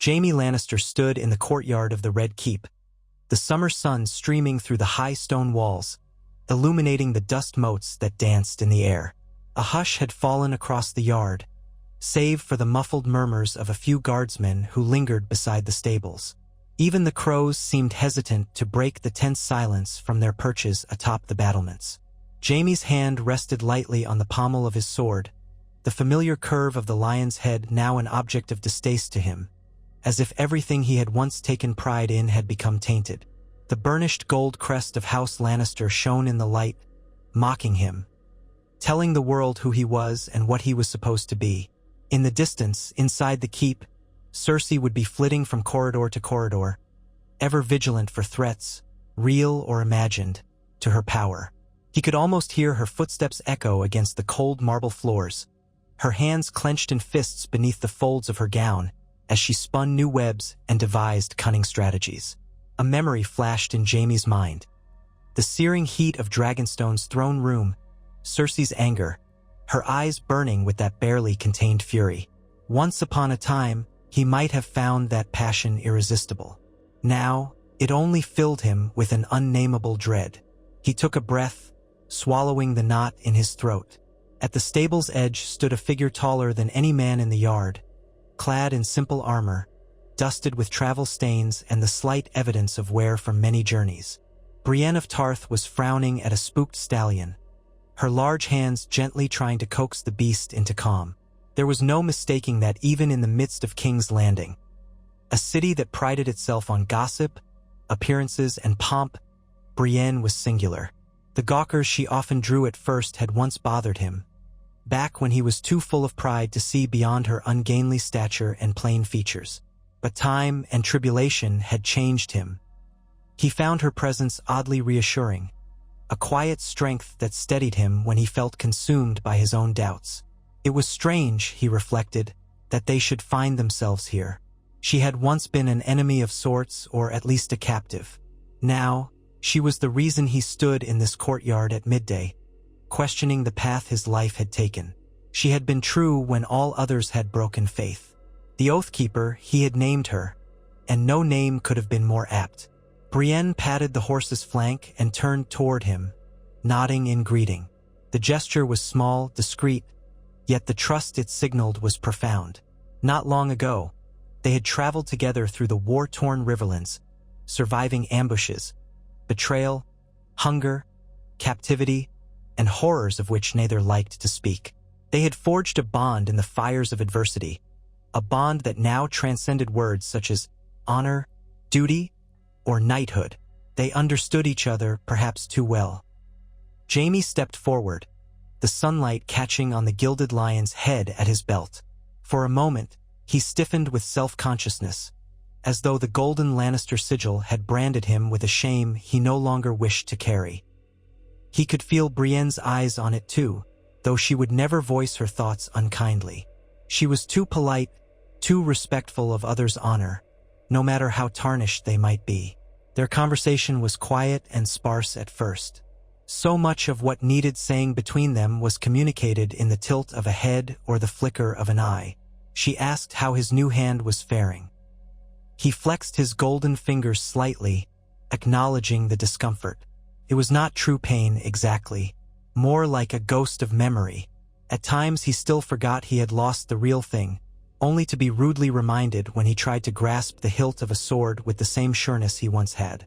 Jaime Lannister stood in the courtyard of the Red Keep, the summer sun streaming through the high stone walls, illuminating the dust motes that danced in the air. A hush had fallen across the yard, save for the muffled murmurs of a few guardsmen who lingered beside the stables. Even the crows seemed hesitant to break the tense silence from their perches atop the battlements. Jaime's hand rested lightly on the pommel of his sword, the familiar curve of the lion's head now an object of distaste to him, as if everything he had once taken pride in had become tainted. The burnished gold crest of House Lannister shone in the light, mocking him, telling the world who he was and what he was supposed to be. In the distance, inside the keep, Cersei would be flitting from corridor to corridor, ever vigilant for threats, real or imagined, to her power. He could almost hear her footsteps echo against the cold marble floors, her hands clenched in fists beneath the folds of her gown, as she spun new webs and devised cunning strategies. A memory flashed in Jaime's mind. The searing heat of Dragonstone's throne room, Cersei's anger, her eyes burning with that barely contained fury. Once upon a time, he might have found that passion irresistible. Now, it only filled him with an unnameable dread. He took a breath, swallowing the knot in his throat. At the stable's edge stood a figure taller than any man in the yard, clad in simple armor, dusted with travel stains and the slight evidence of wear from many journeys. Brienne of Tarth was frowning at a spooked stallion, her large hands gently trying to coax the beast into calm. There was no mistaking that even in the midst of King's Landing, a city that prided itself on gossip, appearances, and pomp, Brienne was singular. The gawkers she often drew at first had once bothered him, back when he was too full of pride to see beyond her ungainly stature and plain features. But time and tribulation had changed him. He found her presence oddly reassuring, a quiet strength that steadied him when he felt consumed by his own doubts. It was strange, he reflected, that they should find themselves here. She had once been an enemy of sorts, or at least a captive. Now, she was the reason he stood in this courtyard at midday, questioning the path his life had taken. She had been true when all others had broken faith. The Oathkeeper, he had named her, and no name could have been more apt. Brienne patted the horse's flank and turned toward him, nodding in greeting. The gesture was small, discreet, yet the trust it signaled was profound. Not long ago, they had traveled together through the war-torn riverlands, surviving ambushes, betrayal, hunger, captivity, and horrors of which neither liked to speak. They had forged a bond in the fires of adversity, a bond that now transcended words such as honor, duty, or knighthood. They understood each other perhaps too well. Jaime stepped forward, the sunlight catching on the gilded lion's head at his belt. For a moment, he stiffened with self-consciousness, as though the golden Lannister sigil had branded him with a shame he no longer wished to carry. He could feel Brienne's eyes on it too, though she would never voice her thoughts unkindly. She was too polite, too respectful of others' honor, no matter how tarnished they might be. Their conversation was quiet and sparse at first. So much of what needed saying between them was communicated in the tilt of a head or the flicker of an eye. She asked how his new hand was faring. He flexed his golden fingers slightly, acknowledging the discomfort. It was not true pain exactly, more like a ghost of memory. At times he still forgot he had lost the real thing, only to be rudely reminded when he tried to grasp the hilt of a sword with the same sureness he once had.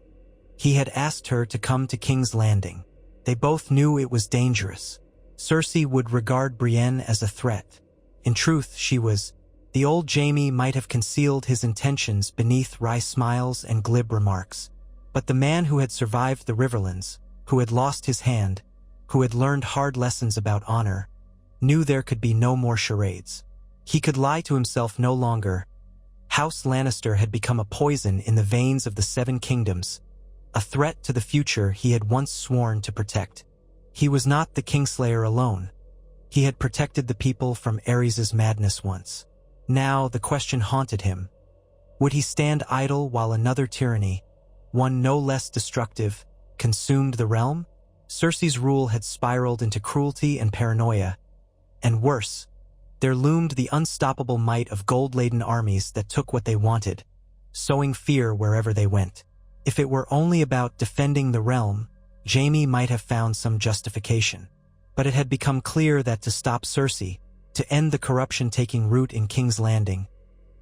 He had asked her to come to King's Landing. They both knew it was dangerous. Cersei would regard Brienne as a threat. In truth, she was. The old Jaime might have concealed his intentions beneath wry smiles and glib remarks. But the man who had survived the Riverlands, who had lost his hand, who had learned hard lessons about honor, knew there could be no more charades. He could lie to himself no longer. House Lannister had become a poison in the veins of the Seven Kingdoms, a threat to the future he had once sworn to protect. He was not the Kingslayer alone. He had protected the people from Aerys's madness once. Now the question haunted him. Would he stand idle while another tyranny, one no less destructive, consumed the realm? Cersei's rule had spiraled into cruelty and paranoia, and worse, There loomed the unstoppable might of gold-laden armies that took what they wanted, sowing fear wherever they went. If it were only about defending the realm, Jaime might have found some justification. But it had become clear that to stop Cersei, to end the corruption taking root in King's Landing,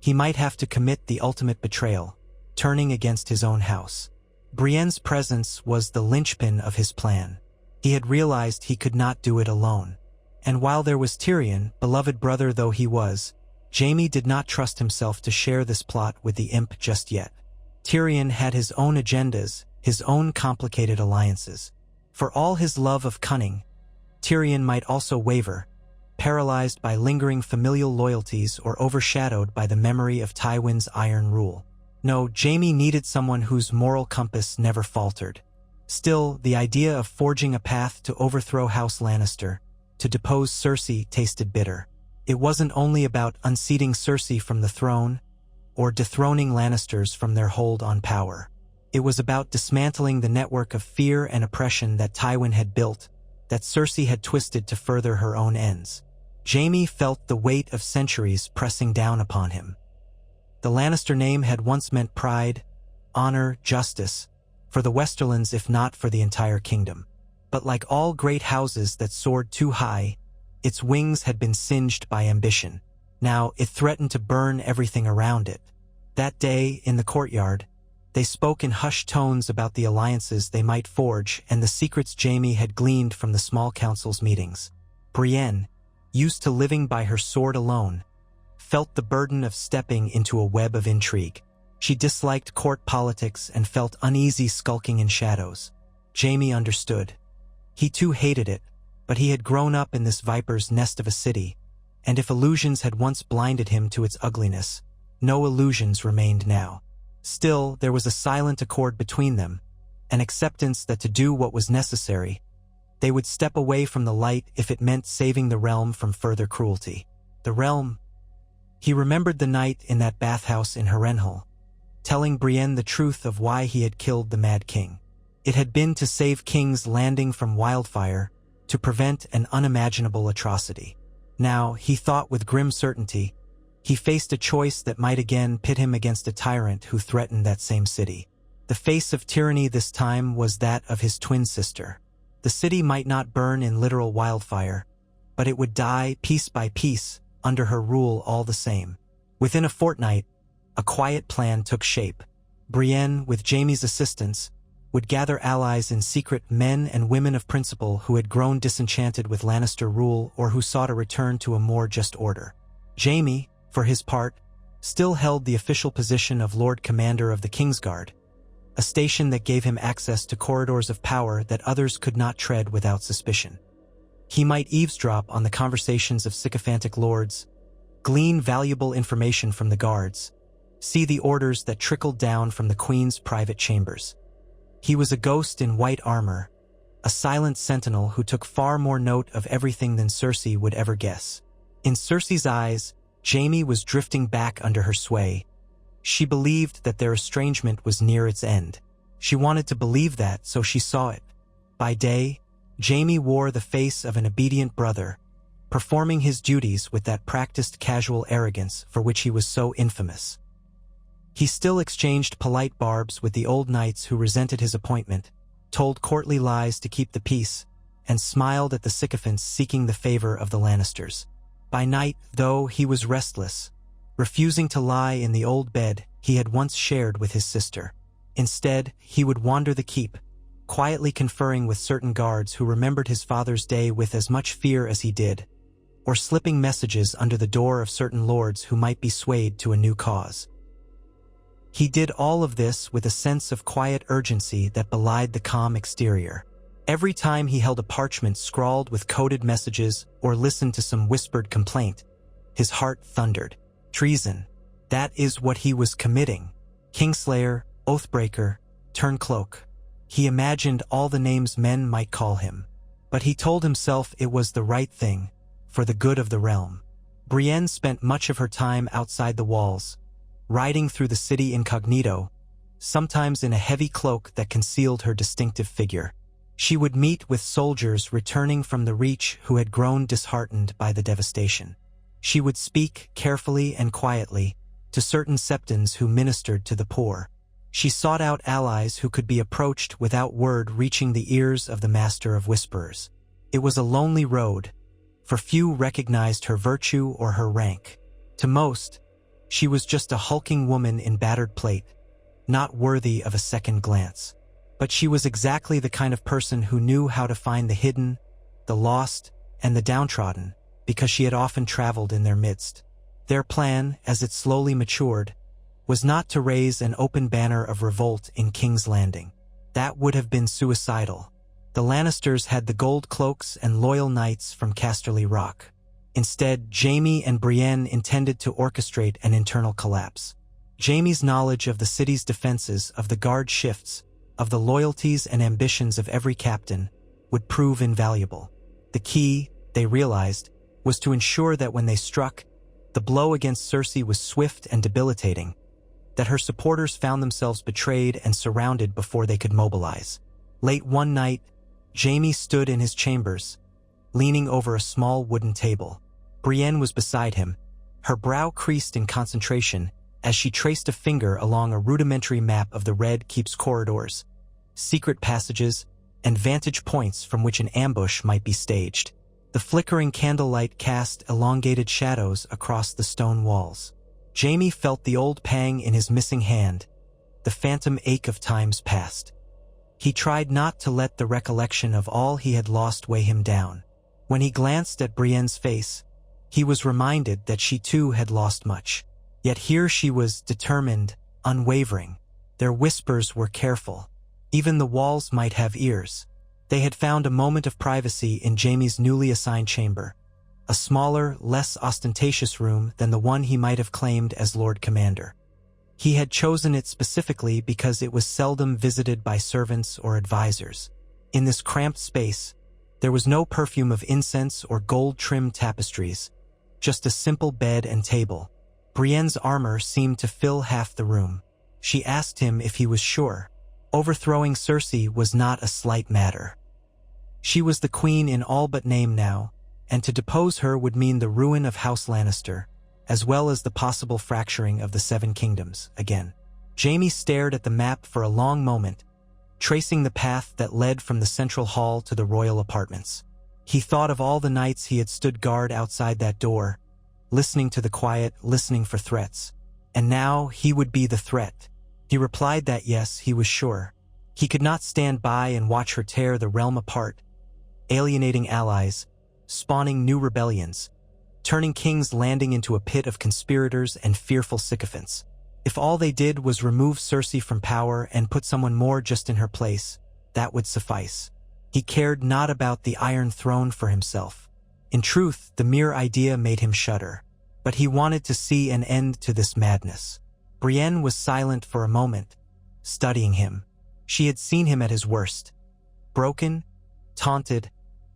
he might have to commit the ultimate betrayal, turning against his own house. Brienne's presence was the linchpin of his plan. He had realized he could not do it alone. And while there was Tyrion, beloved brother though he was, Jaime did not trust himself to share this plot with the imp just yet. Tyrion had his own agendas, his own complicated alliances. For all his love of cunning, Tyrion might also waver, paralyzed by lingering familial loyalties or overshadowed by the memory of Tywin's iron rule. No, Jaime needed someone whose moral compass never faltered. Still, the idea of forging a path to overthrow House Lannister, to depose Cersei, tasted bitter. It wasn't only about unseating Cersei from the throne, or dethroning Lannisters from their hold on power. It was about dismantling the network of fear and oppression that Tywin had built, that Cersei had twisted to further her own ends. Jaime felt the weight of centuries pressing down upon him. The Lannister name had once meant pride, honor, justice, for the Westerlands if not for the entire kingdom. But like all great houses that soared too high, its wings had been singed by ambition. Now it threatened to burn everything around it. That day, in the courtyard, they spoke in hushed tones about the alliances they might forge and the secrets Jaime had gleaned from the small council's meetings. Brienne, used to living by her sword alone, felt the burden of stepping into a web of intrigue. She disliked court politics and felt uneasy skulking in shadows. Jaime understood. He too hated it, but he had grown up in this viper's nest of a city, and if illusions had once blinded him to its ugliness, no illusions remained now. Still, there was a silent accord between them, an acceptance that to do what was necessary, they would step away from the light if it meant saving the realm from further cruelty. The realm. He remembered the night in that bathhouse in Harrenhal, telling Brienne the truth of why he had killed the Mad King. It had been to save King's Landing from wildfire, to prevent an unimaginable atrocity. Now, he thought with grim certainty, he faced a choice that might again pit him against a tyrant who threatened that same city. The face of tyranny this time was that of his twin sister. The city might not burn in literal wildfire, but it would die piece by piece under her rule all the same. Within a fortnight, a quiet plan took shape. Brienne, with Jaime's assistance, would gather allies in secret, men and women of principle who had grown disenchanted with Lannister rule or who sought a return to a more just order. Jaime, for his part, still held the official position of Lord Commander of the Kingsguard, a station that gave him access to corridors of power that others could not tread without suspicion. He might eavesdrop on the conversations of sycophantic lords, glean valuable information from the guards, see the orders that trickled down from the Queen's private chambers. He was a ghost in white armor, a silent sentinel who took far more note of everything than Cersei would ever guess. In Cersei's eyes, Jaime was drifting back under her sway. She believed that their estrangement was near its end. She wanted to believe that, so she saw it. By day, Jaime wore the face of an obedient brother, performing his duties with that practiced casual arrogance for which he was so infamous. He still exchanged polite barbs with the old knights who resented his appointment, told courtly lies to keep the peace, and smiled at the sycophants seeking the favor of the Lannisters. By night, though, he was restless, refusing to lie in the old bed he had once shared with his sister. Instead, he would wander the keep, quietly conferring with certain guards who remembered his father's day with as much fear as he did, or slipping messages under the door of certain lords who might be swayed to a new cause. He did all of this with a sense of quiet urgency that belied the calm exterior. Every time he held a parchment scrawled with coded messages or listened to some whispered complaint, his heart thundered. Treason. That is what he was committing. Kingslayer, Oathbreaker, Turncloak. He imagined all the names men might call him. But he told himself it was the right thing, for the good of the realm. Brienne spent much of her time outside the walls, riding through the city incognito, sometimes in a heavy cloak that concealed her distinctive figure. She would meet with soldiers returning from the Reach who had grown disheartened by the devastation. She would speak carefully and quietly to certain septons who ministered to the poor. She sought out allies who could be approached without word reaching the ears of the Master of Whisperers. It was a lonely road, for few recognized her virtue or her rank. To most, she was just a hulking woman in battered plate, not worthy of a second glance. But she was exactly the kind of person who knew how to find the hidden, the lost, and the downtrodden, because she had often traveled in their midst. Their plan, as it slowly matured, was not to raise an open banner of revolt in King's Landing. That would have been suicidal. The Lannisters had the gold cloaks and loyal knights from Casterly Rock. Instead, Jaime and Brienne intended to orchestrate an internal collapse. Jaime's knowledge of the city's defenses, of the guard shifts, of the loyalties and ambitions of every captain, would prove invaluable. The key, they realized, was to ensure that when they struck, the blow against Cersei was swift and debilitating, that her supporters found themselves betrayed and surrounded before they could mobilize. Late one night, Jaime stood in his chambers, leaning over a small wooden table. Brienne was beside him, her brow creased in concentration as she traced a finger along a rudimentary map of the Red Keep's corridors, secret passages, and vantage points from which an ambush might be staged. The flickering candlelight cast elongated shadows across the stone walls. Jaime felt the old pang in his missing hand, the phantom ache of times past. He tried not to let the recollection of all he had lost weigh him down. When he glanced at Brienne's face, he was reminded that she too had lost much. Yet here she was, determined, unwavering. Their whispers were careful. Even the walls might have ears. They had found a moment of privacy in Jaime's newly assigned chamber, a smaller, less ostentatious room than the one he might have claimed as Lord Commander. He had chosen it specifically because it was seldom visited by servants or advisors. In this cramped space, there was no perfume of incense or gold-trimmed tapestries, just a simple bed and table. Brienne's armor seemed to fill half the room. She asked him if he was sure. Overthrowing Cersei was not a slight matter. She was the queen in all but name now, and to depose her would mean the ruin of House Lannister, as well as the possible fracturing of the Seven Kingdoms again. Jaime stared at the map for a long moment, tracing the path that led from the central hall to the royal apartments. He thought of all the nights he had stood guard outside that door, listening to the quiet, listening for threats. And now he would be the threat. He replied that yes, he was sure. He could not stand by and watch her tear the realm apart, alienating allies, spawning new rebellions, turning King's Landing into a pit of conspirators and fearful sycophants. If all they did was remove Cersei from power and put someone more just in her place, that would suffice. He cared not about the Iron Throne for himself. In truth, the mere idea made him shudder. But he wanted to see an end to this madness. Brienne was silent for a moment, studying him. She had seen him at his worst. Broken, taunted,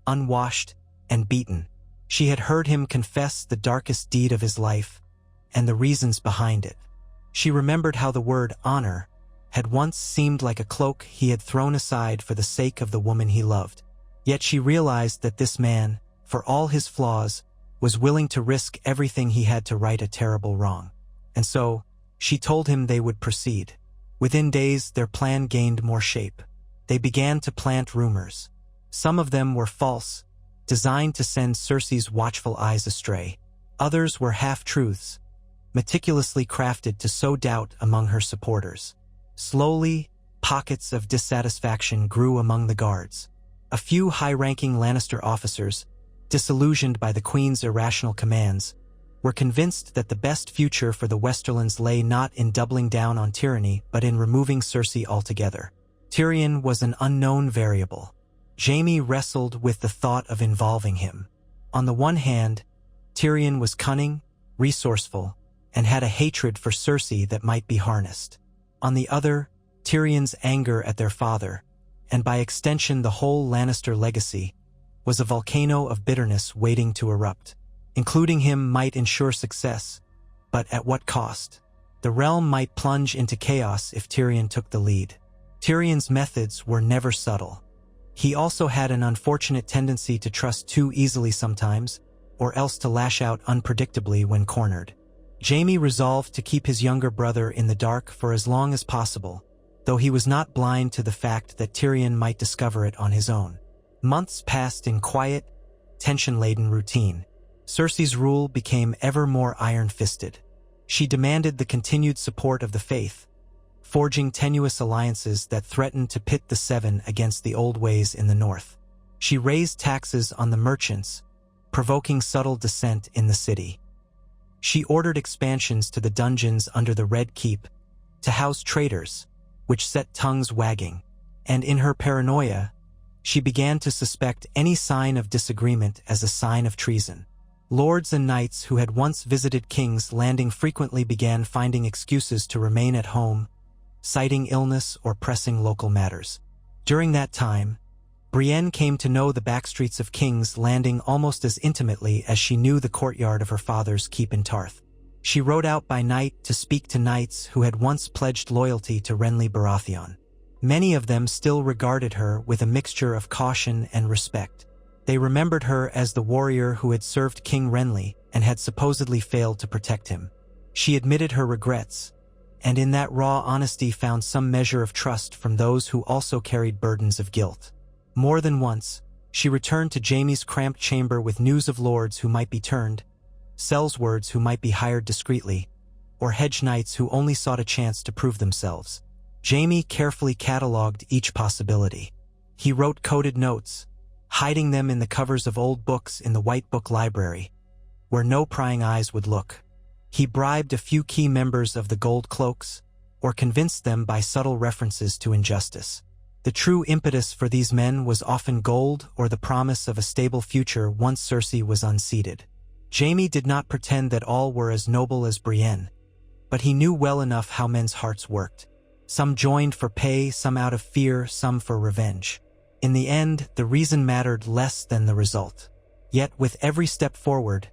unwashed, and beaten. She had heard him confess the darkest deed of his life, and the reasons behind it. She remembered how the word honor had once seemed like a cloak he had thrown aside for the sake of the woman he loved. Yet she realized that this man, for all his flaws, was willing to risk everything he had to right a terrible wrong. And so, she told him they would proceed. Within days, their plan gained more shape. They began to plant rumors. Some of them were false, designed to send Cersei's watchful eyes astray. Others were half-truths, meticulously crafted to sow doubt among her supporters. Slowly, pockets of dissatisfaction grew among the guards. A few high-ranking Lannister officers, disillusioned by the Queen's irrational commands, were convinced that the best future for the Westerlands lay not in doubling down on tyranny but in removing Cersei altogether. Tyrion was an unknown variable. Jaime wrestled with the thought of involving him. On the one hand, Tyrion was cunning, resourceful, and had a hatred for Cersei that might be harnessed. On the other, Tyrion's anger at their father, and by extension the whole Lannister legacy, was a volcano of bitterness waiting to erupt. Including him might ensure success, but at what cost? The realm might plunge into chaos if Tyrion took the lead. Tyrion's methods were never subtle. He also had an unfortunate tendency to trust too easily sometimes, or else to lash out unpredictably when cornered. Jaime resolved to keep his younger brother in the dark for as long as possible, though he was not blind to the fact that Tyrion might discover it on his own. Months passed in quiet, tension-laden routine. Cersei's rule became ever more iron-fisted. She demanded the continued support of the faith, forging tenuous alliances that threatened to pit the Seven against the old ways in the north. She raised taxes on the merchants, provoking subtle dissent in the city. She ordered expansions to the dungeons under the Red Keep to house traitors, which set tongues wagging, and in her paranoia, she began to suspect any sign of disagreement as a sign of treason. Lords and knights who had once visited King's Landing frequently began finding excuses to remain at home, citing illness or pressing local matters. During that time, Brienne came to know the backstreets of King's Landing almost as intimately as she knew the courtyard of her father's keep in Tarth. She rode out by night to speak to knights who had once pledged loyalty to Renly Baratheon. Many of them still regarded her with a mixture of caution and respect. They remembered her as the warrior who had served King Renly and had supposedly failed to protect him. She admitted her regrets, and in that raw honesty found some measure of trust from those who also carried burdens of guilt. More than once, she returned to Jaime's cramped chamber with news of lords who might be turned, sellswords who might be hired discreetly, or hedge knights who only sought a chance to prove themselves. Jaime carefully catalogued each possibility. He wrote coded notes, hiding them in the covers of old books in the White Book Library, where no prying eyes would look. He bribed a few key members of the Gold Cloaks, or convinced them by subtle references to injustice. The true impetus for these men was often gold or the promise of a stable future once Cersei was unseated. Jaime did not pretend that all were as noble as Brienne, but he knew well enough how men's hearts worked. Some joined for pay, some out of fear, some for revenge. In the end, the reason mattered less than the result. Yet with every step forward,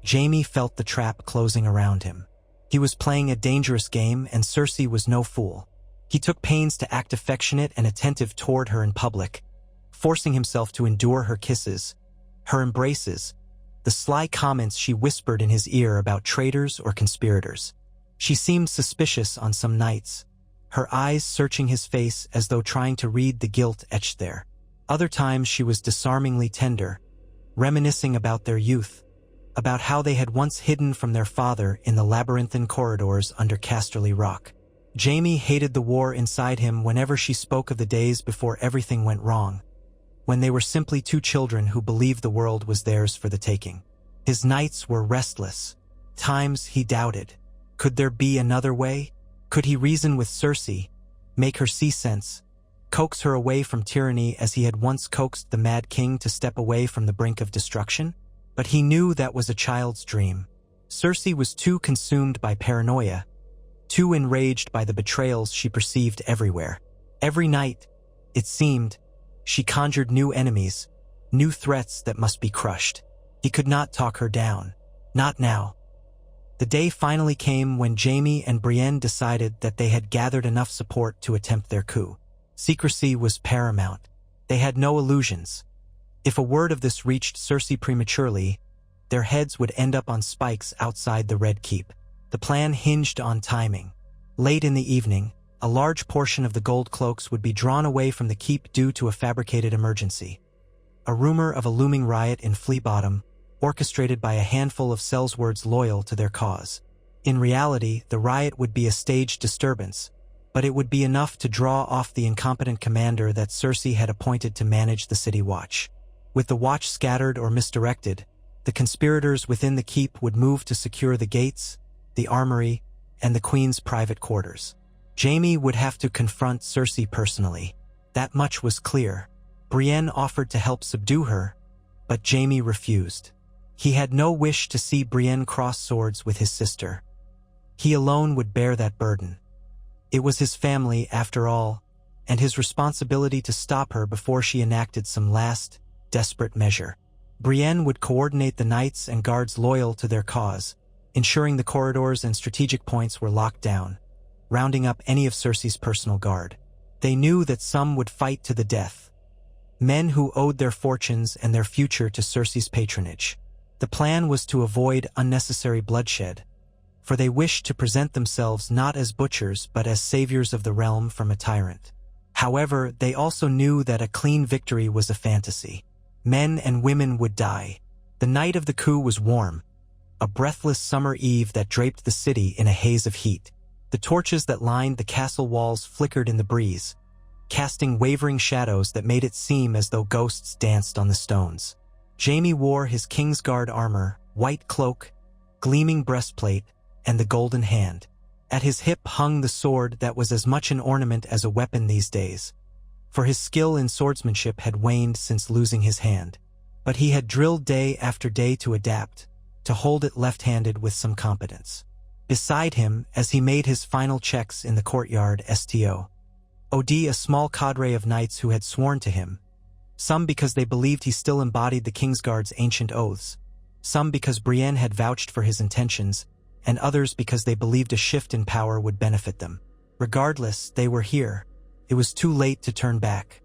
Jaime felt the trap closing around him. He was playing a dangerous game, and Cersei was no fool. He took pains to act affectionate and attentive toward her in public, forcing himself to endure her kisses, her embraces, the sly comments she whispered in his ear about traitors or conspirators. She seemed suspicious on some nights, her eyes searching his face as though trying to read the guilt etched there. Other times she was disarmingly tender, reminiscing about their youth, about how they had once hidden from their father in the labyrinthine corridors under Casterly Rock. Jaime hated the war inside him whenever she spoke of the days before everything went wrong, when they were simply two children who believed the world was theirs for the taking. His nights were restless. Times he doubted. Could there be another way? Could he reason with Cersei, make her see sense, coax her away from tyranny as he had once coaxed the Mad King to step away from the brink of destruction? But he knew that was a child's dream. Cersei was too consumed by paranoia, too enraged by the betrayals she perceived everywhere. Every night, it seemed, she conjured new enemies, new threats that must be crushed. He could not talk her down. Not now. The day finally came when Jaime and Brienne decided that they had gathered enough support to attempt their coup. Secrecy was paramount. They had no illusions. If a word of this reached Cersei prematurely, their heads would end up on spikes outside the Red Keep. The plan hinged on timing. Late in the evening, a large portion of the Gold Cloaks would be drawn away from the keep due to a fabricated emergency. A rumor of a looming riot in Flea Bottom, orchestrated by a handful of sellswords loyal to their cause. In reality, the riot would be a staged disturbance, but it would be enough to draw off the incompetent commander that Cersei had appointed to manage the city watch. With the watch scattered or misdirected, the conspirators within the keep would move to secure the gates, the armory, and the queen's private quarters. Jaime would have to confront Cersei personally. That much was clear. Brienne offered to help subdue her, but Jaime refused. He had no wish to see Brienne cross swords with his sister. He alone would bear that burden. It was his family, after all, and his responsibility to stop her before she enacted some last, desperate measure. Brienne would coordinate the knights and guards loyal to their cause, ensuring the corridors and strategic points were locked down, rounding up any of Cersei's personal guard. They knew that some would fight to the death, men who owed their fortunes and their future to Cersei's patronage. The plan was to avoid unnecessary bloodshed, for they wished to present themselves not as butchers but as saviors of the realm from a tyrant. However, they also knew that a clean victory was a fantasy. Men and women would die. The night of the coup was warm, a breathless summer eve that draped the city in a haze of heat. The torches that lined the castle walls flickered in the breeze, casting wavering shadows that made it seem as though ghosts danced on the stones. Jaime wore his Kingsguard armor, white cloak, gleaming breastplate, and the golden hand. At his hip hung the sword that was as much an ornament as a weapon these days, for his skill in swordsmanship had waned since losing his hand. But he had drilled day after day to adapt, to hold it left-handed with some competence. Beside him, as he made his final checks in the courtyard, Od, a small cadre of knights who had sworn to him, some because they believed he still embodied the Kingsguard's ancient oaths, some because Brienne had vouched for his intentions, and others because they believed a shift in power would benefit them. Regardless, they were here. It was too late to turn back.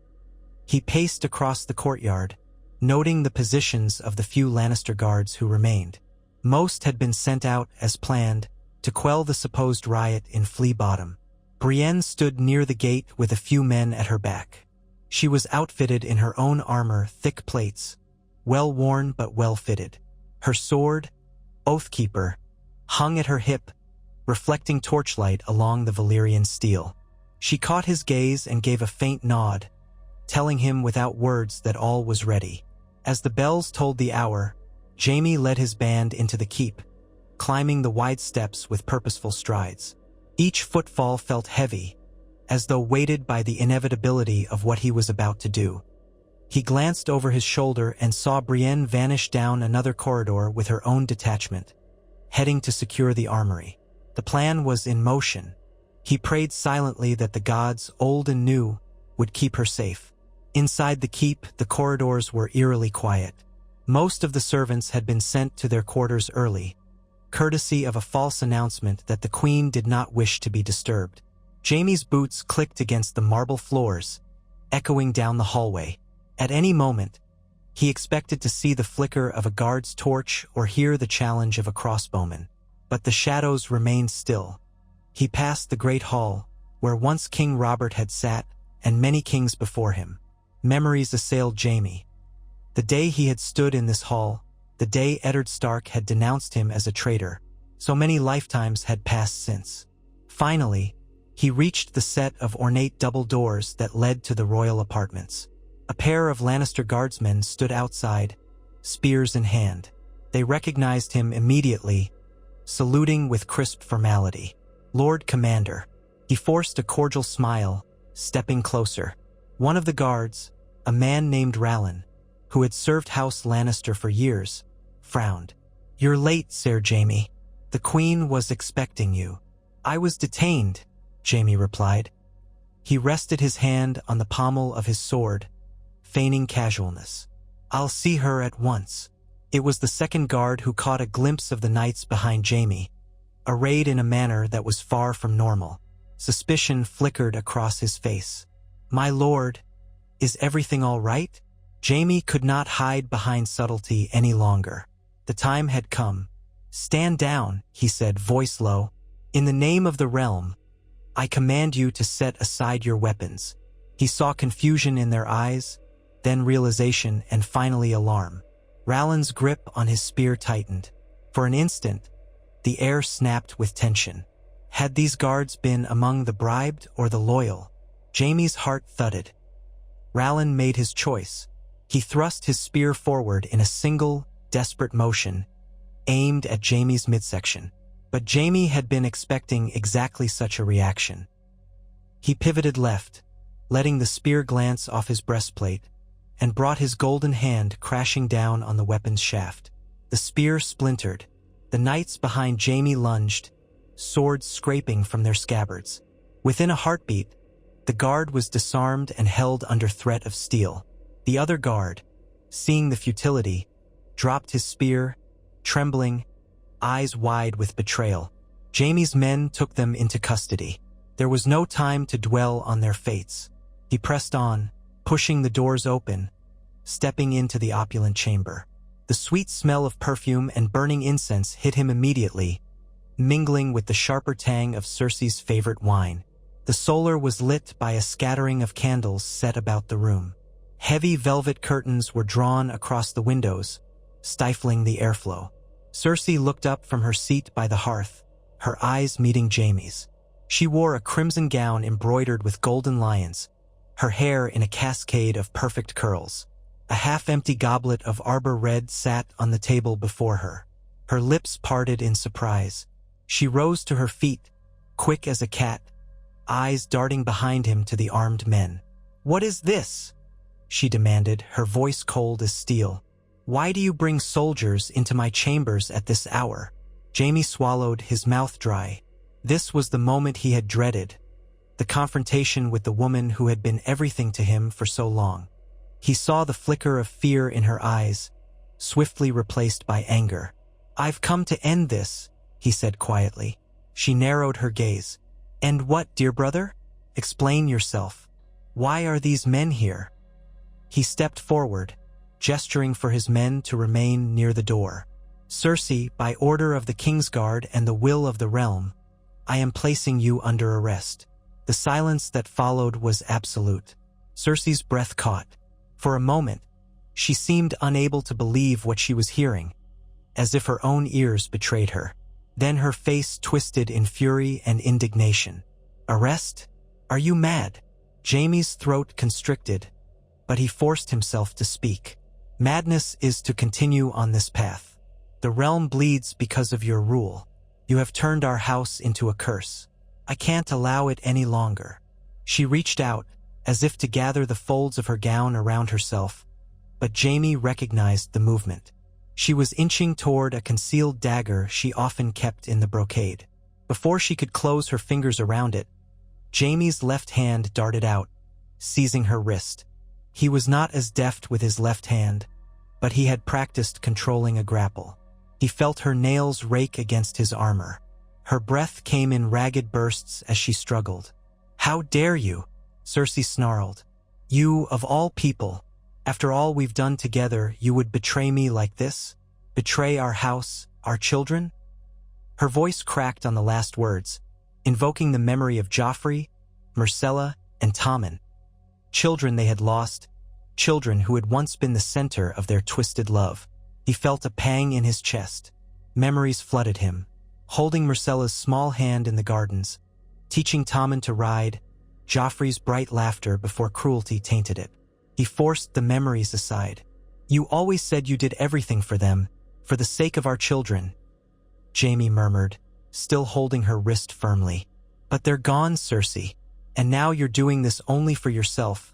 He paced across the courtyard, noting the positions of the few Lannister guards who remained. Most had been sent out, as planned, to quell the supposed riot in Flea Bottom. Brienne stood near the gate with a few men at her back. She was outfitted in her own armor, thick plates, well-worn but well-fitted. Her sword, Oathkeeper, hung at her hip, reflecting torchlight along the Valyrian steel. She caught his gaze and gave a faint nod, telling him without words that all was ready. As the bells tolled the hour, Jaime led his band into the keep, climbing the wide steps with purposeful strides. Each footfall felt heavy, as though weighted by the inevitability of what he was about to do. He glanced over his shoulder and saw Brienne vanish down another corridor with her own detachment, heading to secure the armory. The plan was in motion. He prayed silently that the gods, old and new, would keep her safe. Inside the keep, the corridors were eerily quiet. Most of the servants had been sent to their quarters early, courtesy of a false announcement that the queen did not wish to be disturbed. Jaime's boots clicked against the marble floors, echoing down the hallway. At any moment, he expected to see the flicker of a guard's torch or hear the challenge of a crossbowman. But the shadows remained still. He passed the great hall, where once King Robert had sat, and many kings before him. Memories assailed Jaime. The day he had stood in this hall, the day Eddard Stark had denounced him as a traitor. So many lifetimes had passed since. Finally, he reached the set of ornate double doors that led to the royal apartments. A pair of Lannister guardsmen stood outside, spears in hand. They recognized him immediately, saluting with crisp formality. "Lord Commander." He forced a cordial smile, stepping closer. One of the guards, a man named Rallan, who had served House Lannister for years, frowned. "You're late, Sir Jaime. The Queen was expecting you." "I was detained," Jaime replied. He rested his hand on the pommel of his sword, feigning casualness. "I'll see her at once." It was the second guard who caught a glimpse of the knights behind Jaime, arrayed in a manner that was far from normal. Suspicion flickered across his face. "My lord, is everything all right?" Jaime could not hide behind subtlety any longer. The time had come. "Stand down," he said, voice low. "In the name of the realm, I command you to set aside your weapons." He saw confusion in their eyes, then realization, and finally alarm. Rallan's grip on his spear tightened. For an instant, the air snapped with tension. Had these guards been among the bribed or the loyal? Jaime's heart thudded. Rallan made his choice. He thrust his spear forward in a single, desperate motion, aimed at Jaime's midsection. But Jaime had been expecting exactly such a reaction. He pivoted left, letting the spear glance off his breastplate, and brought his golden hand crashing down on the weapon's shaft. The spear splintered. The knights behind Jaime lunged, swords scraping from their scabbards. Within a heartbeat, the guard was disarmed and held under threat of steel. The other guard, seeing the futility, dropped his spear, trembling, eyes wide with betrayal. Jaime's men took them into custody. There was no time to dwell on their fates. He pressed on, pushing the doors open, stepping into the opulent chamber. The sweet smell of perfume and burning incense hit him immediately, mingling with the sharper tang of Cersei's favorite wine. The solar was lit by a scattering of candles set about the room. Heavy velvet curtains were drawn across the windows, stifling the airflow. Cersei looked up from her seat by the hearth, her eyes meeting Jaime's. She wore a crimson gown embroidered with golden lions, her hair in a cascade of perfect curls. A half-empty goblet of arbor red sat on the table before her. Her lips parted in surprise. She rose to her feet, quick as a cat, eyes darting behind him to the armed men. "What is this?" she demanded, her voice cold as steel. "Why do you bring soldiers into my chambers at this hour?" Jaime swallowed, his mouth dry. This was the moment he had dreaded, the confrontation with the woman who had been everything to him for so long. He saw the flicker of fear in her eyes, swiftly replaced by anger. "I've come to end this," he said quietly. She narrowed her gaze. "And what, dear brother? Explain yourself. Why are these men here?" He stepped forward, gesturing for his men to remain near the door. "Cersei, by order of the Kingsguard and the will of the realm, I am placing you under arrest." The silence that followed was absolute. Cersei's breath caught. For a moment, she seemed unable to believe what she was hearing, as if her own ears betrayed her. Then her face twisted in fury and indignation. "Arrest? Are you mad?" Jaime's throat constricted, but he forced himself to speak. "Madness is to continue on this path. The realm bleeds because of your rule. You have turned our house into a curse. I can't allow it any longer." She reached out, as if to gather the folds of her gown around herself, but Jaime recognized the movement. She was inching toward a concealed dagger she often kept in the brocade. Before she could close her fingers around it, Jaime's left hand darted out, seizing her wrist. He was not as deft with his left hand, but he had practiced controlling a grapple. He felt her nails rake against his armor. Her breath came in ragged bursts as she struggled. "How dare you?" Cersei snarled. "You, of all people, after all we've done together, you would betray me like this? Betray our house, our children?" Her voice cracked on the last words, invoking the memory of Joffrey, Myrcella, and Tommen. Children they had lost, children who had once been the center of their twisted love. He felt a pang in his chest. Memories flooded him. Holding Myrcella's small hand in the gardens, teaching Tommen to ride, Joffrey's bright laughter before cruelty tainted it. He forced the memories aside. "You always said you did everything for them, for the sake of our children," Jaime murmured, still holding her wrist firmly. "But they're gone, Cersei, and now you're doing this only for yourself,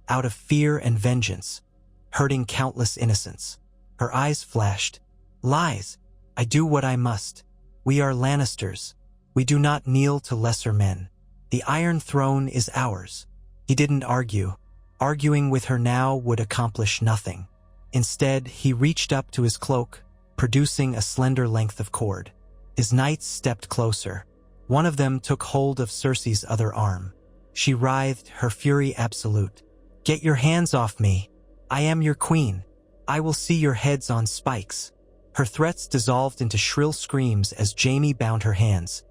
out of fear and vengeance, hurting countless innocents." Her eyes flashed. "Lies! I do what I must. We are Lannisters. We do not kneel to lesser men. The Iron Throne is ours." He didn't argue. Arguing with her now would accomplish nothing. Instead, he reached up to his cloak, producing a slender length of cord. His knights stepped closer. One of them took hold of Cersei's other arm. She writhed, her fury absolute. "Get your hands off me. I am your queen. I will see your heads on spikes." Her threats dissolved into shrill screams as Jaime bound her hands,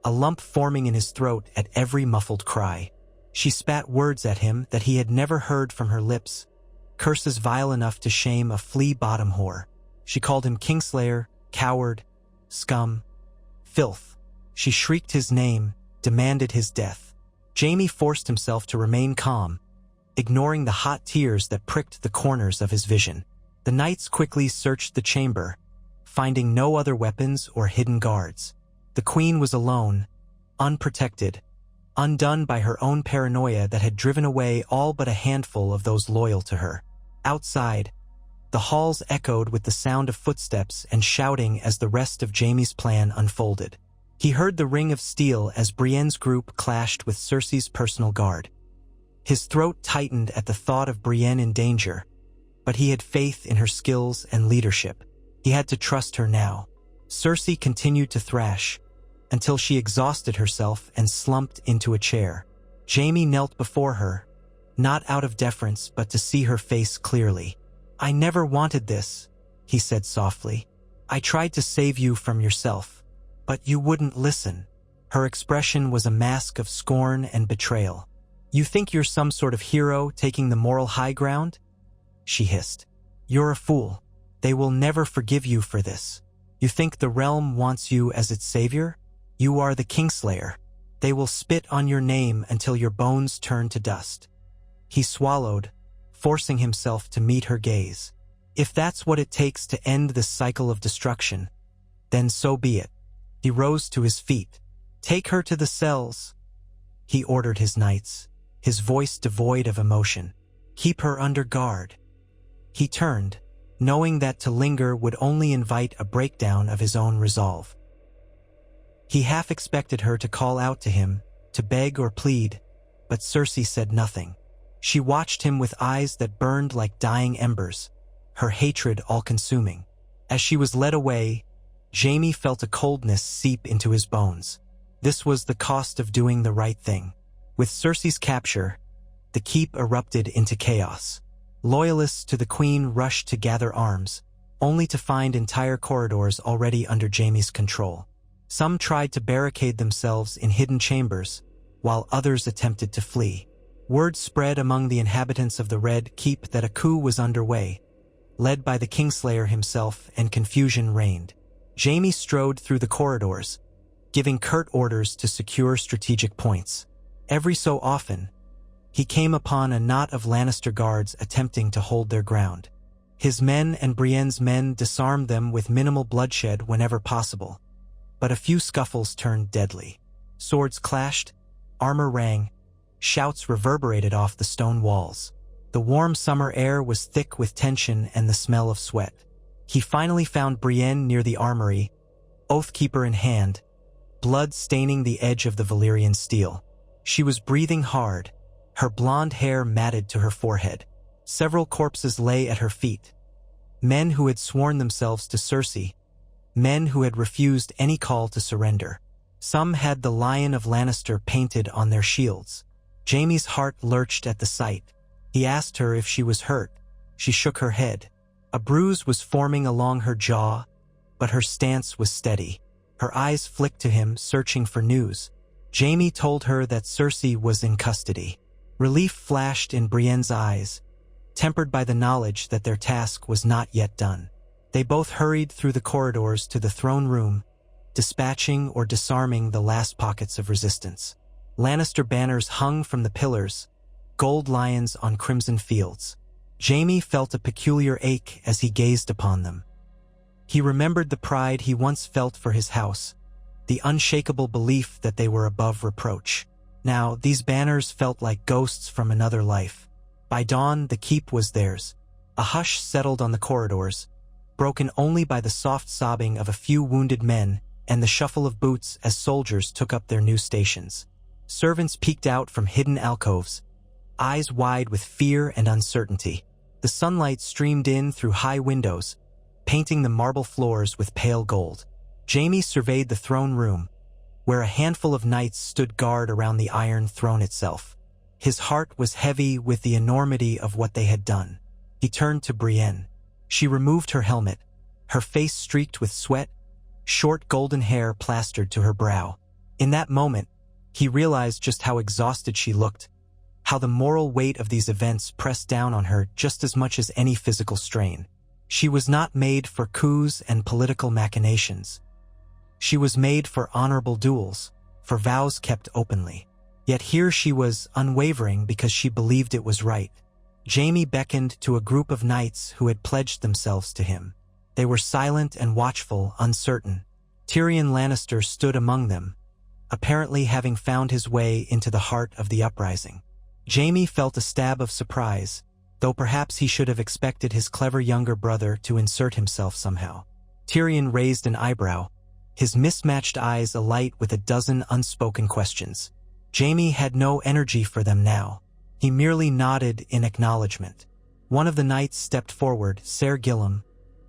a lump forming in his throat at every muffled cry. She spat words at him that he had never heard from her lips, curses vile enough to shame a flea-bottom whore. She called him Kingslayer, coward, scum, filth. She shrieked his name, demanded his death. Jaime forced himself to remain calm, ignoring the hot tears that pricked the corners of his vision. The knights quickly searched the chamber, finding no other weapons or hidden guards. The queen was alone, unprotected, undone by her own paranoia that had driven away all but a handful of those loyal to her. Outside, the halls echoed with the sound of footsteps and shouting as the rest of Jaime's plan unfolded. He heard the ring of steel as Brienne's group clashed with Cersei's personal guard. His throat tightened at the thought of Brienne in danger, but he had faith in her skills and leadership. He had to trust her now. Cersei continued to thrash, until she exhausted herself and slumped into a chair. Jaime knelt before her, not out of deference but to see her face clearly. "I never wanted this," he said softly. "I tried to save you from yourself, but you wouldn't listen." Her expression was a mask of scorn and betrayal. "You think you're some sort of hero taking the moral high ground?" she hissed. "You're a fool. They will never forgive you for this. You think the realm wants you as its savior? You are the Kingslayer. They will spit on your name until your bones turn to dust." He swallowed, forcing himself to meet her gaze. "If that's what it takes to end this cycle of destruction, then so be it." He rose to his feet. "Take her to the cells," he ordered his knights, his voice devoid of emotion. "Keep her under guard." He turned, knowing that to linger would only invite a breakdown of his own resolve. He half expected her to call out to him, to beg or plead, but Cersei said nothing. She watched him with eyes that burned like dying embers, her hatred all-consuming. As she was led away, Jaime felt a coldness seep into his bones. This was the cost of doing the right thing. With Cersei's capture, the keep erupted into chaos. Loyalists to the queen rushed to gather arms, only to find entire corridors already under Jaime's control. Some tried to barricade themselves in hidden chambers, while others attempted to flee. Word spread among the inhabitants of the Red Keep that a coup was underway, led by the Kingslayer himself, and confusion reigned. Jaime strode through the corridors, giving curt orders to secure strategic points. Every so often, he came upon a knot of Lannister guards attempting to hold their ground. His men and Brienne's men disarmed them with minimal bloodshed whenever possible, but a few scuffles turned deadly. Swords clashed, armor rang, shouts reverberated off the stone walls. The warm summer air was thick with tension and the smell of sweat. He finally found Brienne near the armory, Oathkeeper in hand, blood staining the edge of the Valyrian steel. She was breathing hard, her blonde hair matted to her forehead. Several corpses lay at her feet. Men who had sworn themselves to Cersei, men who had refused any call to surrender. Some had the Lion of Lannister painted on their shields. Jaime's heart lurched at the sight. He asked her if she was hurt. She shook her head. A bruise was forming along her jaw, but her stance was steady. Her eyes flicked to him, searching for news. Jaime told her that Cersei was in custody. Relief flashed in Brienne's eyes, tempered by the knowledge that their task was not yet done. They both hurried through the corridors to the throne room, dispatching or disarming the last pockets of resistance. Lannister banners hung from the pillars, gold lions on crimson fields. Jaime felt a peculiar ache as he gazed upon them. He remembered the pride he once felt for his house, the unshakable belief that they were above reproach. Now, these banners felt like ghosts from another life. By dawn, the keep was theirs. A hush settled on the corridors, broken only by the soft sobbing of a few wounded men and the shuffle of boots as soldiers took up their new stations. Servants peeked out from hidden alcoves, eyes wide with fear and uncertainty. The sunlight streamed in through high windows, painting the marble floors with pale gold. Jaime surveyed the throne room, where a handful of knights stood guard around the Iron Throne itself. His heart was heavy with the enormity of what they had done. He turned to Brienne. She removed her helmet, her face streaked with sweat, short golden hair plastered to her brow. In that moment, he realized just how exhausted she looked, how the moral weight of these events pressed down on her just as much as any physical strain. She was not made for coups and political machinations. She was made for honorable duels, for vows kept openly. Yet here she was, unwavering because she believed it was right. Jaime beckoned to a group of knights who had pledged themselves to him. They were silent and watchful, uncertain. Tyrion Lannister stood among them, apparently having found his way into the heart of the uprising. Jaime felt a stab of surprise, though perhaps he should have expected his clever younger brother to insert himself somehow. Tyrion raised an eyebrow, his mismatched eyes alight with a dozen unspoken questions. Jaime had no energy for them now. He merely nodded in acknowledgement. One of the knights stepped forward, Ser Gillam,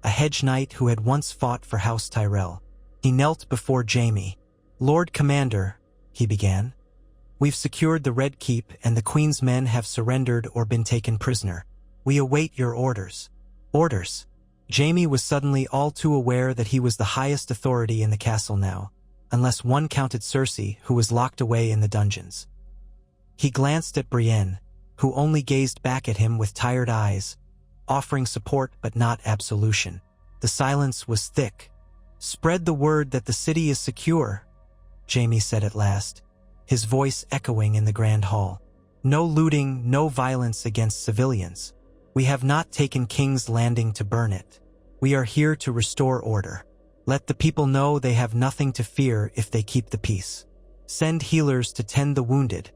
a hedge knight who had once fought for House Tyrell. He knelt before Jaime. "Lord Commander," he began, "we've secured the Red Keep and the Queen's men have surrendered or been taken prisoner. We await your orders." "Orders?" Jaime was suddenly all too aware that he was the highest authority in the castle now, unless one counted Cersei, who was locked away in the dungeons. He glanced at Brienne, who only gazed back at him with tired eyes, offering support but not absolution. The silence was thick. "Spread the word that the city is secure," Jaime said at last, his voice echoing in the grand hall. "No looting, no violence against civilians. We have not taken King's Landing to burn it. We are here to restore order. Let the people know they have nothing to fear if they keep the peace. Send healers to tend the wounded,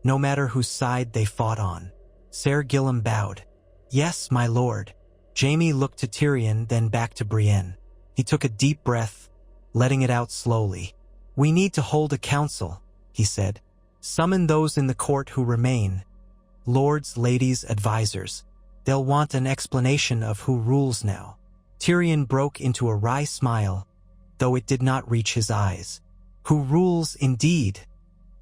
no matter whose side they fought on." Ser Gillam bowed. "Yes, my lord." Jaime looked to Tyrion, then back to Brienne. He took a deep breath, letting it out slowly. "We need to hold a council," he said. "Summon those in the court who remain. Lords, ladies, advisors. They'll want an explanation of who rules now." Tyrion broke into a wry smile, though it did not reach his eyes. "Who rules indeed?"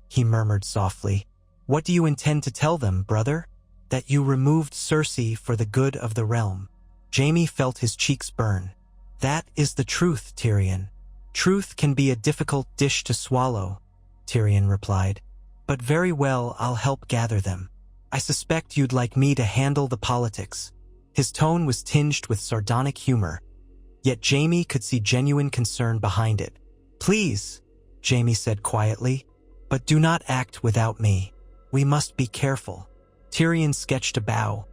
he murmured softly. "What do you intend to tell them, brother? That you removed Cersei for the good of the realm." Jaime felt his cheeks burn. "That is the truth, Tyrion. Truth can be a difficult dish to swallow," Tyrion replied. "But very well, I'll help gather them. I suspect you'd like me to handle the politics." His tone was tinged with sardonic humor, yet Jaime could see genuine concern behind it. "Please," Jaime said quietly, "but do not act without me. We must be careful." Tyrion sketched a bow,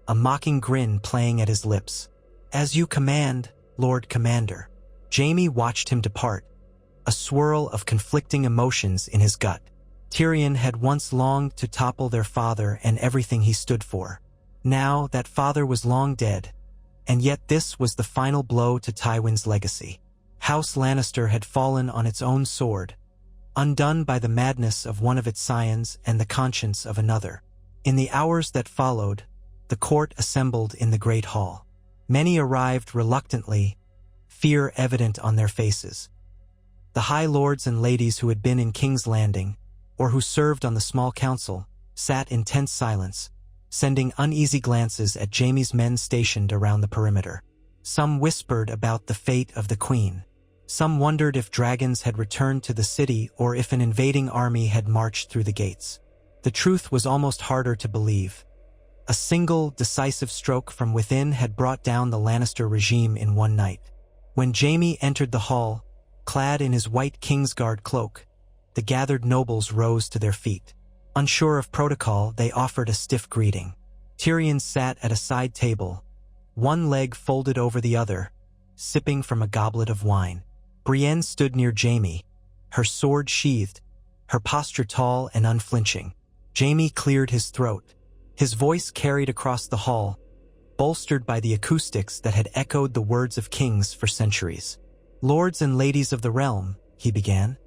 a mocking grin playing at his lips. "As you command, Lord Commander." Jaime watched him depart, a swirl of conflicting emotions in his gut. Tyrion had once longed to topple their father and everything he stood for. Now that father was long dead, and yet this was the final blow to Tywin's legacy. House Lannister had fallen on its own sword, undone by the madness of one of its scions and the conscience of another. In the hours that followed, the court assembled in the great hall. Many arrived reluctantly, fear evident on their faces. The high lords and ladies who had been in King's Landing, or who served on the small council, sat in tense silence, sending uneasy glances at Jaime's men stationed around the perimeter. Some whispered about the fate of the queen. Some wondered if dragons had returned to the city or if an invading army had marched through the gates. The truth was almost harder to believe. A single, decisive stroke from within had brought down the Lannister regime in one night. When Jaime entered the hall, clad in his white Kingsguard cloak, the gathered nobles rose to their feet. Unsure of protocol, they offered a stiff greeting. Tyrion sat at a side table, one leg folded over the other, sipping from a goblet of wine. Brienne stood near Jaime, her sword sheathed, her posture tall and unflinching. Jaime cleared his throat. His voice carried across the hall, bolstered by the acoustics that had echoed the words of kings for centuries. "Lords and ladies of the realm," he began.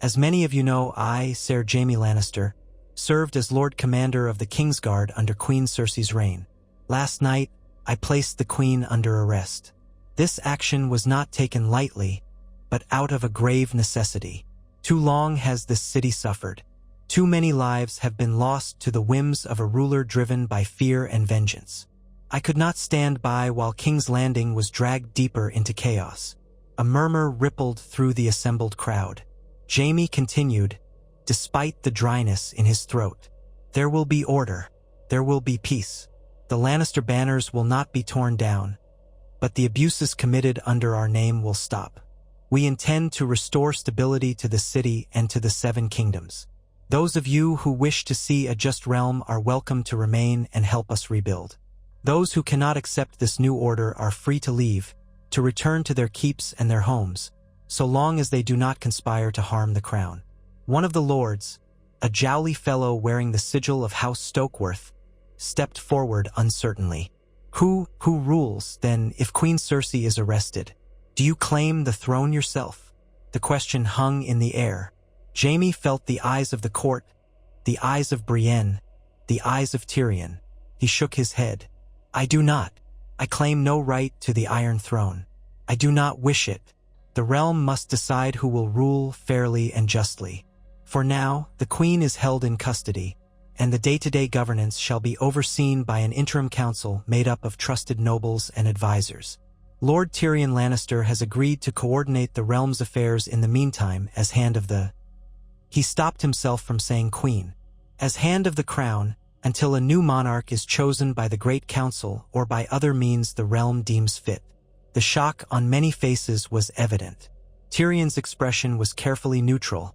"As many of you know, I, Ser Jaime Lannister, served as Lord Commander of the Kingsguard under Queen Cersei's reign. Last night, I placed the Queen under arrest. This action was not taken lightly, but out of a grave necessity. Too long has this city suffered. Too many lives have been lost to the whims of a ruler driven by fear and vengeance. I could not stand by while King's Landing was dragged deeper into chaos." A murmur rippled through the assembled crowd. Jaime continued, despite the dryness in his throat. "There will be order. There will be peace. The Lannister banners will not be torn down, but the abuses committed under our name will stop. We intend to restore stability to the city and to the Seven Kingdoms. Those of you who wish to see a just realm are welcome to remain and help us rebuild. Those who cannot accept this new order are free to leave, to return to their keeps and their homes, so long as they do not conspire to harm the crown." One of the lords, a jowly fellow wearing the sigil of House Stokeworth, stepped forward uncertainly. Who rules, then, if Queen Cersei is arrested? Do you claim the throne yourself?" The question hung in the air. Jaime felt the eyes of the court, the eyes of Brienne, the eyes of Tyrion. He shook his head. "I do not. I claim no right to the Iron Throne. I do not wish it. The realm must decide who will rule fairly and justly. For now, the Queen is held in custody, and the day-to-day governance shall be overseen by an interim council made up of trusted nobles and advisors. Lord Tyrion Lannister has agreed to coordinate the realm's affairs in the meantime as Hand of the... He stopped himself from saying Queen. As Hand of the Crown, until a new monarch is chosen by the Great Council or by other means the realm deems fit. The shock on many faces was evident. Tyrion's expression was carefully neutral,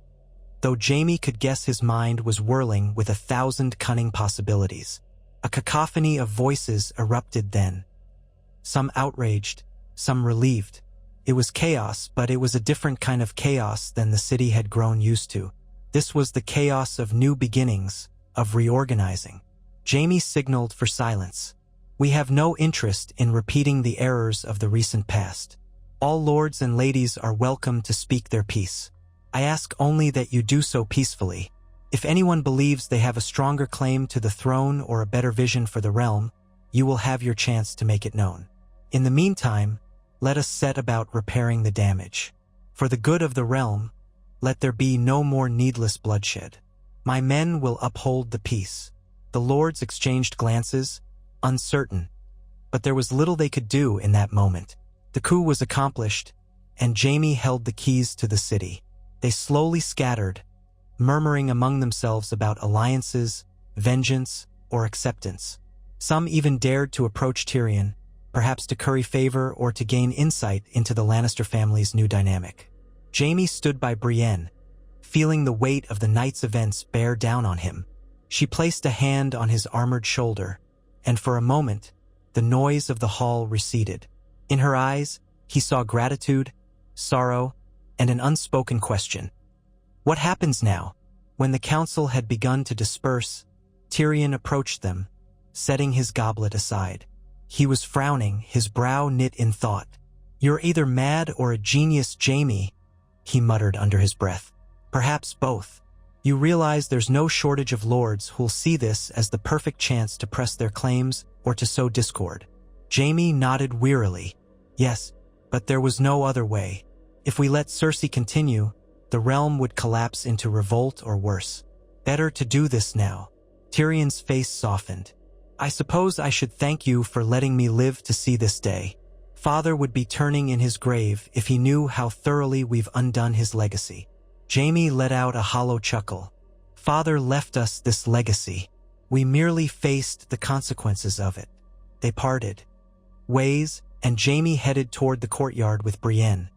though Jaime could guess his mind was whirling with 1,000 cunning possibilities. A cacophony of voices erupted then. Some outraged, some relieved. It was chaos, but it was a different kind of chaos than the city had grown used to. This was the chaos of new beginnings, of reorganizing. Jaime signaled for silence. We have no interest in repeating the errors of the recent past. All lords and ladies are welcome to speak their piece. I ask only that you do so peacefully. If anyone believes they have a stronger claim to the throne or a better vision for the realm, you will have your chance to make it known. In the meantime, let us set about repairing the damage. For the good of the realm, let there be no more needless bloodshed. My men will uphold the peace. The lords exchanged glances, uncertain, but there was little they could do in that moment. The coup was accomplished, and Jaime held the keys to the city. They slowly scattered, murmuring among themselves about alliances, vengeance, or acceptance. Some even dared to approach Tyrion, perhaps to curry favor or to gain insight into the Lannister family's new dynamic. Jaime stood by Brienne, feeling the weight of the night's events bear down on him. She placed a hand on his armored shoulder, and for a moment, the noise of the hall receded. In her eyes, he saw gratitude, sorrow, and an unspoken question. What happens now? When the council had begun to disperse, Tyrion approached them, setting his goblet aside. He was frowning, his brow knit in thought. You're either mad or a genius, Jaime, he muttered under his breath. Perhaps both. You realize there's no shortage of lords who'll see this as the perfect chance to press their claims or to sow discord. Jaime nodded wearily. Yes, but there was no other way. If we let Cersei continue, the realm would collapse into revolt or worse. Better to do this now. Tyrion's face softened. I suppose I should thank you for letting me live to see this day. Father would be turning in his grave if he knew how thoroughly we've undone his legacy. Jaime let out a hollow chuckle. Father left us this legacy. We merely faced the consequences of it. They parted ways, and Jaime headed toward the courtyard with Brienne,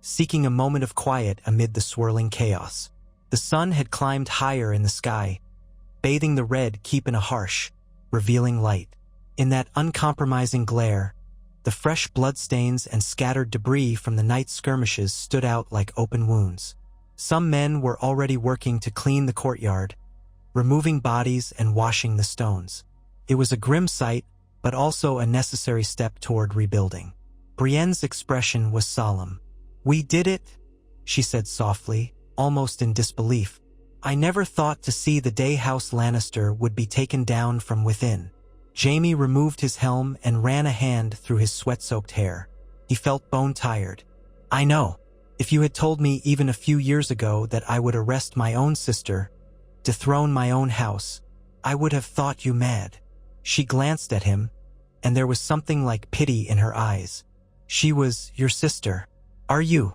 seeking a moment of quiet amid the swirling chaos. The sun had climbed higher in the sky, bathing the red keep in a harsh, revealing light. In that uncompromising glare, the fresh bloodstains and scattered debris from the night's skirmishes stood out like open wounds. Some men were already working to clean the courtyard, removing bodies and washing the stones. It was a grim sight, but also a necessary step toward rebuilding. Brienne's expression was solemn. We did it, she said softly, almost in disbelief. I never thought to see the day House Lannister would be taken down from within. Jaime removed his helm and ran a hand through his sweat-soaked hair. He felt bone-tired. I know. If you had told me even a few years ago that I would arrest my own sister, dethrone my own house, I would have thought you mad. She glanced at him, and there was something like pity in her eyes. She was your sister. Are you?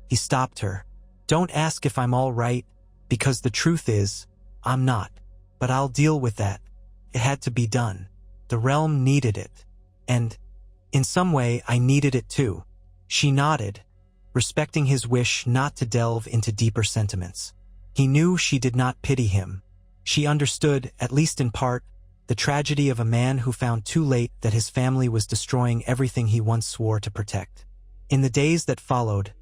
He stopped her. Don't ask if I'm all right, because the truth is, I'm not. But I'll deal with that. It had to be done. The realm needed it. And, in some way, I needed it too. She nodded, respecting his wish not to delve into deeper sentiments. He knew she did not pity him. She understood, at least in part, the tragedy of a man who found too late that his family was destroying everything he once swore to protect. In the days that followed,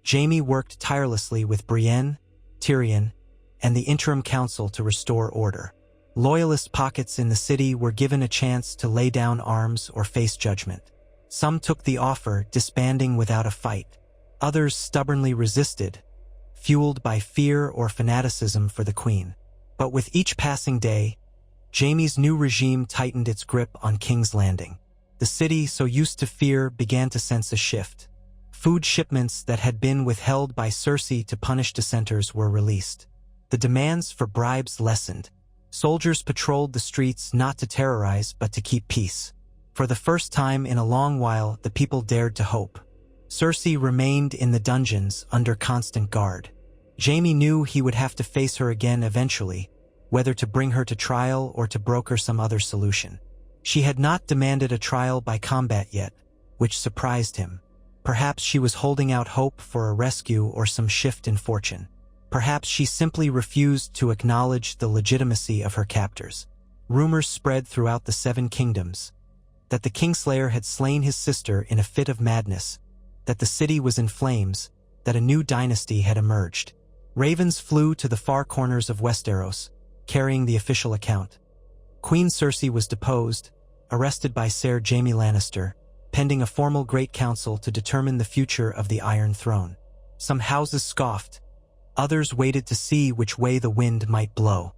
Jaime worked tirelessly with Brienne, Tyrion, and the interim council to restore order. Loyalist pockets in the city were given a chance to lay down arms or face judgment. Some took the offer, disbanding without a fight. Others stubbornly resisted, fueled by fear or fanaticism for the queen. But with each passing day, Jaime's new regime tightened its grip on King's Landing. The city, so used to fear, began to sense a shift. Food shipments that had been withheld by Cersei to punish dissenters were released. The demands for bribes lessened. Soldiers patrolled the streets not to terrorize but to keep peace. For the first time in a long while, the people dared to hope. Cersei remained in the dungeons under constant guard. Jaime knew he would have to face her again eventually, whether to bring her to trial or to broker some other solution. She had not demanded a trial by combat yet, which surprised him. Perhaps she was holding out hope for a rescue or some shift in fortune. Perhaps she simply refused to acknowledge the legitimacy of her captors. Rumors spread throughout the Seven Kingdoms that the Kingslayer had slain his sister in a fit of madness, that the city was in flames, that a new dynasty had emerged. Ravens flew to the far corners of Westeros, carrying the official account. Queen Cersei was deposed, arrested by Ser Jaime Lannister, pending a formal Great Council to determine the future of the Iron Throne. Some houses scoffed, others waited to see which way the wind might blow.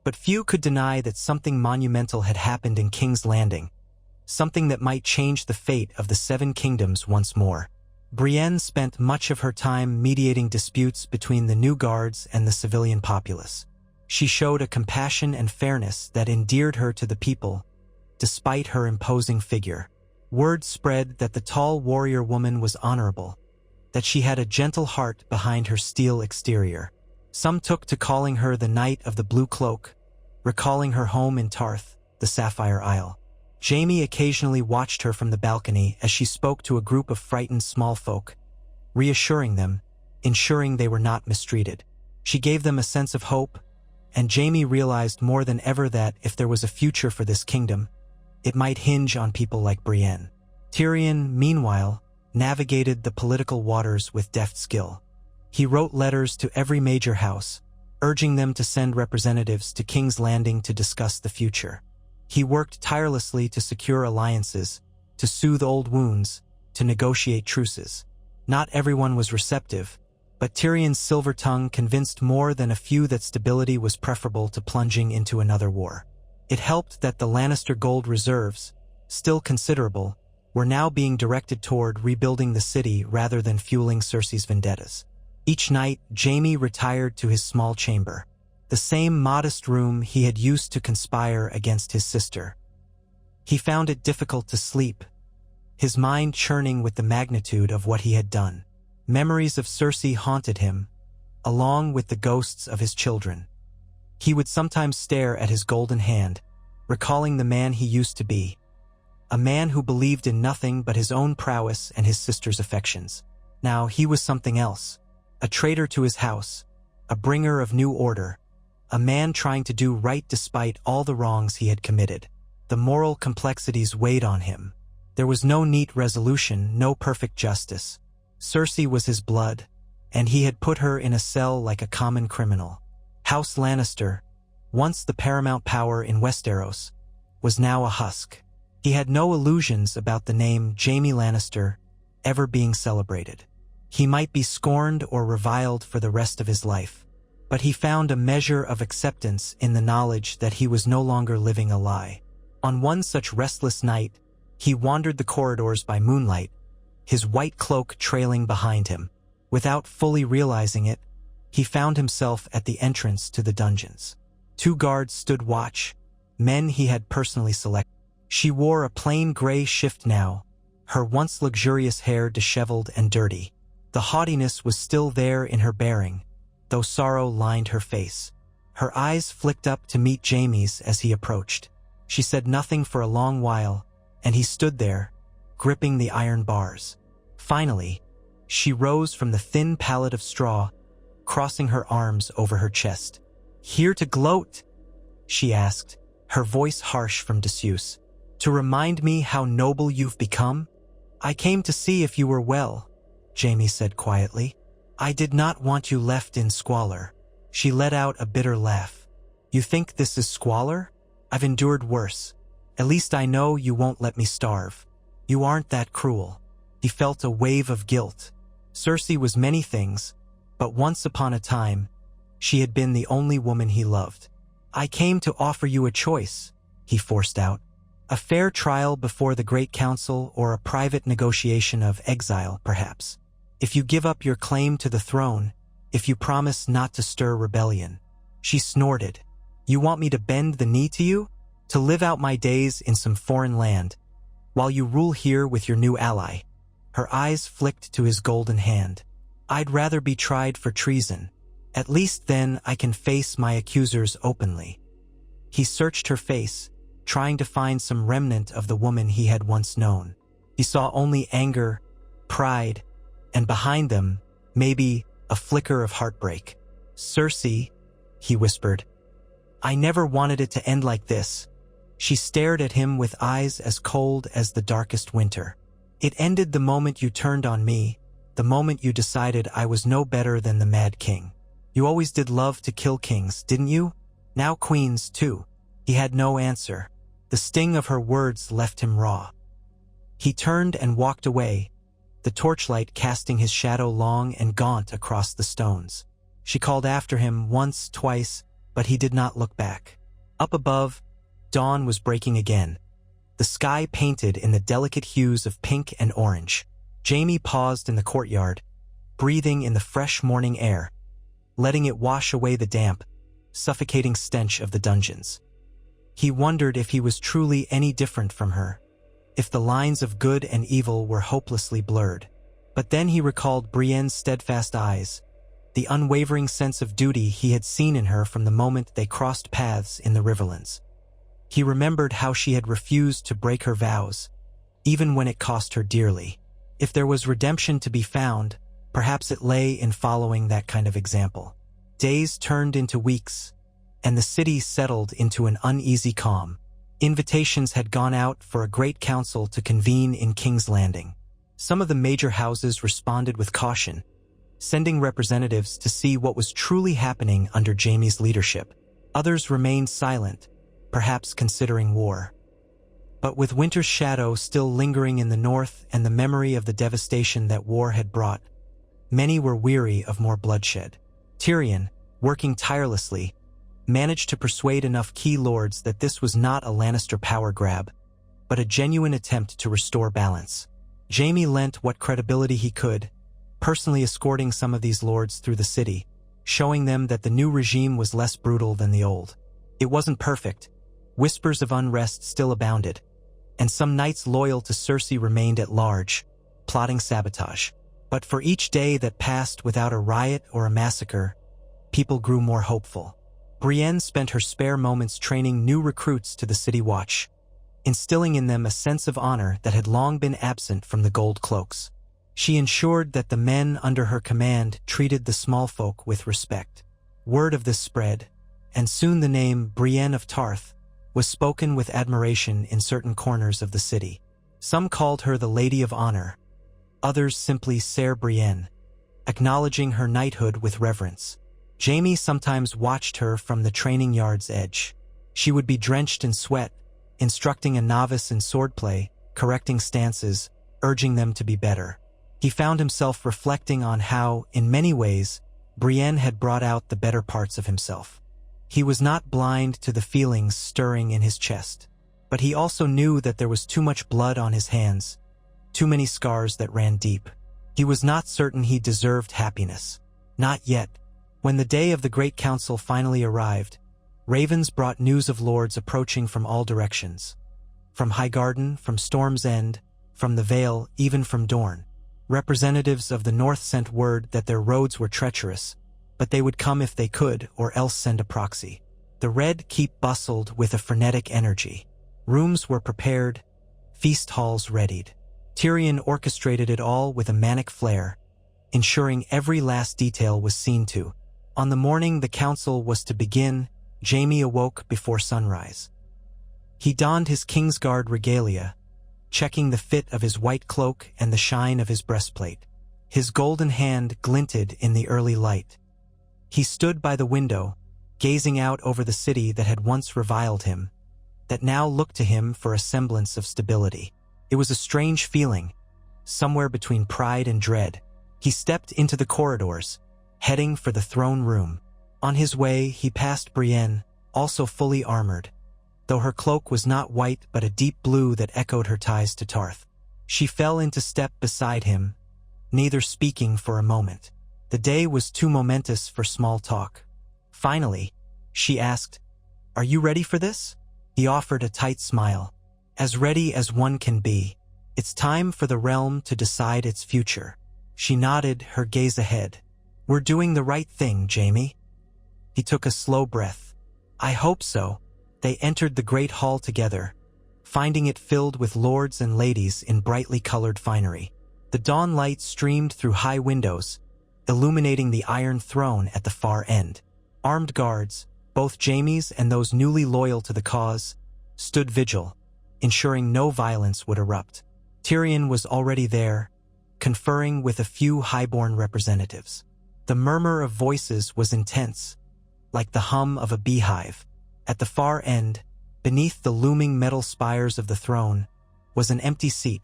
But few could deny that something monumental had happened in King's Landing, something that might change the fate of the Seven Kingdoms once more. Brienne spent much of her time mediating disputes between the new guards and the civilian populace. She showed a compassion and fairness that endeared her to the people, despite her imposing figure. Word spread that the tall warrior woman was honorable, that she had a gentle heart behind her steel exterior. Some took to calling her the Knight of the Blue Cloak, recalling her home in Tarth, the Sapphire Isle. Jaime occasionally watched her from the balcony as she spoke to a group of frightened small folk, reassuring them, ensuring they were not mistreated. She gave them a sense of hope, and Jaime realized more than ever that if there was a future for this kingdom, it might hinge on people like Brienne. Tyrion, meanwhile, navigated the political waters with deft skill. He wrote letters to every major house, urging them to send representatives to King's Landing to discuss the future. He worked tirelessly to secure alliances, to soothe old wounds, to negotiate truces. Not everyone was receptive, but Tyrion's silver tongue convinced more than a few that stability was preferable to plunging into another war. It helped that the Lannister gold reserves, still considerable, were now being directed toward rebuilding the city rather than fueling Cersei's vendettas. Each night, Jaime retired to his small chamber, the same modest room he had used to conspire against his sister. He found it difficult to sleep, his mind churning with the magnitude of what he had done. Memories of Cersei haunted him, along with the ghosts of his children. He would sometimes stare at his golden hand, recalling the man he used to be, a man who believed in nothing but his own prowess and his sister's affections. Now he was something else, a traitor to his house, a bringer of new order, a man trying to do right despite all the wrongs he had committed. The moral complexities weighed on him. There was no neat resolution, no perfect justice. Cersei was his blood, and he had put her in a cell like a common criminal. House Lannister, once the paramount power in Westeros, was now a husk. He had no illusions about the name Jaime Lannister ever being celebrated. He might be scorned or reviled for the rest of his life, but he found a measure of acceptance in the knowledge that he was no longer living a lie. On one such restless night, he wandered the corridors by moonlight, his white cloak trailing behind him. Without fully realizing it, he found himself at the entrance to the dungeons. 2 guards stood watch, men he had personally selected. She wore a plain gray shift now, her once luxurious hair disheveled and dirty. The haughtiness was still there in her bearing, though sorrow lined her face. Her eyes flicked up to meet Jaime's as he approached. She said nothing for a long while, and he stood there, gripping the iron bars. Finally, she rose from the thin pallet of straw, crossing her arms over her chest. "Here to gloat?" she asked, her voice harsh from disuse. "To remind me how noble you've become?" "I came to see if you were well," Jaime said quietly. "I did not want you left in squalor." She let out a bitter laugh. "You think this is squalor? I've endured worse. At least I know you won't let me starve. You aren't that cruel." He felt a wave of guilt. Cersei was many things, but once upon a time, she had been the only woman he loved. "I came to offer you a choice," he forced out. "A fair trial before the Great Council or a private negotiation of exile, perhaps. If you give up your claim to the throne, if you promise not to stir rebellion." She snorted. "You want me to bend the knee to you? To live out my days in some foreign land, while you rule here with your new ally." Her eyes flicked to his golden hand. "I'd rather be tried for treason. At least then I can face my accusers openly." He searched her face, trying to find some remnant of the woman he had once known. He saw only anger, pride, and behind them, maybe, a flicker of heartbreak. "Cersei," he whispered, "I never wanted it to end like this." She stared at him with eyes as cold as the darkest winter. "It ended the moment you turned on me, the moment you decided I was no better than the Mad King. You always did love to kill kings, didn't you? Now queens, too." He had no answer. The sting of her words left him raw. He turned and walked away, the torchlight casting his shadow long and gaunt across the stones. She called after him once, twice, but he did not look back. Up above, dawn was breaking again, the sky painted in the delicate hues of pink and orange. Jaime paused in the courtyard, breathing in the fresh morning air, letting it wash away the damp, suffocating stench of the dungeons. He wondered if he was truly any different from her, if the lines of good and evil were hopelessly blurred. But then he recalled Brienne's steadfast eyes, the unwavering sense of duty he had seen in her from the moment they crossed paths in the Riverlands. He remembered how she had refused to break her vows, even when it cost her dearly. If there was redemption to be found, perhaps it lay in following that kind of example. Days turned into weeks, and the city settled into an uneasy calm. Invitations had gone out for a great council to convene in King's Landing. Some of the major houses responded with caution, sending representatives to see what was truly happening under Jaime's leadership. Others remained silent, perhaps considering war. But with winter's shadow still lingering in the north and the memory of the devastation that war had brought, many were weary of more bloodshed. Tyrion, working tirelessly, managed to persuade enough key lords that this was not a Lannister power grab, but a genuine attempt to restore balance. Jaime lent what credibility he could, personally escorting some of these lords through the city, showing them that the new regime was less brutal than the old. It wasn't perfect. Whispers of unrest still abounded, and some knights loyal to Cersei remained at large, plotting sabotage. But for each day that passed without a riot or a massacre, people grew more hopeful. Brienne spent her spare moments training new recruits to the city watch, instilling in them a sense of honor that had long been absent from the Gold Cloaks. She ensured that the men under her command treated the small folk with respect. Word of this spread, and soon the name Brienne of Tarth was spoken with admiration in certain corners of the city. Some called her the Lady of Honor, others simply Ser Brienne, acknowledging her knighthood with reverence. Jaime sometimes watched her from the training yard's edge. She would be drenched in sweat, instructing a novice in swordplay, correcting stances, urging them to be better. He found himself reflecting on how, in many ways, Brienne had brought out the better parts of himself. He was not blind to the feelings stirring in his chest, but he also knew that there was too much blood on his hands, too many scars that ran deep. He was not certain he deserved happiness. Not yet. When the day of the Great Council finally arrived, ravens brought news of lords approaching from all directions. From Highgarden, from Storm's End, from the Vale, even from Dorne. Representatives of the North sent word that their roads were treacherous, but they would come if they could, or else send a proxy. The Red Keep bustled with a frenetic energy. Rooms were prepared, feast halls readied. Tyrion orchestrated it all with a manic flair, ensuring every last detail was seen to. On the morning the council was to begin, Jaime awoke before sunrise. He donned his Kingsguard regalia, checking the fit of his white cloak and the shine of his breastplate. His golden hand glinted in the early light. He stood by the window, gazing out over the city that had once reviled him, that now looked to him for a semblance of stability. It was a strange feeling, somewhere between pride and dread. He stepped into the corridors, heading for the throne room. On his way, he passed Brienne, also fully armored, though her cloak was not white but a deep blue that echoed her ties to Tarth. She fell into step beside him, neither speaking for a moment. The day was too momentous for small talk. Finally, she asked, "Are you ready for this?" He offered a tight smile, As ready as one can be. It's time for the realm to decide its future. She nodded, her gaze ahead. We're doing the right thing, Jaime. He took a slow breath. I hope so. They entered the great hall together, finding it filled with lords and ladies in brightly colored finery. The dawn light streamed through high windows, illuminating the iron throne at the far end. Armed guards, both Jaime's and those newly loyal to the cause, stood vigil, ensuring no violence would erupt. Tyrion was already there, conferring with a few highborn representatives. The murmur of voices was intense, like the hum of a beehive. At the far end, beneath the looming metal spires of the throne, was an empty seat,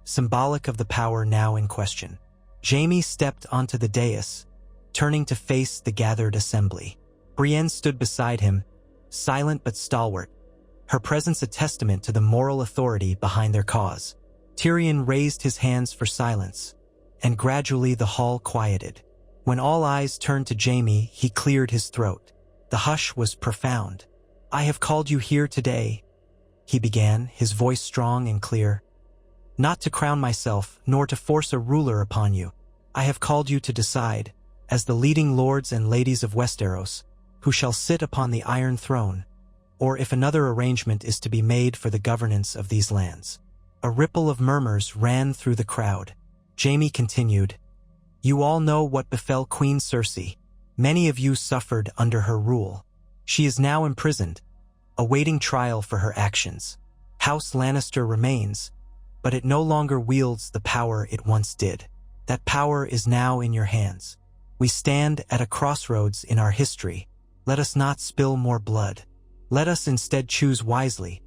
symbolic of the power now in question. Jaime stepped onto the dais, turning to face the gathered assembly. Brienne stood beside him, silent but stalwart, her presence a testament to the moral authority behind their cause. Tyrion raised his hands for silence, and gradually the hall quieted. When all eyes turned to Jaime, he cleared his throat. The hush was profound. I have called you here today, he began, his voice strong and clear. Not to crown myself, nor to force a ruler upon you. I have called you to decide, as the leading lords and ladies of Westeros, who shall sit upon the Iron Throne, or if another arrangement is to be made for the governance of these lands. A ripple of murmurs ran through the crowd. Jaime continued, You all know what befell Queen Cersei. Many of you suffered under her rule. She is now imprisoned, awaiting trial for her actions. House Lannister remains, but it no longer wields the power it once did. That power is now in your hands. We stand at a crossroads in our history. Let us not spill more blood. Let us instead choose wisely,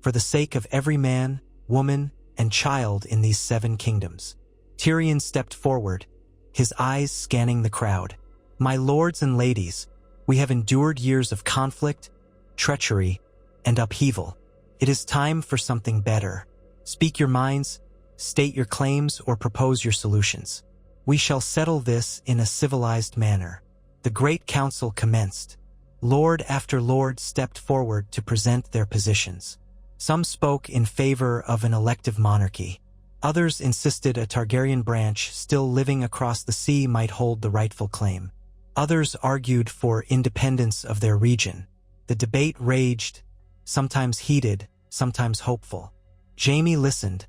for the sake of every man, woman, and child in these 7 kingdoms. Tyrion stepped forward, his eyes scanning the crowd. My lords and ladies, we have endured years of conflict, treachery, and upheaval. It is time for something better. Speak your minds, state your claims, or propose your solutions. We shall settle this in a civilized manner. The Great Council commenced. Lord after lord stepped forward to present their positions. Some spoke in favor of an elective monarchy. Others insisted a Targaryen branch still living across the sea might hold the rightful claim. Others argued for independence of their region. The debate raged, sometimes heated, sometimes hopeful. Jaime listened,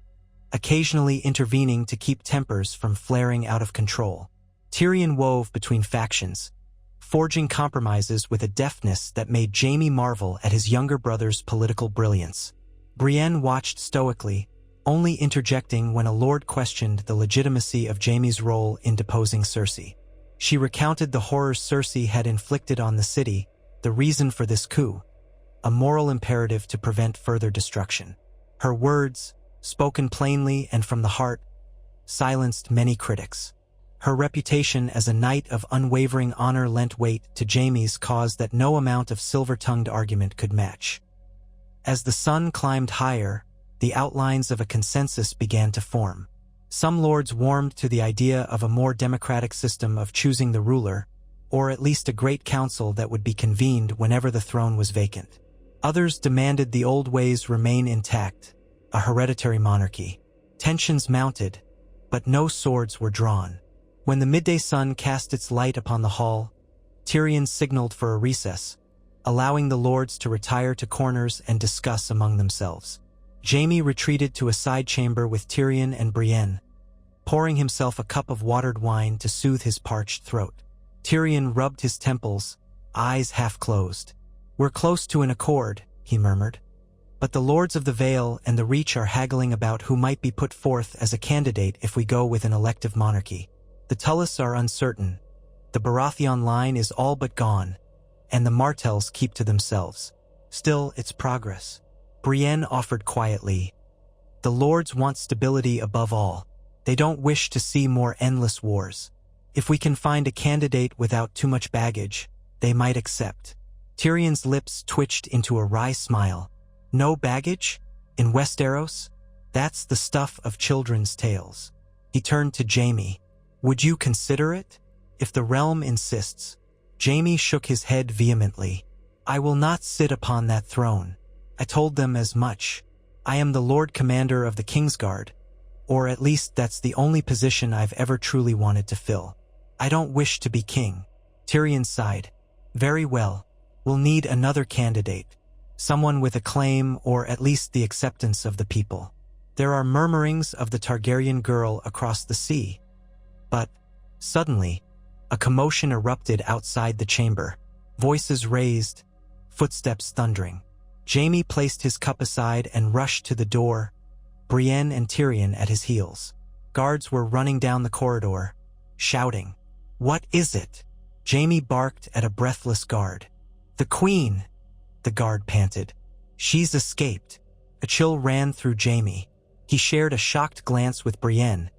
occasionally intervening to keep tempers from flaring out of control. Tyrion wove between factions, forging compromises with a deftness that made Jaime marvel at his younger brother's political brilliance. Brienne watched stoically, only interjecting when a lord questioned the legitimacy of Jaime's role in deposing Cersei. She recounted the horrors Cersei had inflicted on the city, the reason for this coup, a moral imperative to prevent further destruction. Her words, spoken plainly and from the heart, silenced many critics. Her reputation as a knight of unwavering honor lent weight to Jaime's cause that no amount of silver-tongued argument could match. As the sun climbed higher, the outlines of a consensus began to form. Some lords warmed to the idea of a more democratic system of choosing the ruler, or at least a great council that would be convened whenever the throne was vacant. Others demanded the old ways remain intact, a hereditary monarchy. Tensions mounted, but no swords were drawn. When the midday sun cast its light upon the hall, Tyrion signaled for a recess, allowing the lords to retire to corners and discuss among themselves. Jaime retreated to a side chamber with Tyrion and Brienne, pouring himself a cup of watered wine to soothe his parched throat. Tyrion rubbed his temples, eyes half closed. We're close to an accord, he murmured. But the Lords of the Vale and the Reach are haggling about who might be put forth as a candidate if we go with an elective monarchy. The Tullus are uncertain. The Baratheon line is all but gone, and the Martells keep to themselves. Still, it's progress. Brienne offered quietly. The Lords want stability above all. They don't wish to see more endless wars. If we can find a candidate without too much baggage, they might accept. Tyrion's lips twitched into a wry smile. No baggage? In Westeros? That's the stuff of children's tales. He turned to Jaime. Would you consider it? If the realm insists. Jaime shook his head vehemently. I will not sit upon that throne. I told them as much. I am the Lord Commander of the Kingsguard, or at least that's the only position I've ever truly wanted to fill. I don't wish to be king." Tyrion sighed. "Very well. We'll need another candidate. Someone with acclaim or at least the acceptance of the people. There are murmurings of the Targaryen girl across the sea." But, suddenly, a commotion erupted outside the chamber. Voices raised, footsteps thundering. Jaime placed his cup aside and rushed to the door, Brienne and Tyrion at his heels. Guards were running down the corridor, shouting. "What is it?" Jaime barked at a breathless guard. "The Queen," the guard panted. "She's escaped." A chill ran through Jaime. He shared a shocked glance with Brienne,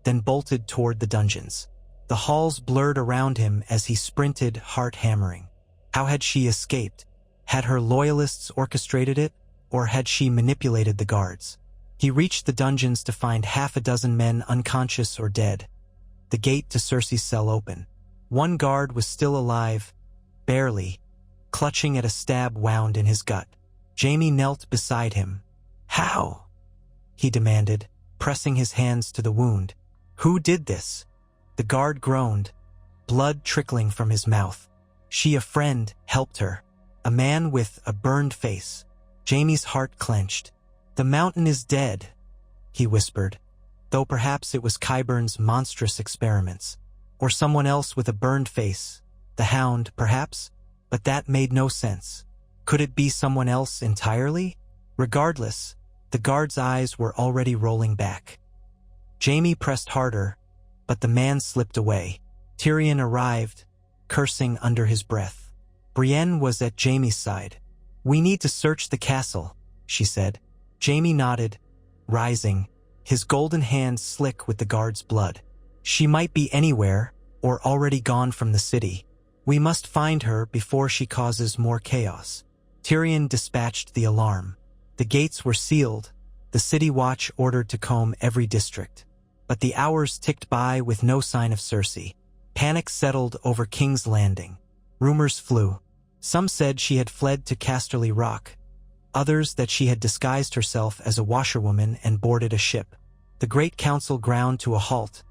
then bolted toward the dungeons. The halls blurred around him as he sprinted, heart hammering. How had she escaped? Had her loyalists orchestrated it, or had she manipulated the guards? He reached the dungeons to find half a dozen men unconscious or dead. The gate to Cersei's cell open. One guard was still alive, barely, clutching at a stab wound in his gut. Jaime knelt beside him. "How?" he demanded, pressing his hands to the wound. "Who did this?" The guard groaned, blood trickling from his mouth. "She, a friend, helped her. A man with a burned face." Jaime's heart clenched. "The mountain is dead," he whispered, though perhaps it was Qyburn's monstrous experiments. Or someone else with a burned face. The Hound, perhaps? But that made no sense. Could it be someone else entirely? Regardless, the guard's eyes were already rolling back. Jaime pressed harder, but the man slipped away. Tyrion arrived, cursing under his breath. Brienne was at Jaime's side. "We need to search the castle," she said. Jaime nodded, rising, his golden hands slick with the guard's blood. "She might be anywhere, or already gone from the city. We must find her before she causes more chaos." Tyrion dispatched the alarm. The gates were sealed, the city watch ordered to comb every district. But the hours ticked by with no sign of Cersei. Panic settled over King's Landing. Rumors flew. Some said she had fled to Casterly Rock. Others that she had disguised herself as a washerwoman and boarded a ship. The Great Council ground to a halt,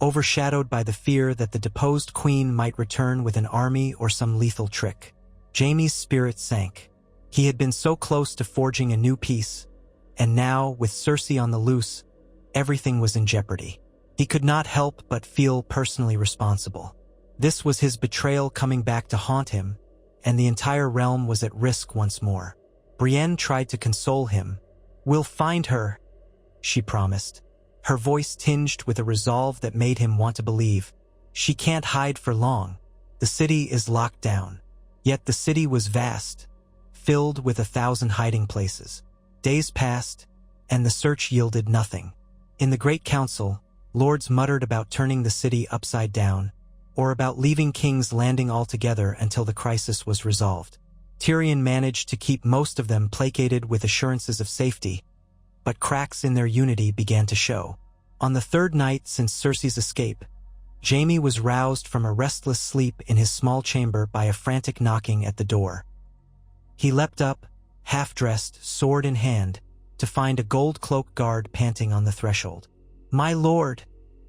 overshadowed by the fear that the deposed queen might return with an army or some lethal trick. Jaime's spirit sank. He had been so close to forging a new peace, and now, with Cersei on the loose, everything was in jeopardy. He could not help but feel personally responsible. This was his betrayal coming back to haunt him, and the entire realm was at risk once more. Brienne tried to console him. "We'll find her," she promised, her voice tinged with a resolve that made him want to believe. "She can't hide for long. The city is locked down." Yet the city was vast, filled with 1,000 hiding places. Days passed, and the search yielded nothing. In the Great Council, lords muttered about turning the city upside down, or about leaving King's Landing altogether until the crisis was resolved. Tyrion managed to keep most of them placated with assurances of safety, but cracks in their unity began to show. On the third night since Cersei's escape, Jaime was roused from a restless sleep in his small chamber by a frantic knocking at the door. He leapt up, half-dressed, sword in hand, to find a gold-cloaked guard panting on the threshold. "My lord,"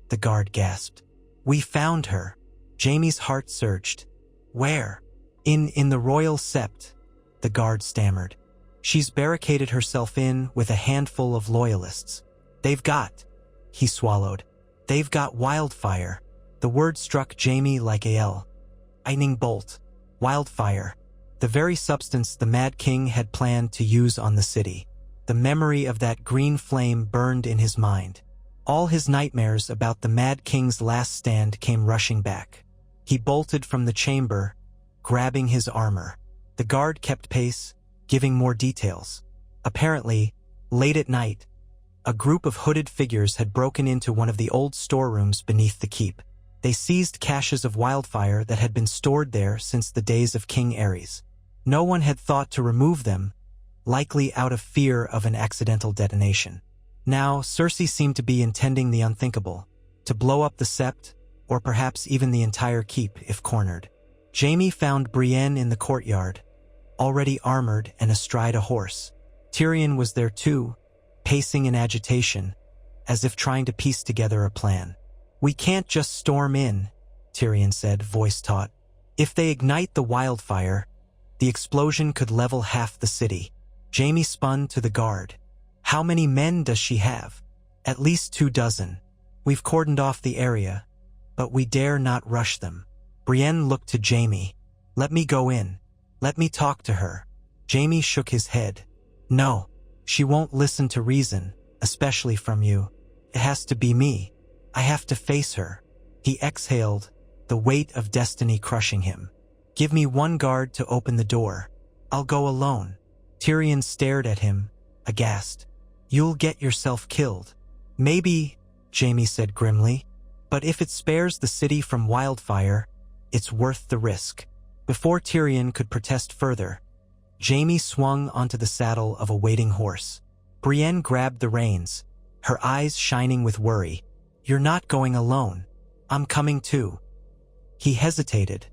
the guard gasped. "We found her." Jaime's heart surged. "Where?" In the royal sept," the guard stammered. "She's barricaded herself in with a handful of loyalists. They've got," he swallowed, "they've got wildfire." The word struck Jaime like a lightning bolt. Wildfire. The very substance the Mad King had planned to use on the city. The memory of that green flame burned in his mind. All his nightmares about the Mad King's last stand came rushing back. He bolted from the chamber, grabbing his armor. The guard kept pace, giving more details. Apparently, late at night, a group of hooded figures had broken into one of the old storerooms beneath the keep. They seized caches of wildfire that had been stored there since the days of King Aerys. No one had thought to remove them, likely out of fear of an accidental detonation. Now, Cersei seemed to be intending the unthinkable, to blow up the sept, or perhaps even the entire keep if cornered. Jaime found Brienne in the courtyard, already armored and astride a horse. Tyrion was there too, pacing in agitation, as if trying to piece together a plan. "We can't just storm in," Tyrion said, voice taut. "If they ignite the wildfire, the explosion could level half the city." Jaime spun to the guard. "How many men does she have?" "At least 24. We've cordoned off the area, but we dare not rush them." Brienne looked to Jaime. "Let me go in. Let me talk to her." Jaime shook his head. "No, she won't listen to reason, especially from you. It has to be me. I have to face her." He exhaled, the weight of destiny crushing him. "Give me one guard to open the door. I'll go alone." Tyrion stared at him, aghast. "You'll get yourself killed." "Maybe," Jaime said grimly, "but if it spares the city from wildfire, it's worth the risk." Before Tyrion could protest further, Jaime swung onto the saddle of a waiting horse. Brienne grabbed the reins, her eyes shining with worry. "You're not going alone. I'm coming too." He hesitated,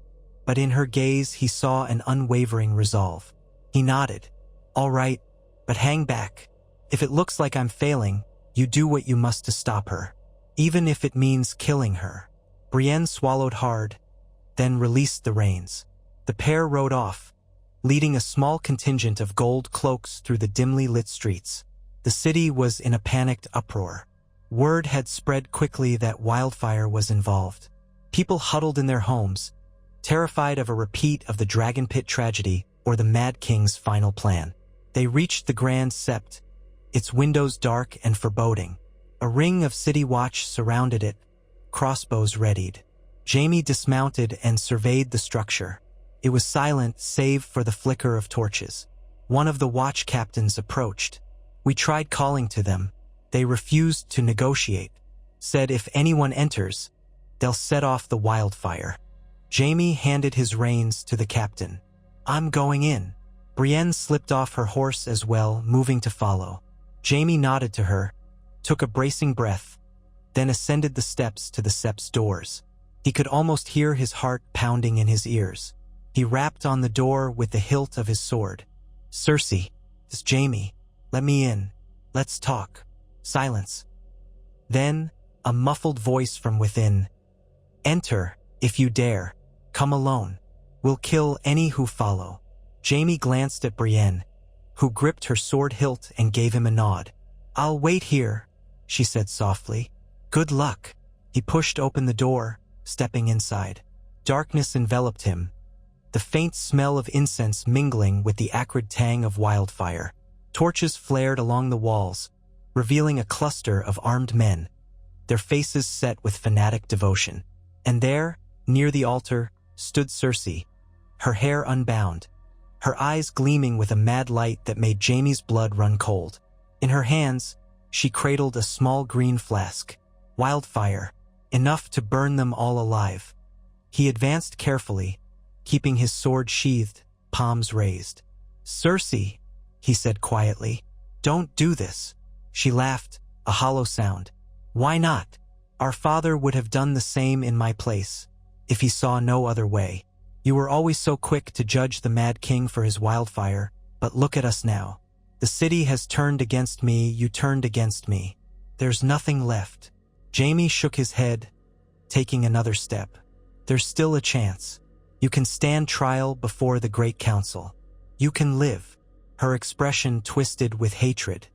but in her gaze he saw an unwavering resolve. He nodded. "All right, but hang back. If it looks like I'm failing, you do what you must to stop her, even if it means killing her." Brienne swallowed hard, then released the reins. The pair rode off, leading a small contingent of gold cloaks through the dimly lit streets. The city was in a panicked uproar. Word had spread quickly that wildfire was involved. People huddled in their homes, terrified of a repeat of the Dragon Pit tragedy or the Mad King's final plan. They reached the Grand Sept, its windows dark and foreboding. A ring of city watch surrounded it, crossbows readied. Jaime dismounted and surveyed the structure. It was silent save for the flicker of torches. One of the watch captains approached. "We tried calling to them. They refused to negotiate. Said if anyone enters, they'll set off the wildfire." Jaime handed his reins to the captain. "I'm going in." Brienne slipped off her horse as well, moving to follow. Jaime nodded to her, took a bracing breath, then ascended the steps to the sept's doors. He could almost hear his heart pounding in his ears. He rapped on the door with the hilt of his sword. "Cersei, it's Jaime. Let me in. Let's talk." Silence. Then, a muffled voice from within. "Enter, if you dare. Come alone. We'll kill any who follow." Jaime glanced at Brienne, who gripped her sword hilt and gave him a nod. "I'll wait here," she said softly. "Good luck." He pushed open the door, stepping inside. Darkness enveloped him, the faint smell of incense mingling with the acrid tang of wildfire. Torches flared along the walls, revealing a cluster of armed men, their faces set with fanatic devotion. And there, near the altar, stood Cersei, her hair unbound, her eyes gleaming with a mad light that made Jaime's blood run cold. In her hands, she cradled a small green flask. Wildfire, enough to burn them all alive. He advanced carefully, keeping his sword sheathed, palms raised. "Cersei," he said quietly, "don't do this." She laughed, a hollow sound. "Why not? Our father would have done the same in my place, if he saw no other way. You were always so quick to judge the Mad King for his wildfire, but look at us now. The city has turned against me, you turned against me. There's nothing left." Jaime shook his head, taking another step. "There's still a chance. You can stand trial before the Great Council. You can live." Her expression twisted with hatred.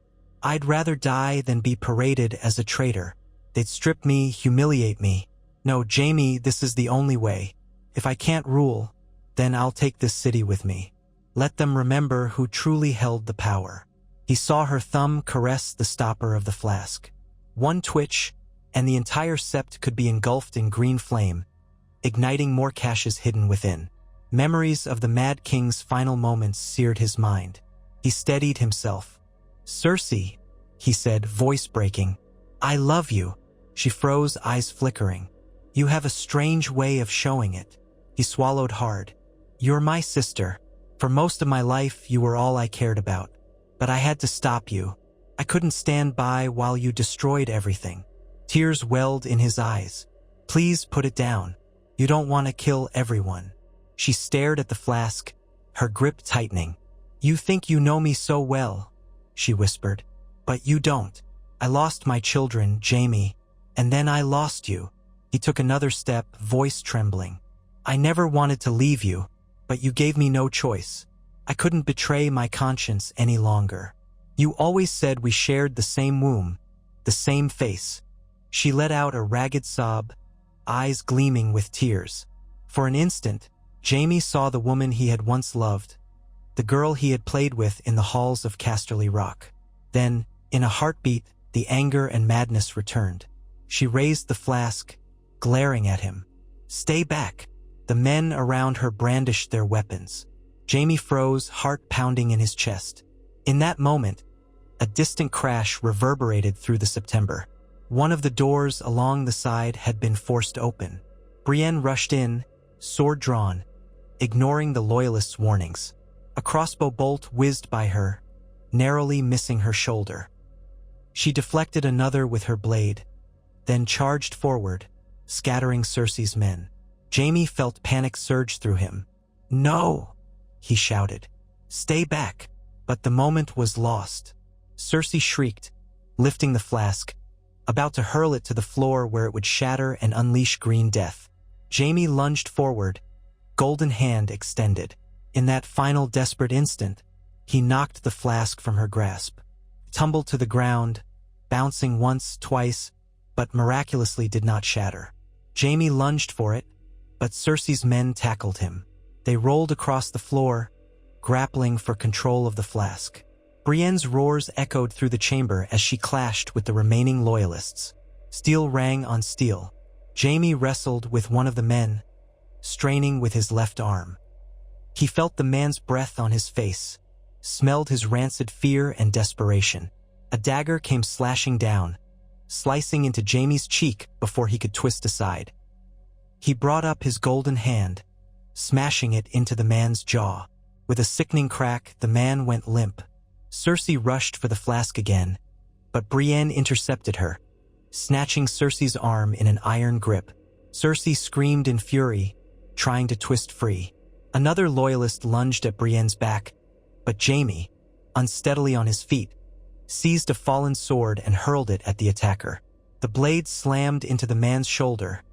"I'd rather die than be paraded as a traitor. They'd strip me, humiliate me. No, Jaime, this is the only way. If I can't rule, then I'll take this city with me. Let them remember who truly held the power." He saw her thumb caress the stopper of the flask. One twitch, and the entire sept could be engulfed in green flame, igniting more caches hidden within. Memories of the Mad King's final moments seared his mind. He steadied himself. "Cersei," he said, voice breaking. "I love you." She froze, eyes flickering. "You have a strange way of showing it." He swallowed hard. "You're my sister. For most of my life, you were all I cared about. But I had to stop you. I couldn't stand by while you destroyed everything." Tears welled in his eyes. "Please put it down. You don't want to kill everyone." She stared at the flask, her grip tightening. "You think you know me so well," she whispered. But you don't. I lost my children, Jaime, and then I lost you. He took another step, voice trembling. I never wanted to leave you, but you gave me no choice. I couldn't betray my conscience any longer. You always said we shared the same womb, the same face. She let out a ragged sob, eyes gleaming with tears. For an instant, Jaime saw the woman he had once loved, the girl he had played with in the halls of Casterly Rock. Then, in a heartbeat, the anger and madness returned. She raised the flask, glaring at him. Stay back. The men around her brandished their weapons. Jaime froze, heart pounding in his chest. In that moment, a distant crash reverberated through the September. One of the doors along the side had been forced open. Brienne rushed in, sword drawn, ignoring the loyalists' warnings. A crossbow bolt whizzed by her, narrowly missing her shoulder. She deflected another with her blade, then charged forward, scattering Cersei's men. Jaime felt panic surge through him. No, he shouted. Stay back. But the moment was lost. Cersei shrieked, lifting the flask, about to hurl it to the floor where it would shatter and unleash green death. Jaime lunged forward, golden hand extended. In that final desperate instant, he knocked the flask from her grasp, tumbled to the ground, bouncing once, twice, but miraculously did not shatter. Jaime lunged for it, but Cersei's men tackled him. They rolled across the floor, grappling for control of the flask. Brienne's roars echoed through the chamber as she clashed with the remaining loyalists. Steel rang on steel. Jaime wrestled with one of the men, straining with his left arm. He felt the man's breath on his face, smelled his rancid fear and desperation. A dagger came slashing down, slicing into Jaime's cheek before he could twist aside. He brought up his golden hand, smashing it into the man's jaw. With a sickening crack, the man went limp. Cersei rushed for the flask again, but Brienne intercepted her, snatching Cersei's arm in an iron grip. Cersei screamed in fury, trying to twist free. Another loyalist lunged at Brienne's back, but Jaime, unsteadily on his feet, seized a fallen sword and hurled it at the attacker. The blade slammed into the man's shoulder,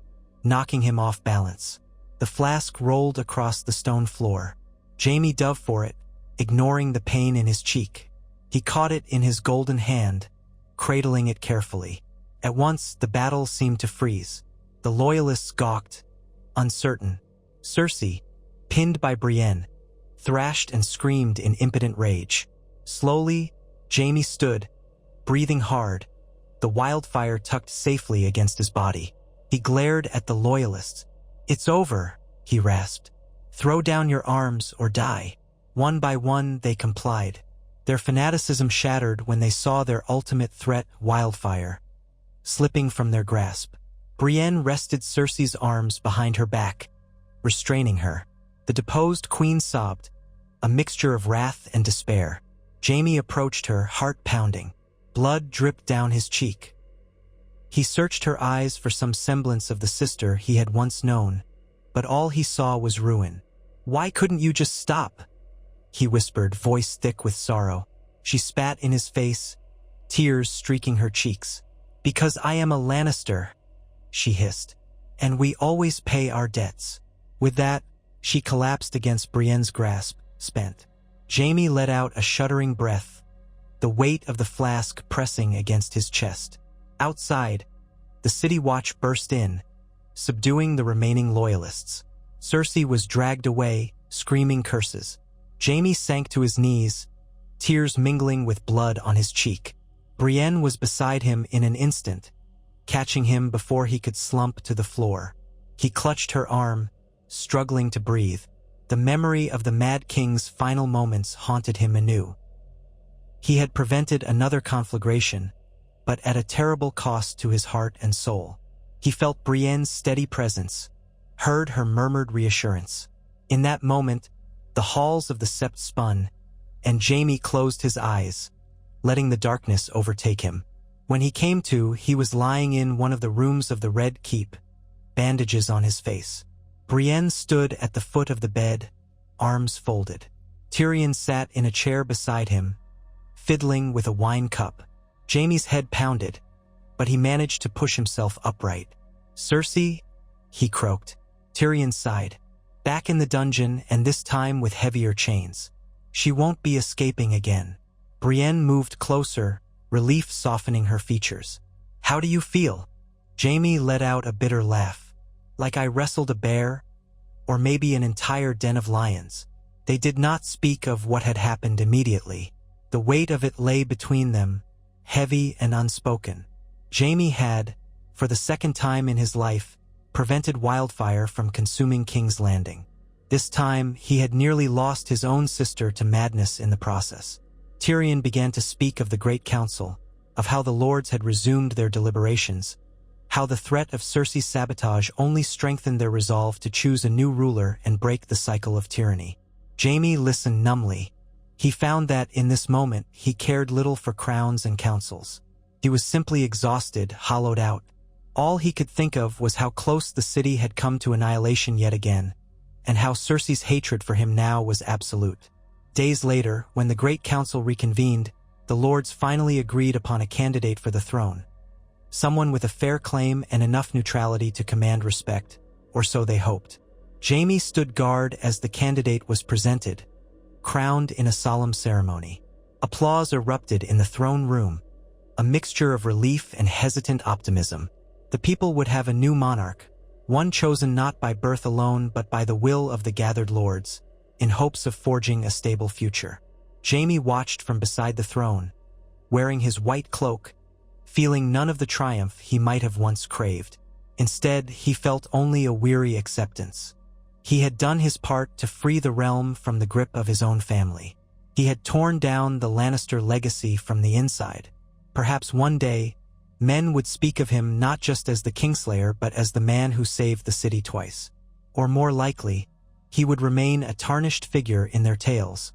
knocking him off balance. The flask rolled across the stone floor. Jaime dove for it, ignoring the pain in his cheek. He caught it in his golden hand, cradling it carefully. At once, the battle seemed to freeze. The loyalists gawked, uncertain. Cersei, pinned by Brienne, thrashed and screamed in impotent rage. Slowly, Jaime stood, breathing hard, the wildfire tucked safely against his body. He glared at the loyalists. It's over, he rasped. Throw down your arms or die. One by one, they complied. Their fanaticism shattered when they saw their ultimate threat, wildfire, slipping from their grasp. Brienne rested Cersei's arms behind her back, restraining her. The deposed queen sobbed, a mixture of wrath and despair. Jaime approached her, heart pounding. Blood dripped down his cheek. He searched her eyes for some semblance of the sister he had once known, but all he saw was ruin. Why couldn't you just stop? He whispered, voice thick with sorrow. She spat in his face, tears streaking her cheeks. Because I am a Lannister, she hissed, and we always pay our debts. With that, she collapsed against Brienne's grasp, spent. Jaime let out a shuddering breath, the weight of the flask pressing against his chest. Outside, the city watch burst in, subduing the remaining loyalists. Cersei was dragged away, screaming curses. Jaime sank to his knees, tears mingling with blood on his cheek. Brienne was beside him in an instant, catching him before he could slump to the floor. He clutched her arm, struggling to breathe. The memory of the Mad King's final moments haunted him anew. He had prevented another conflagration, but at a terrible cost to his heart and soul. He felt Brienne's steady presence, heard her murmured reassurance. In that moment, the halls of the Sept spun, and Jaime closed his eyes, letting the darkness overtake him. When he came to, he was lying in one of the rooms of the Red Keep, bandages on his face. Brienne stood at the foot of the bed, arms folded. Tyrion sat in a chair beside him, fiddling with a wine cup. Jaime's head pounded, but he managed to push himself upright. "Cersei?" he croaked. Tyrion sighed. "Back in the dungeon, and this time with heavier chains. She won't be escaping again." Brienne moved closer, relief softening her features. "How do you feel?" Jaime let out a bitter laugh. "Like I wrestled a bear, or maybe an entire den of lions." They did not speak of what had happened immediately. The weight of it lay between them, heavy and unspoken. Jaime had, for the second time in his life, prevented wildfire from consuming King's Landing. This time, he had nearly lost his own sister to madness in the process. Tyrion began to speak of the Great Council, of how the lords had resumed their deliberations, how the threat of Cersei's sabotage only strengthened their resolve to choose a new ruler and break the cycle of tyranny. Jaime listened numbly. He found that, in this moment, he cared little for crowns and councils. He was simply exhausted, hollowed out. All he could think of was how close the city had come to annihilation yet again, and how Cersei's hatred for him now was absolute. Days later, when the Great Council reconvened, the lords finally agreed upon a candidate for the throne. Someone with a fair claim and enough neutrality to command respect, or so they hoped. Jaime stood guard as the candidate was presented, crowned in a solemn ceremony. Applause erupted in the throne room, a mixture of relief and hesitant optimism. The people would have a new monarch, one chosen not by birth alone but by the will of the gathered lords, in hopes of forging a stable future. Jaime watched from beside the throne, wearing his white cloak, feeling none of the triumph he might have once craved. Instead, he felt only a weary acceptance. He had done his part to free the realm from the grip of his own family. He had torn down the Lannister legacy from the inside. Perhaps one day, men would speak of him not just as the Kingslayer but as the man who saved the city twice. Or more likely, he would remain a tarnished figure in their tales,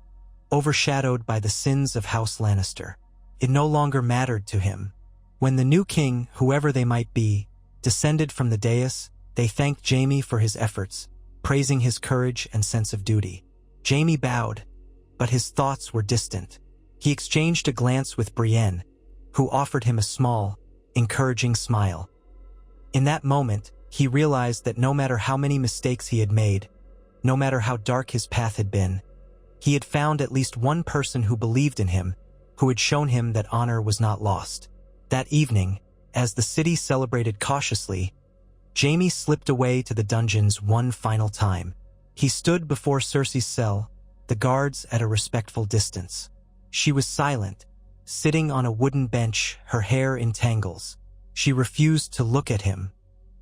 overshadowed by the sins of House Lannister. It no longer mattered to him. When the new king, whoever they might be, descended from the dais, they thanked Jaime for his efforts, praising his courage and sense of duty. Jaime bowed, but his thoughts were distant. He exchanged a glance with Brienne, who offered him a small, encouraging smile. In that moment, he realized that no matter how many mistakes he had made, no matter how dark his path had been, he had found at least one person who believed in him, who had shown him that honor was not lost. That evening, as the city celebrated cautiously, Jaime slipped away to the dungeons one final time. He stood before Cersei's cell, the guards at a respectful distance. She was silent, sitting on a wooden bench, her hair in tangles. She refused to look at him.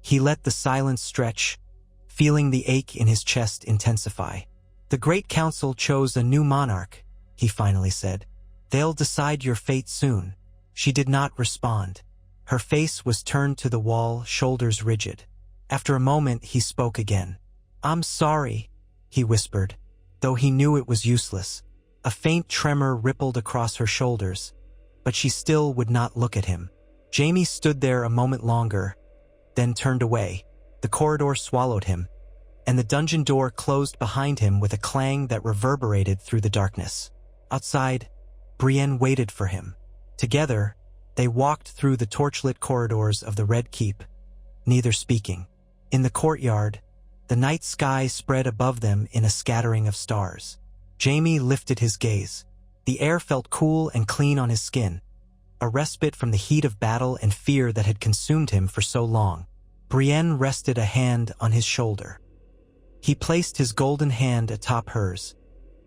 He let the silence stretch, feeling the ache in his chest intensify. "The Great Council chose a new monarch," he finally said. "They'll decide your fate soon." She did not respond. Her face was turned to the wall, shoulders rigid. After a moment, he spoke again. "I'm sorry," he whispered, though he knew it was useless. A faint tremor rippled across her shoulders, but she still would not look at him. Jaime stood there a moment longer, then turned away. The corridor swallowed him, and the dungeon door closed behind him with a clang that reverberated through the darkness. Outside, Brienne waited for him. Together, they walked through the torchlit corridors of the Red Keep, neither speaking. In the courtyard, the night sky spread above them in a scattering of stars. Jaime lifted his gaze. The air felt cool and clean on his skin, a respite from the heat of battle and fear that had consumed him for so long. Brienne rested a hand on his shoulder. He placed his golden hand atop hers,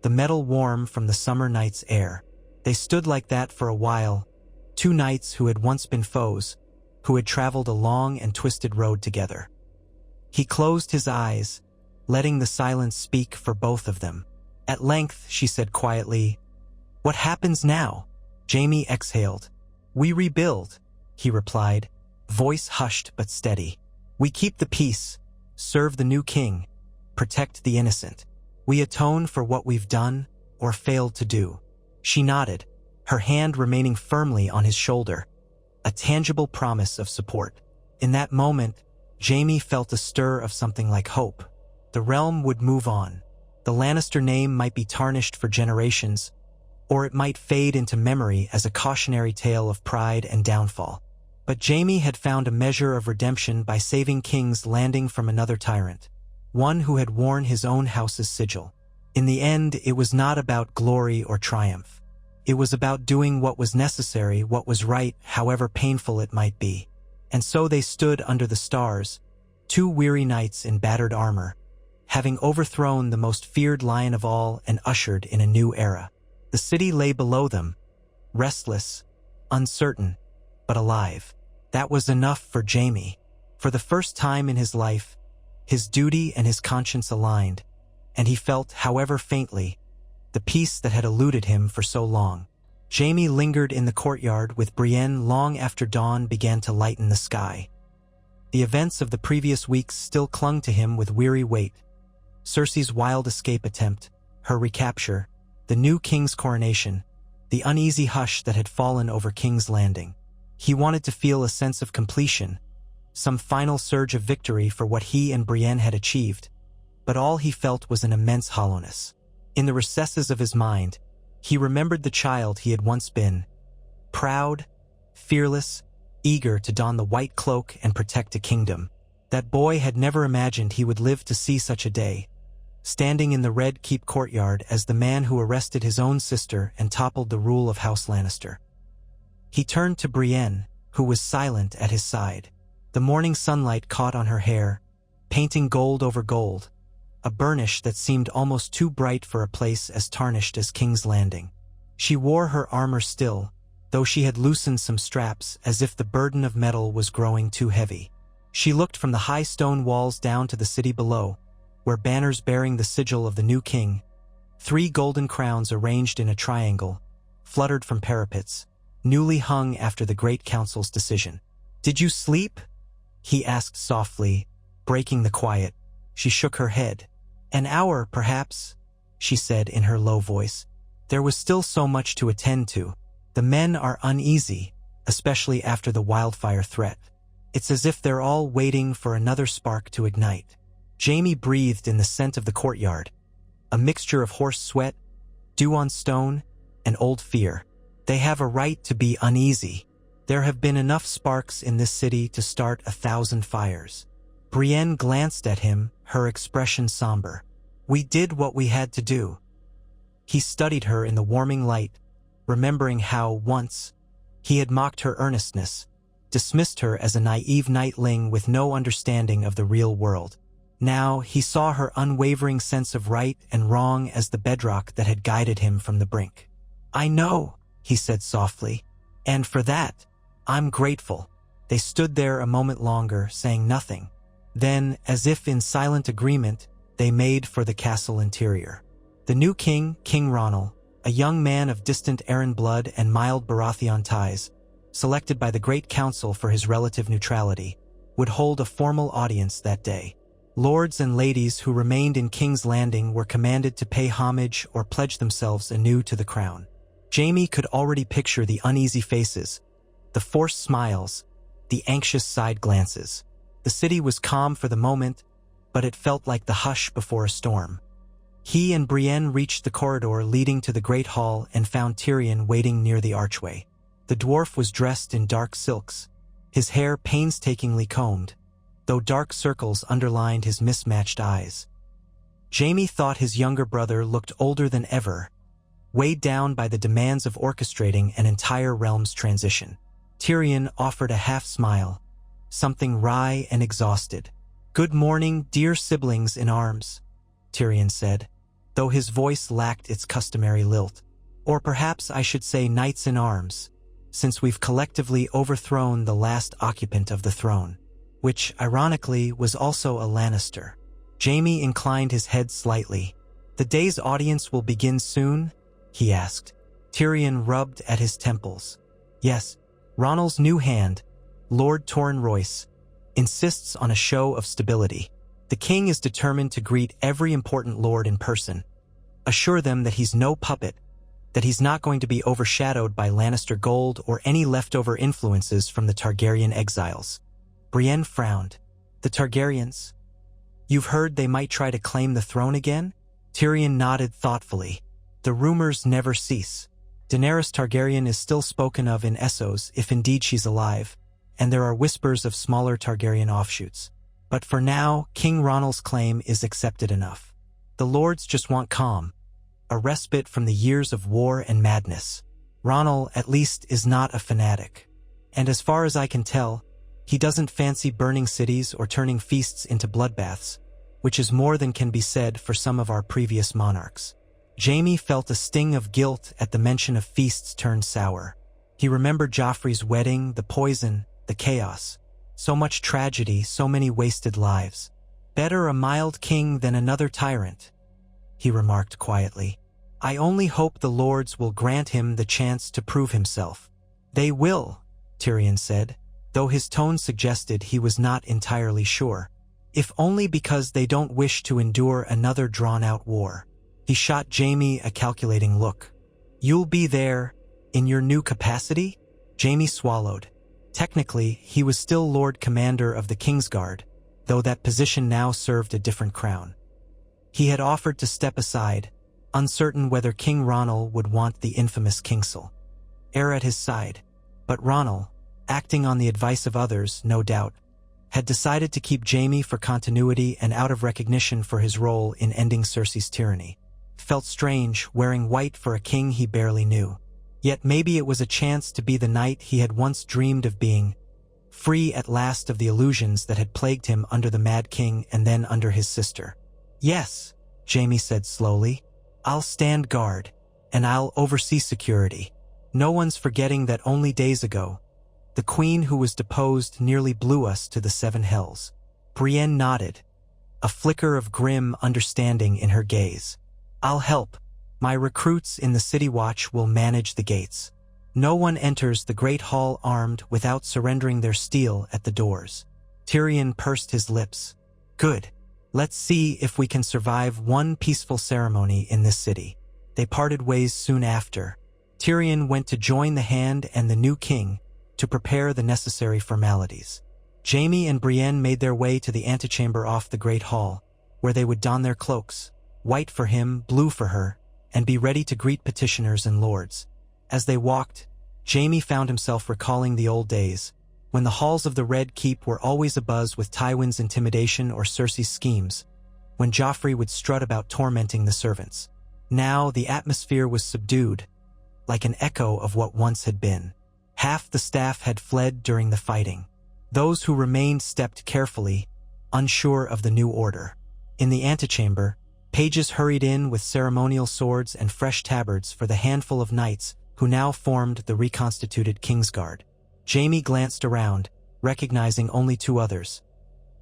the metal warm from the summer night's air. They stood like that for a while, two knights who had once been foes, who had traveled a long and twisted road together. He closed his eyes, letting the silence speak for both of them. At length, she said quietly, "What happens now?" Jaime exhaled. "We rebuild," he replied, voice hushed but steady. "We keep the peace, serve the new king, protect the innocent. We atone for what we've done or failed to do." She nodded, her hand remaining firmly on his shoulder, a tangible promise of support. In that moment, Jaime felt a stir of something like hope. The realm would move on. The Lannister name might be tarnished for generations, or it might fade into memory as a cautionary tale of pride and downfall. But Jaime had found a measure of redemption by saving King's Landing from another tyrant, one who had worn his own house's sigil. In the end, it was not about glory or triumph. It was about doing what was necessary, what was right, however painful it might be. And so they stood under the stars, two weary knights in battered armor, having overthrown the most feared lion of all and ushered in a new era. The city lay below them, restless, uncertain, but alive. That was enough for Jaime. For the first time in his life, his duty and his conscience aligned, and he felt, however faintly, the peace that had eluded him for so long. Jaime lingered in the courtyard with Brienne long after dawn began to lighten the sky. The events of the previous weeks still clung to him with weary weight. Cersei's wild escape attempt, her recapture, the new king's coronation, the uneasy hush that had fallen over King's Landing. He wanted to feel a sense of completion, some final surge of victory for what he and Brienne had achieved, but all he felt was an immense hollowness. In the recesses of his mind, he remembered the child he had once been, proud, fearless, eager to don the white cloak and protect a kingdom. That boy had never imagined he would live to see such a day, standing in the Red Keep courtyard as the man who arrested his own sister and toppled the rule of House Lannister. He turned to Brienne, who was silent at his side. The morning sunlight caught on her hair, painting gold over gold, a burnish that seemed almost too bright for a place as tarnished as King's Landing. She wore her armor still, though she had loosened some straps as if the burden of metal was growing too heavy. She looked from the high stone walls down to the city below, where banners bearing the sigil of the new king, 3 golden crowns arranged in a triangle, fluttered from parapets, newly hung after the Great Council's decision. "Did you sleep?" he asked softly, breaking the quiet. She shook her head. "An hour, perhaps," she said in her low voice. There was still so much to attend to. The men are uneasy, especially after the wildfire threat. It's as if they're all waiting for another spark to ignite. Jaime breathed in the scent of the courtyard, a mixture of horse sweat, dew on stone, and old fear. They have a right to be uneasy. There have been enough sparks in this city to start 1,000 fires. Brienne glanced at him, her expression somber. "We did what we had to do." He studied her in the warming light, remembering how, once, he had mocked her earnestness, dismissed her as a naive knightling with no understanding of the real world. Now he saw her unwavering sense of right and wrong as the bedrock that had guided him from the brink. "I know," he said softly, "and for that, I'm grateful." They stood there a moment longer, saying nothing. Then, as if in silent agreement, they made for the castle interior. The new king, King Ronald, a young man of distant Arryn blood and mild Baratheon ties, selected by the Great Council for his relative neutrality, would hold a formal audience that day. Lords and ladies who remained in King's Landing were commanded to pay homage or pledge themselves anew to the crown. Jaime could already picture the uneasy faces, the forced smiles, the anxious side glances. The city was calm for the moment, but it felt like the hush before a storm. He and Brienne reached the corridor leading to the great hall and found Tyrion waiting near the archway. The dwarf was dressed in dark silks, his hair painstakingly combed, though dark circles underlined his mismatched eyes. Jaime thought his younger brother looked older than ever, weighed down by the demands of orchestrating an entire realm's transition. Tyrion offered a half-smile, something wry and exhausted. "Good morning, dear siblings in arms," Tyrion said, though his voice lacked its customary lilt. "Or perhaps I should say knights in arms, since we've collectively overthrown the last occupant of the throne, which, ironically, was also a Lannister." Jaime inclined his head slightly. "The day's audience will begin soon?" he asked. Tyrion rubbed at his temples. "Yes, Ronald's new hand, Lord Torrhen Royce, insists on a show of stability. The king is determined to greet every important lord in person, assure them that he's no puppet, that he's not going to be overshadowed by Lannister gold or any leftover influences from the Targaryen exiles." Brienne frowned. "The Targaryens? You've heard they might try to claim the throne again?" Tyrion nodded thoughtfully. "The rumors never cease. Daenerys Targaryen is still spoken of in Essos if indeed she's alive, and there are whispers of smaller Targaryen offshoots. But for now, King Ronald's claim is accepted enough. The lords just want calm, a respite from the years of war and madness. Ronald, at least, is not a fanatic. And as far as I can tell, he doesn't fancy burning cities or turning feasts into bloodbaths, which is more than can be said for some of our previous monarchs. Jaime felt a sting of guilt at the mention of feasts turned sour. He remembered Joffrey's wedding, the poison, the chaos. So much tragedy, so many wasted lives. Better a mild king than another tyrant, he remarked quietly. I only hope the lords will grant him the chance to prove himself. They will, Tyrion said, though his tone suggested he was not entirely sure. If only because they don't wish to endure another drawn-out war. He shot Jaime a calculating look. You'll be there, in your new capacity? Jaime swallowed. Technically, he was still Lord Commander of the Kingsguard, though that position now served a different crown. He had offered to step aside, uncertain whether King Ronald would want the infamous Kingsel heir at his side. But Ronald, acting on the advice of others, no doubt, had decided to keep Jaime for continuity and out of recognition for his role in ending Cersei's tyranny. Felt strange, wearing white for a king he barely knew. Yet maybe it was a chance to be the knight he had once dreamed of being, free at last of the illusions that had plagued him under the Mad King and then under his sister. Yes, Jaime said slowly. I'll stand guard, and I'll oversee security. No one's forgetting that only days ago, the queen who was deposed nearly blew us to the seven hells. Brienne nodded, a flicker of grim understanding in her gaze. I'll help. My recruits in the City Watch will manage the gates. No one enters the Great Hall armed without surrendering their steel at the doors. Tyrion pursed his lips. Good. Let's see if we can survive one peaceful ceremony in this city. They parted ways soon after. Tyrion went to join the Hand and the new king to prepare the necessary formalities. Jaime and Brienne made their way to the antechamber off the Great Hall, where they would don their cloaks, white for him, blue for her, and be ready to greet petitioners and lords. As they walked, Jaime found himself recalling the old days, when the halls of the Red Keep were always abuzz with Tywin's intimidation or Cersei's schemes, when Joffrey would strut about tormenting the servants. Now the atmosphere was subdued, like an echo of what once had been. Half the staff had fled during the fighting. Those who remained stepped carefully, unsure of the new order. In the antechamber, pages hurried in with ceremonial swords and fresh tabards for the handful of knights who now formed the reconstituted Kingsguard. Jaime glanced around, recognizing only two others.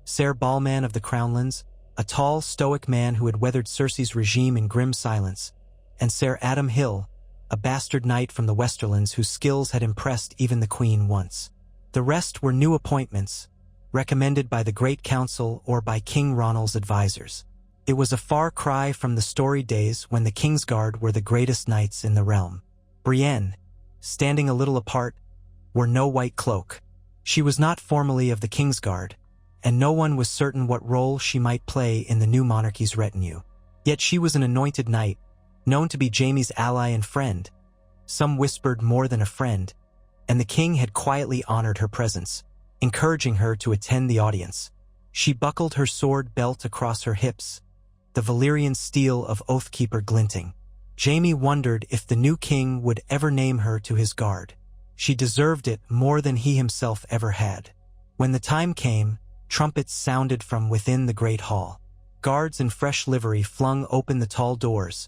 Ser Balman of the Crownlands, a tall, stoic man who had weathered Cersei's regime in grim silence, and Ser Adam Hill, a bastard knight from the Westerlands whose skills had impressed even the Queen once. The rest were new appointments, recommended by the Great Council or by King Ronald's advisors. It was a far cry from the storied days when the Kingsguard were the greatest knights in the realm. Brienne, standing a little apart, wore no white cloak. She was not formally of the Kingsguard, and no one was certain what role she might play in the new monarchy's retinue. Yet she was an anointed knight, known to be Jaime's ally and friend. Some whispered more than a friend, and the king had quietly honored her presence, encouraging her to attend the audience. She buckled her sword belt across her hips, the Valyrian steel of Oathkeeper glinting. Jaime wondered if the new king would ever name her to his guard. She deserved it more than he himself ever had. When the time came, trumpets sounded from within the great hall. Guards in fresh livery flung open the tall doors,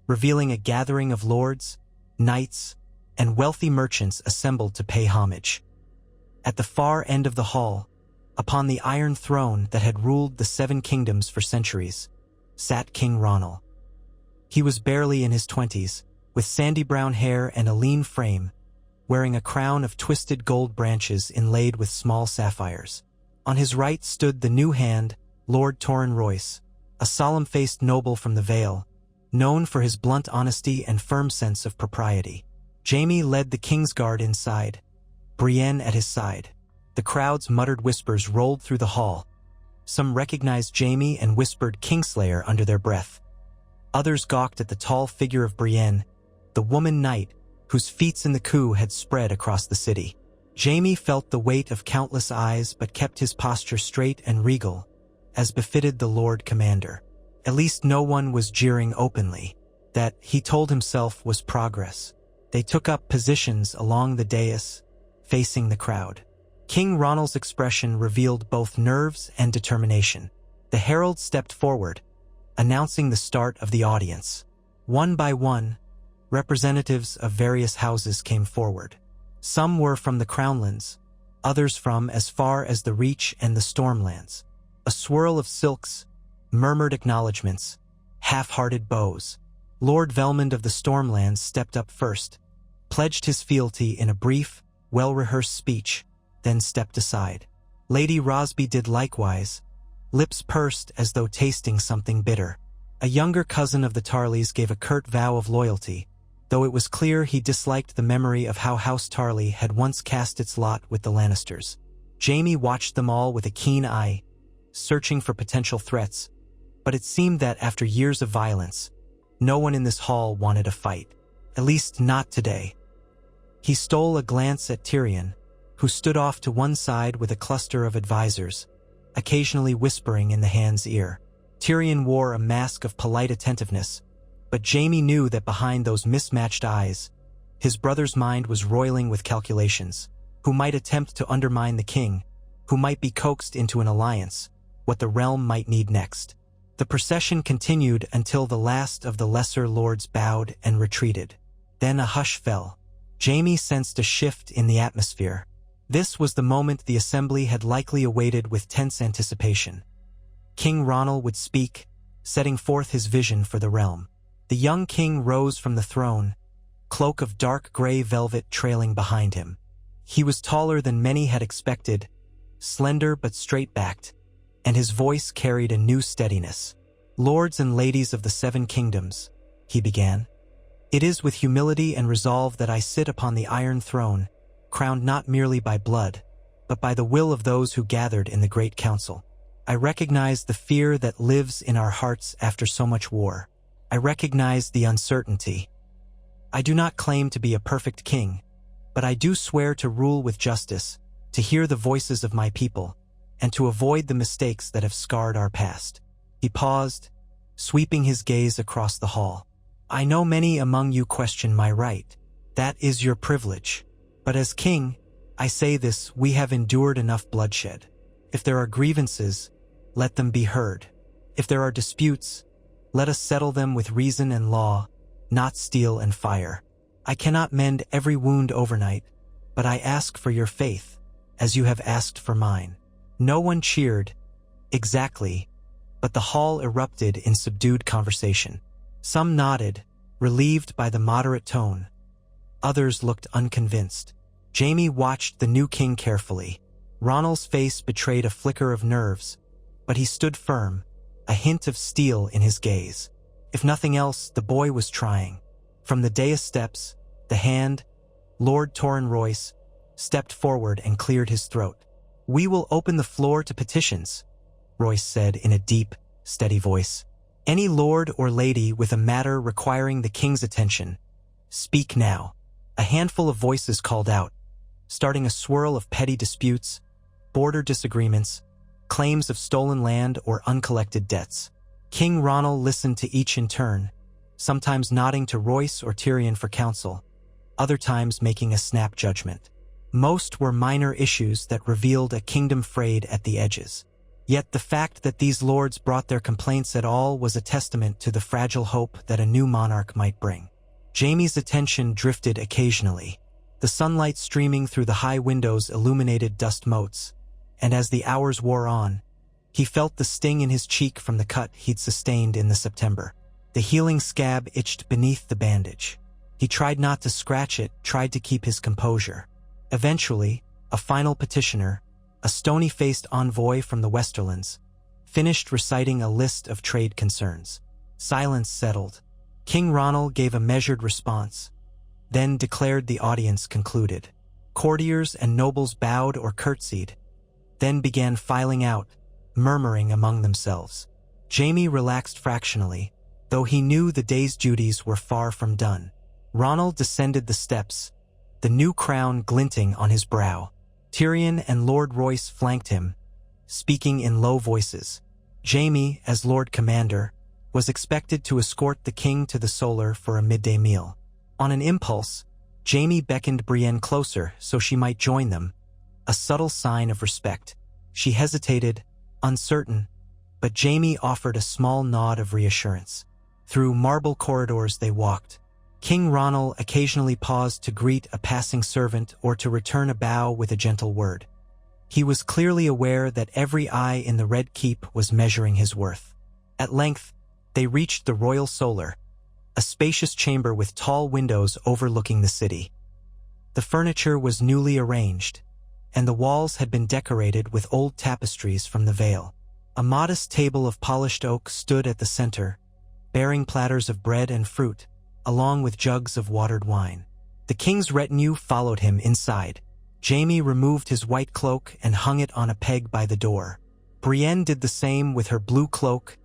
revealing a gathering of lords, knights, and wealthy merchants assembled to pay homage. At the far end of the hall, upon the iron throne that had ruled the Seven Kingdoms for centuries, sat King Ronald. He was barely in his 20s, with sandy brown hair and a lean frame, wearing a crown of twisted gold branches inlaid with small sapphires. On his right stood the new Hand, Lord Torrin Royce, a solemn-faced noble from the Vale, known for his blunt honesty and firm sense of propriety. Jaime led the Kingsguard inside, Brienne at his side. The crowd's muttered whispers rolled through the hall. Some recognized Jaime and whispered Kingslayer under their breath. Others gawked at the tall figure of Brienne, the woman knight whose feats in the coup had spread across the city. Jaime felt the weight of countless eyes but kept his posture straight and regal, as befitted the Lord Commander. At least no one was jeering openly. That, he told himself, was progress. They took up positions along the dais, facing the crowd. King Ronald's expression revealed both nerves and determination. The herald stepped forward, announcing the start of the audience. One by one, representatives of various houses came forward. Some were from the Crownlands, others from as far as the Reach and the Stormlands. A swirl of silks, murmured acknowledgments, half-hearted bows. Lord Velmond of the Stormlands stepped up first, pledged his fealty in a brief, well-rehearsed speech, then stepped aside. Lady Rosby did likewise, lips pursed as though tasting something bitter. A younger cousin of the Tarleys gave a curt vow of loyalty, though it was clear he disliked the memory of how House Tarley had once cast its lot with the Lannisters. Jaime watched them all with a keen eye, searching for potential threats, but it seemed that after years of violence, no one in this hall wanted a fight. At least not today. He stole a glance at Tyrion, who stood off to one side with a cluster of advisors, occasionally whispering in the hand's ear. Tyrion wore a mask of polite attentiveness, but Jaime knew that behind those mismatched eyes, his brother's mind was roiling with calculations. Who might attempt to undermine the king, who might be coaxed into an alliance, what the realm might need next. The procession continued until the last of the lesser lords bowed and retreated. Then a hush fell. Jaime sensed a shift in the atmosphere. This was the moment the assembly had likely awaited with tense anticipation. King Ronald would speak, setting forth his vision for the realm. The young king rose from the throne, cloak of dark gray velvet trailing behind him. He was taller than many had expected, slender but straight-backed, and his voice carried a new steadiness. "Lords and ladies of the Seven Kingdoms," he began, "it is with humility and resolve that I sit upon the Iron Throne, crowned not merely by blood, but by the will of those who gathered in the Great Council. I recognize the fear that lives in our hearts after so much war. I recognize the uncertainty. I do not claim to be a perfect king, but I do swear to rule with justice, to hear the voices of my people, and to avoid the mistakes that have scarred our past." He paused, sweeping his gaze across the hall. "I know many among you question my right. That is your privilege. But as king, I say this: we have endured enough bloodshed. If there are grievances, let them be heard. If there are disputes, let us settle them with reason and law, not steel and fire. I cannot mend every wound overnight, but I ask for your faith, as you have asked for mine." No one cheered, exactly, but the hall erupted in subdued conversation. Some nodded, relieved by the moderate tone. Others looked unconvinced. Jaime watched the new king carefully. Ronald's face betrayed a flicker of nerves, but he stood firm, a hint of steel in his gaze. If nothing else, the boy was trying. From the dais steps, the hand, Lord Torrin Royce, stepped forward and cleared his throat. "We will open the floor to petitions," Royce said in a deep, steady voice. "Any lord or lady with a matter requiring the king's attention, speak now." A handful of voices called out, starting a swirl of petty disputes, border disagreements, claims of stolen land or uncollected debts. King Ronald listened to each in turn, sometimes nodding to Royce or Tyrion for counsel, other times making a snap judgment. Most were minor issues that revealed a kingdom frayed at the edges. Yet the fact that these lords brought their complaints at all was a testament to the fragile hope that a new monarch might bring. Jaime's attention drifted occasionally. The sunlight streaming through the high windows illuminated dust motes, and as the hours wore on, he felt the sting in his cheek from the cut he'd sustained in the September. The healing scab itched beneath the bandage. He tried not to scratch it, tried to keep his composure. Eventually, a final petitioner, a stony-faced envoy from the Westerlands, finished reciting a list of trade concerns. Silence settled. King Ronald gave a measured response, then declared the audience concluded. Courtiers and nobles bowed or curtsied, then began filing out, murmuring among themselves. Jaime relaxed fractionally, though he knew the day's duties were far from done. Ronald descended the steps, the new crown glinting on his brow. Tyrion and Lord Royce flanked him, speaking in low voices. Jaime, as Lord Commander, was expected to escort the king to the Solar for a midday meal. On an impulse, Jaime beckoned Brienne closer so she might join them, a subtle sign of respect. She hesitated, uncertain, but Jaime offered a small nod of reassurance. Through marble corridors they walked. King Ronald occasionally paused to greet a passing servant or to return a bow with a gentle word. He was clearly aware that every eye in the Red Keep was measuring his worth. At length, they reached the Royal Solar, a spacious chamber with tall windows overlooking the city. The furniture was newly arranged, and the walls had been decorated with old tapestries from the Vale. A modest table of polished oak stood at the center, bearing platters of bread and fruit, along with jugs of watered wine. The king's retinue followed him inside. Jaime removed his white cloak and hung it on a peg by the door. Brienne did the same with her blue cloak,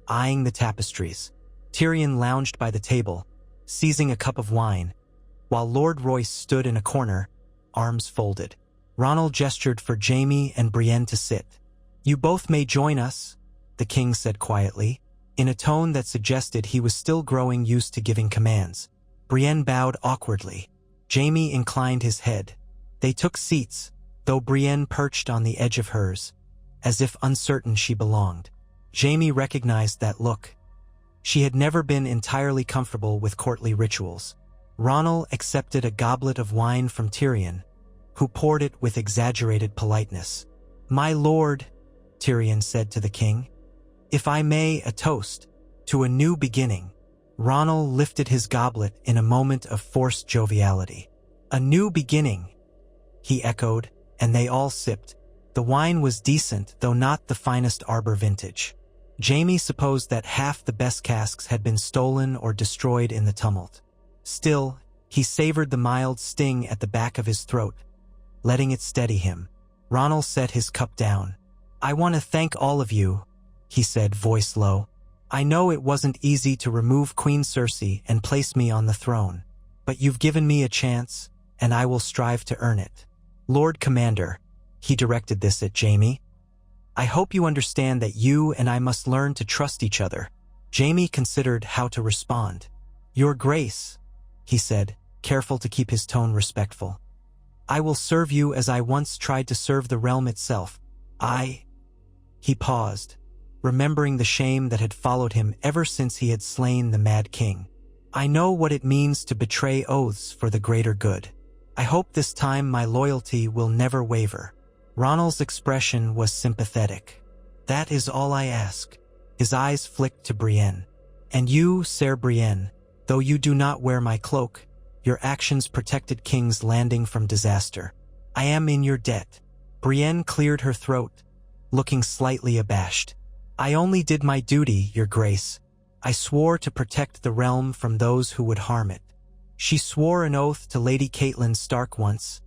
eyeing the tapestries. Tyrion lounged by the table, seizing a cup of wine, while Lord Royce stood in a corner, arms folded. Ronald gestured for Jaime and Brienne to sit. "You both may join us," the king said quietly, in a tone that suggested he was still growing used to giving commands. Brienne bowed awkwardly. Jaime inclined his head. They took seats, though Brienne perched on the edge of hers, as if uncertain she belonged. Jaime recognized that look. She had never been entirely comfortable with courtly rituals. Ronald accepted a goblet of wine from Tyrion, who poured it with exaggerated politeness. "My lord," Tyrion said to the king, "if I may, a toast to a new beginning." Ronald lifted his goblet in a moment of forced joviality. "A new beginning," he echoed, and they all sipped. The wine was decent, though not the finest Arbor vintage. Jaime supposed that half the best casks had been stolen or destroyed in the tumult. Still, he savored the mild sting at the back of his throat, letting it steady him. Ronald set his cup down. "I want to thank all of you," he said, voice low. "I know it wasn't easy to remove Queen Cersei and place me on the throne, but you've given me a chance, and I will strive to earn it. Lord Commander," he directed this at Jaime, "I hope you understand that you and I must learn to trust each other." Jaime considered how to respond. "Your Grace," he said, careful to keep his tone respectful. "I will serve you as I once tried to serve the realm itself. He paused, remembering the shame that had followed him ever since he had slain the Mad King. "I know what it means to betray oaths for the greater good. I hope this time my loyalty will never waver." Ronald's expression was sympathetic. "That is all I ask." His eyes flicked to Brienne. "And you, Sir Brienne, though you do not wear my cloak, your actions protected King's Landing from disaster. I am in your debt." Brienne cleared her throat, looking slightly abashed. "I only did my duty, Your Grace. I swore to protect the realm from those who would harm it." "She swore an oath to Lady Catelyn Stark once,"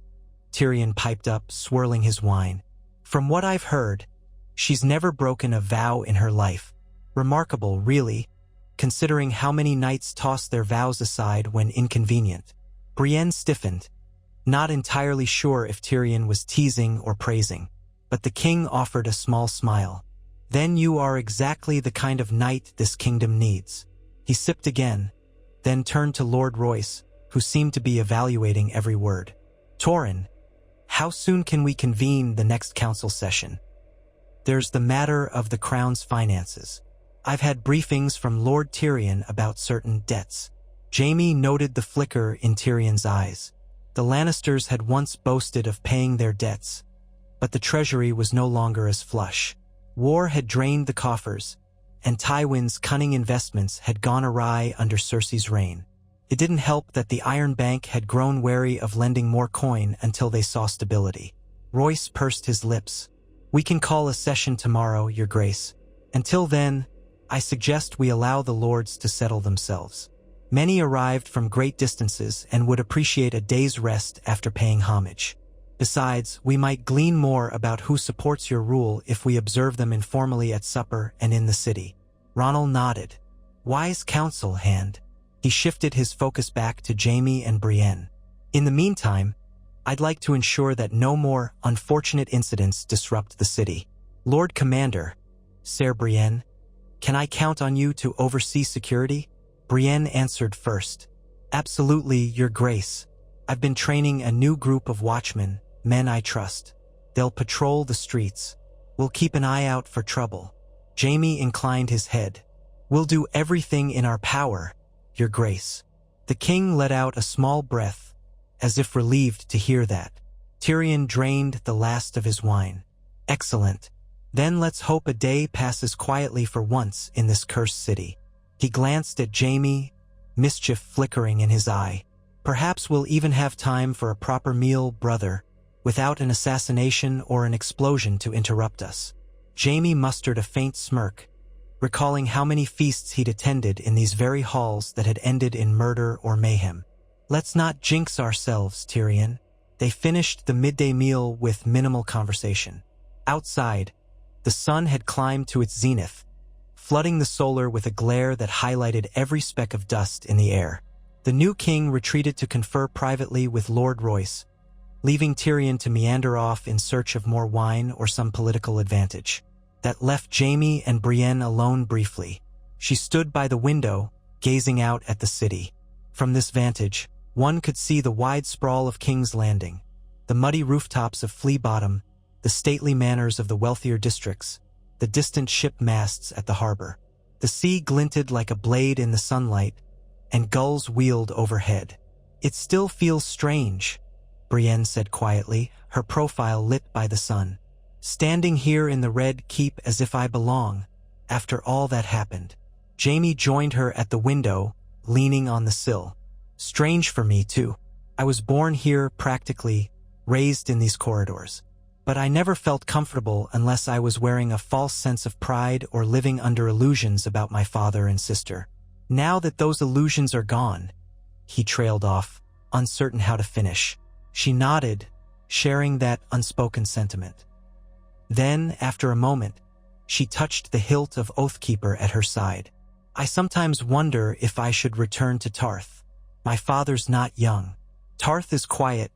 Tyrion piped up, swirling his wine. "From what I've heard, she's never broken a vow in her life. Remarkable, really, considering how many knights toss their vows aside when inconvenient." Brienne stiffened, not entirely sure if Tyrion was teasing or praising, but the king offered a small smile. "Then you are exactly the kind of knight this kingdom needs." He sipped again, then turned to Lord Royce, who seemed to be evaluating every word. "Torrhen, how soon can we convene the next council session? There's the matter of the crown's finances. I've had briefings from Lord Tyrion about certain debts." Jaime noted the flicker in Tyrion's eyes. The Lannisters had once boasted of paying their debts, but the treasury was no longer as flush. War had drained the coffers, and Tywin's cunning investments had gone awry under Cersei's reign. It didn't help that the Iron Bank had grown wary of lending more coin until they saw stability. Royce pursed his lips. "We can call a session tomorrow, Your Grace. Until then, I suggest we allow the lords to settle themselves. Many arrived from great distances and would appreciate a day's rest after paying homage. Besides, we might glean more about who supports your rule if we observe them informally at supper and in the city." Ronald nodded. "Wise counsel, Hand." He shifted his focus back to Jaime and Brienne. In the meantime, I'd like to ensure that no more unfortunate incidents disrupt the city. Lord Commander, Ser Brienne, can I count on you to oversee security? Brienne answered first. Absolutely, Your Grace. I've been training a new group of watchmen, men I trust. They'll patrol the streets. We'll keep an eye out for trouble. Jaime inclined his head. We'll do everything in our power, Your Grace. The king let out a small breath, as if relieved to hear that. Tyrion drained the last of his wine. Excellent. Then let's hope a day passes quietly for once in this cursed city. He glanced at Jaime, mischief flickering in his eye. Perhaps we'll even have time for a proper meal, brother, without an assassination or an explosion to interrupt us. Jaime mustered a faint smirk, recalling how many feasts he'd attended in these very halls that had ended in murder or mayhem. Let's not jinx ourselves, Tyrion. They finished the midday meal with minimal conversation. Outside, the sun had climbed to its zenith, flooding the solar with a glare that highlighted every speck of dust in the air. The new king retreated to confer privately with Lord Royce, leaving Tyrion to meander off in search of more wine or some political advantage. That left Jaime and Brienne alone briefly. She stood by the window, gazing out at the city. From this vantage, one could see the wide sprawl of King's Landing, the muddy rooftops of Flea Bottom, the stately manors of the wealthier districts, the distant ship masts at the harbor. The sea glinted like a blade in the sunlight, and gulls wheeled overhead. It still feels strange, Brienne said quietly, her profile lit by the sun. Standing here in the Red Keep as if I belong, after all that happened. Jaime joined her at the window, leaning on the sill. Strange for me, too. I was born here, practically, raised in these corridors. But I never felt comfortable unless I was wearing a false sense of pride or living under illusions about my father and sister. Now that those illusions are gone, he trailed off, uncertain how to finish. She nodded, sharing that unspoken sentiment. Then, after a moment, she touched the hilt of Oathkeeper at her side. I sometimes wonder if I should return to Tarth. My father's not young. Tarth is quiet,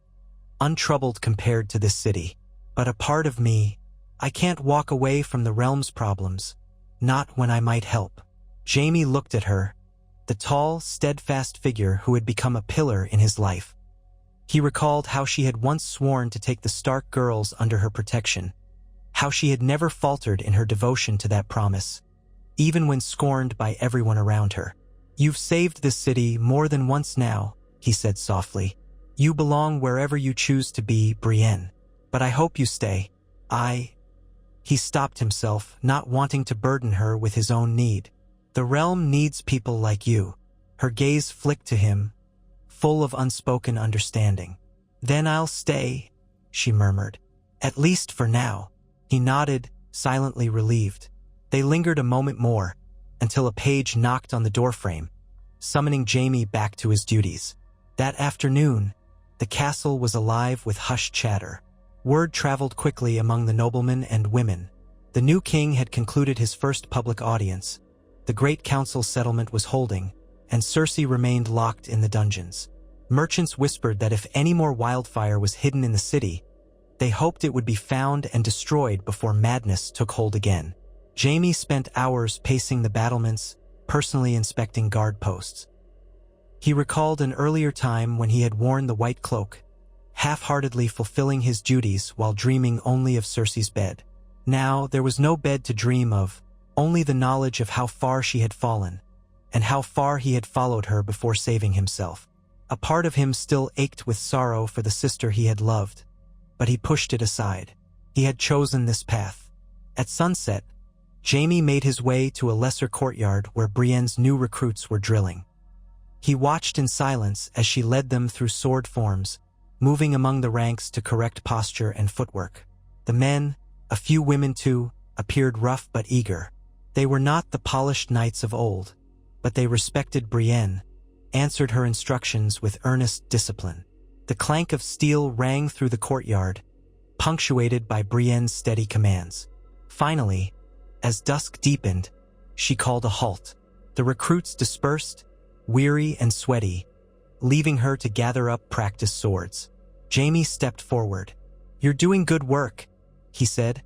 untroubled compared to this city. But a part of me, I can't walk away from the realm's problems, not when I might help. Jaime looked at her, the tall, steadfast figure who had become a pillar in his life. He recalled how she had once sworn to take the Stark girls under her protection, how she had never faltered in her devotion to that promise, even when scorned by everyone around her. You've saved this city more than once now, he said softly. You belong wherever you choose to be, Brienne. But I hope you stay. He stopped himself, not wanting to burden her with his own need. The realm needs people like you. Her gaze flicked to him, full of unspoken understanding. Then I'll stay, she murmured. At least for now. He nodded, silently relieved. They lingered a moment more, until a page knocked on the doorframe, summoning Jaime back to his duties. That afternoon, the castle was alive with hushed chatter. Word traveled quickly among the noblemen and women. The new king had concluded his first public audience. The great council settlement was holding, and Cersei remained locked in the dungeons. Merchants whispered that if any more wildfire was hidden in the city, they hoped it would be found and destroyed before madness took hold again. Jaime spent hours pacing the battlements, personally inspecting guard posts. He recalled an earlier time when he had worn the white cloak, half-heartedly fulfilling his duties while dreaming only of Cersei's bed. Now there was no bed to dream of, only the knowledge of how far she had fallen, and how far he had followed her before saving himself. A part of him still ached with sorrow for the sister he had loved, but he pushed it aside. He had chosen this path. At sunset, Jaime made his way to a lesser courtyard where Brienne's new recruits were drilling. He watched in silence as she led them through sword forms, moving among the ranks to correct posture and footwork. The men, a few women too, appeared rough but eager. They were not the polished knights of old, but they respected Brienne, answered her instructions with earnest discipline. The clank of steel rang through the courtyard, punctuated by Brienne's steady commands. Finally, as dusk deepened, she called a halt. The recruits dispersed, weary and sweaty, leaving her to gather up practice swords. Jaime stepped forward. "You're doing good work," he said,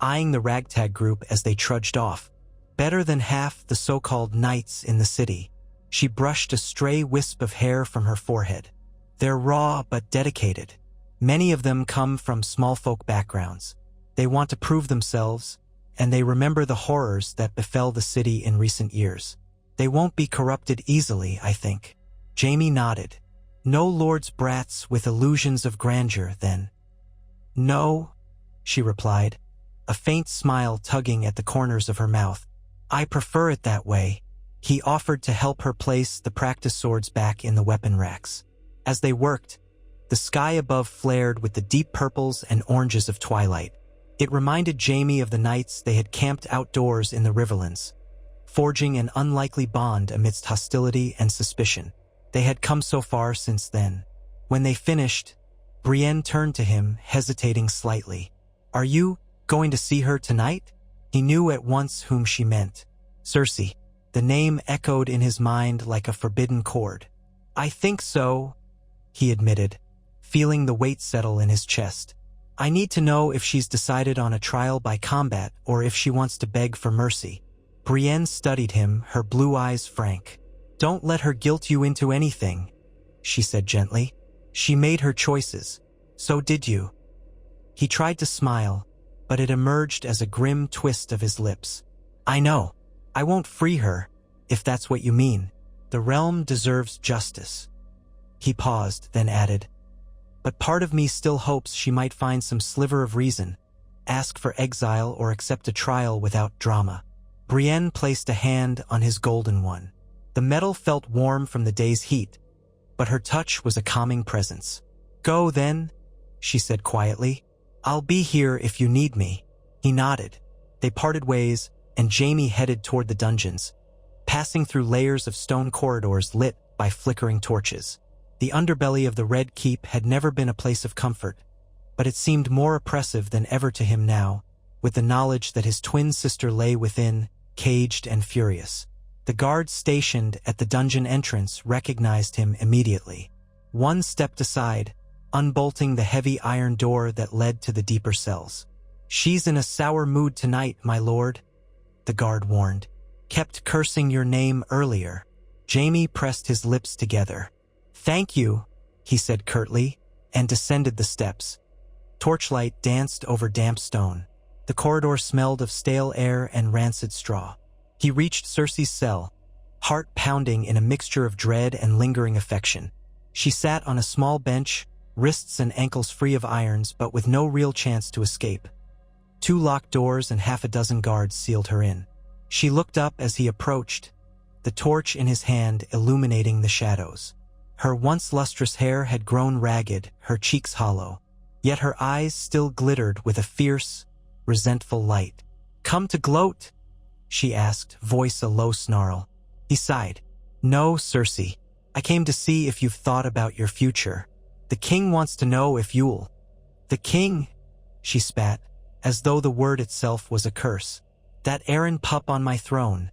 eyeing the ragtag group as they trudged off. "Better than half the so-called knights in the city." She brushed a stray wisp of hair from her forehead. "They're raw but dedicated. Many of them come from small folk backgrounds. They want to prove themselves, and they remember the horrors that befell the city in recent years. They won't be corrupted easily, I think." Jaime nodded. "No lord's brats with illusions of grandeur, then?" "No," she replied, a faint smile tugging at the corners of her mouth. "I prefer it that way." He offered to help her place the practice swords back in the weapon racks. As they worked, the sky above flared with the deep purples and oranges of twilight. It reminded Jaime of the nights they had camped outdoors in the Riverlands, forging an unlikely bond amidst hostility and suspicion. They had come so far since then. When they finished, Brienne turned to him, hesitating slightly. "Are you going to see her tonight?" He knew at once whom she meant. Cersei. The name echoed in his mind like a forbidden chord. "I think so," he admitted, feeling the weight settle in his chest. "I need to know if she's decided on a trial by combat or if she wants to beg for mercy." Brienne studied him, her blue eyes frank. "Don't let her guilt you into anything," she said gently. "She made her choices. So did you." He tried to smile, but it emerged as a grim twist of his lips. "I know. I won't free her, if that's what you mean. The realm deserves justice." He paused, then added, "But part of me still hopes she might find some sliver of reason, ask for exile or accept a trial without drama." Brienne placed a hand on his golden one. The metal felt warm from the day's heat, but her touch was a calming presence. "Go then," she said quietly. "I'll be here if you need me." He nodded. They parted ways, and Jaime headed toward the dungeons, passing through layers of stone corridors lit by flickering torches. The underbelly of the Red Keep had never been a place of comfort, but it seemed more oppressive than ever to him now, with the knowledge that his twin sister lay within, caged and furious. The guards stationed at the dungeon entrance recognized him immediately. One stepped aside, unbolting the heavy iron door that led to the deeper cells. "She's in a sour mood tonight, my lord," the guard warned. "Kept cursing your name earlier." Jaime pressed his lips together. "Thank you," he said curtly, and descended the steps. Torchlight danced over damp stone. The corridor smelled of stale air and rancid straw. He reached Cersei's cell, heart pounding in a mixture of dread and lingering affection. She sat on a small bench, wrists and ankles free of irons, but with no real chance to escape. 2 locked doors and half a dozen guards sealed her in. She looked up as he approached, the torch in his hand illuminating the shadows. Her once lustrous hair had grown ragged, her cheeks hollow, yet her eyes still glittered with a fierce, resentful light. "Come to gloat?" she asked, voice a low snarl. He sighed. "No, Cersei. I came to see if you've thought about your future. The king wants to know if you'll—" "The king?" she spat, as though the word itself was a curse. "That errand pup on my throne,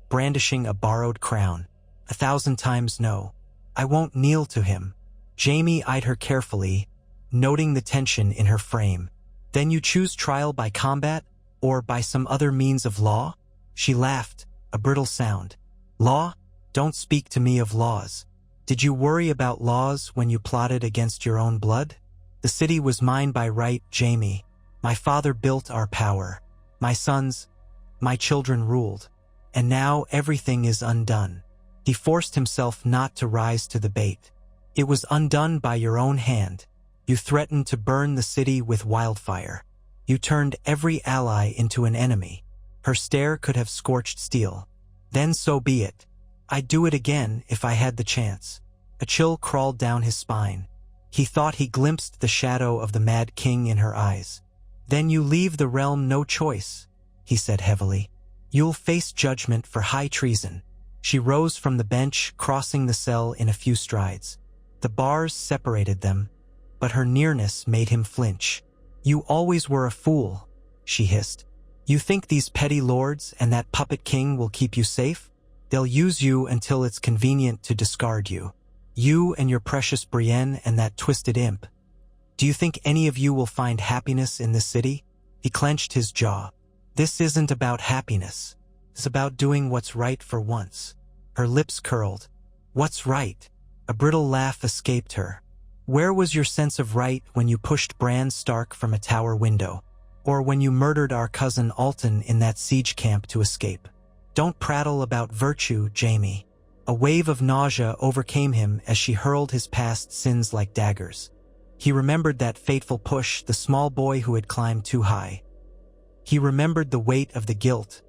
brandishing a borrowed crown. 1,000 times no. I won't kneel to him." Jaime eyed her carefully, noting the tension in her frame. "Then you choose trial by combat, or by some other means of law?" She laughed, a brittle sound. "Law? Don't speak to me of laws. Did you worry about laws when you plotted against your own blood? The city was mine by right, Jaime. My father built our power. My sons, my children ruled. And now everything is undone." He forced himself not to rise to the bait. "It was undone by your own hand. You threatened to burn the city with wildfire. You turned every ally into an enemy." Her stare could have scorched steel. "Then so be it. I'd do it again if I had the chance." A chill crawled down his spine. He thought he glimpsed the shadow of the Mad King in her eyes. "Then you leave the realm no choice," he said heavily. "You'll face judgment for high treason." She rose from the bench, crossing the cell in a few strides. The bars separated them, but her nearness made him flinch. "You always were a fool," she hissed. "You think these petty lords and that puppet king will keep you safe? They'll use you until it's convenient to discard you. You and your precious Brienne and that twisted imp. Do you think any of you will find happiness in this city? He clenched his jaw. This isn't about happiness. It's about doing what's right for once. Her lips curled. What's right? A brittle laugh escaped her. Where was your sense of right when you pushed Bran Stark from a tower window? Or when you murdered our cousin Alton in that siege camp to escape? Don't prattle about virtue, Jaime. A wave of nausea overcame him as she hurled his past sins like daggers. He remembered that fateful push, the small boy who had climbed too high. He remembered the weight of the guilt,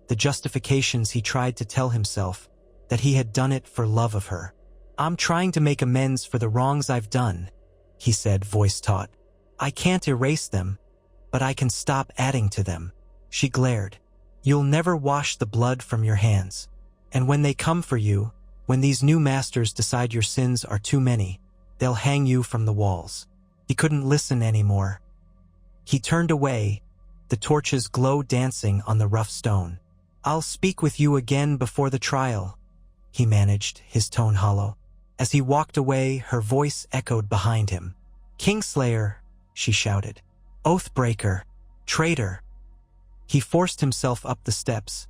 the justifications he tried to tell himself, that he had done it for love of her. I'm trying to make amends for the wrongs I've done, he said, voice taut. I can't erase them, but I can stop adding to them. She glared. You'll never wash the blood from your hands. And when they come for you, when these new masters decide your sins are too many, they'll hang you from the walls. He couldn't listen anymore. He turned away, the torches glow dancing on the rough stone. I'll speak with you again before the trial, he managed, his tone hollow. As he walked away, her voice echoed behind him. Kingslayer, she shouted. Oathbreaker, traitor. He forced himself up the steps,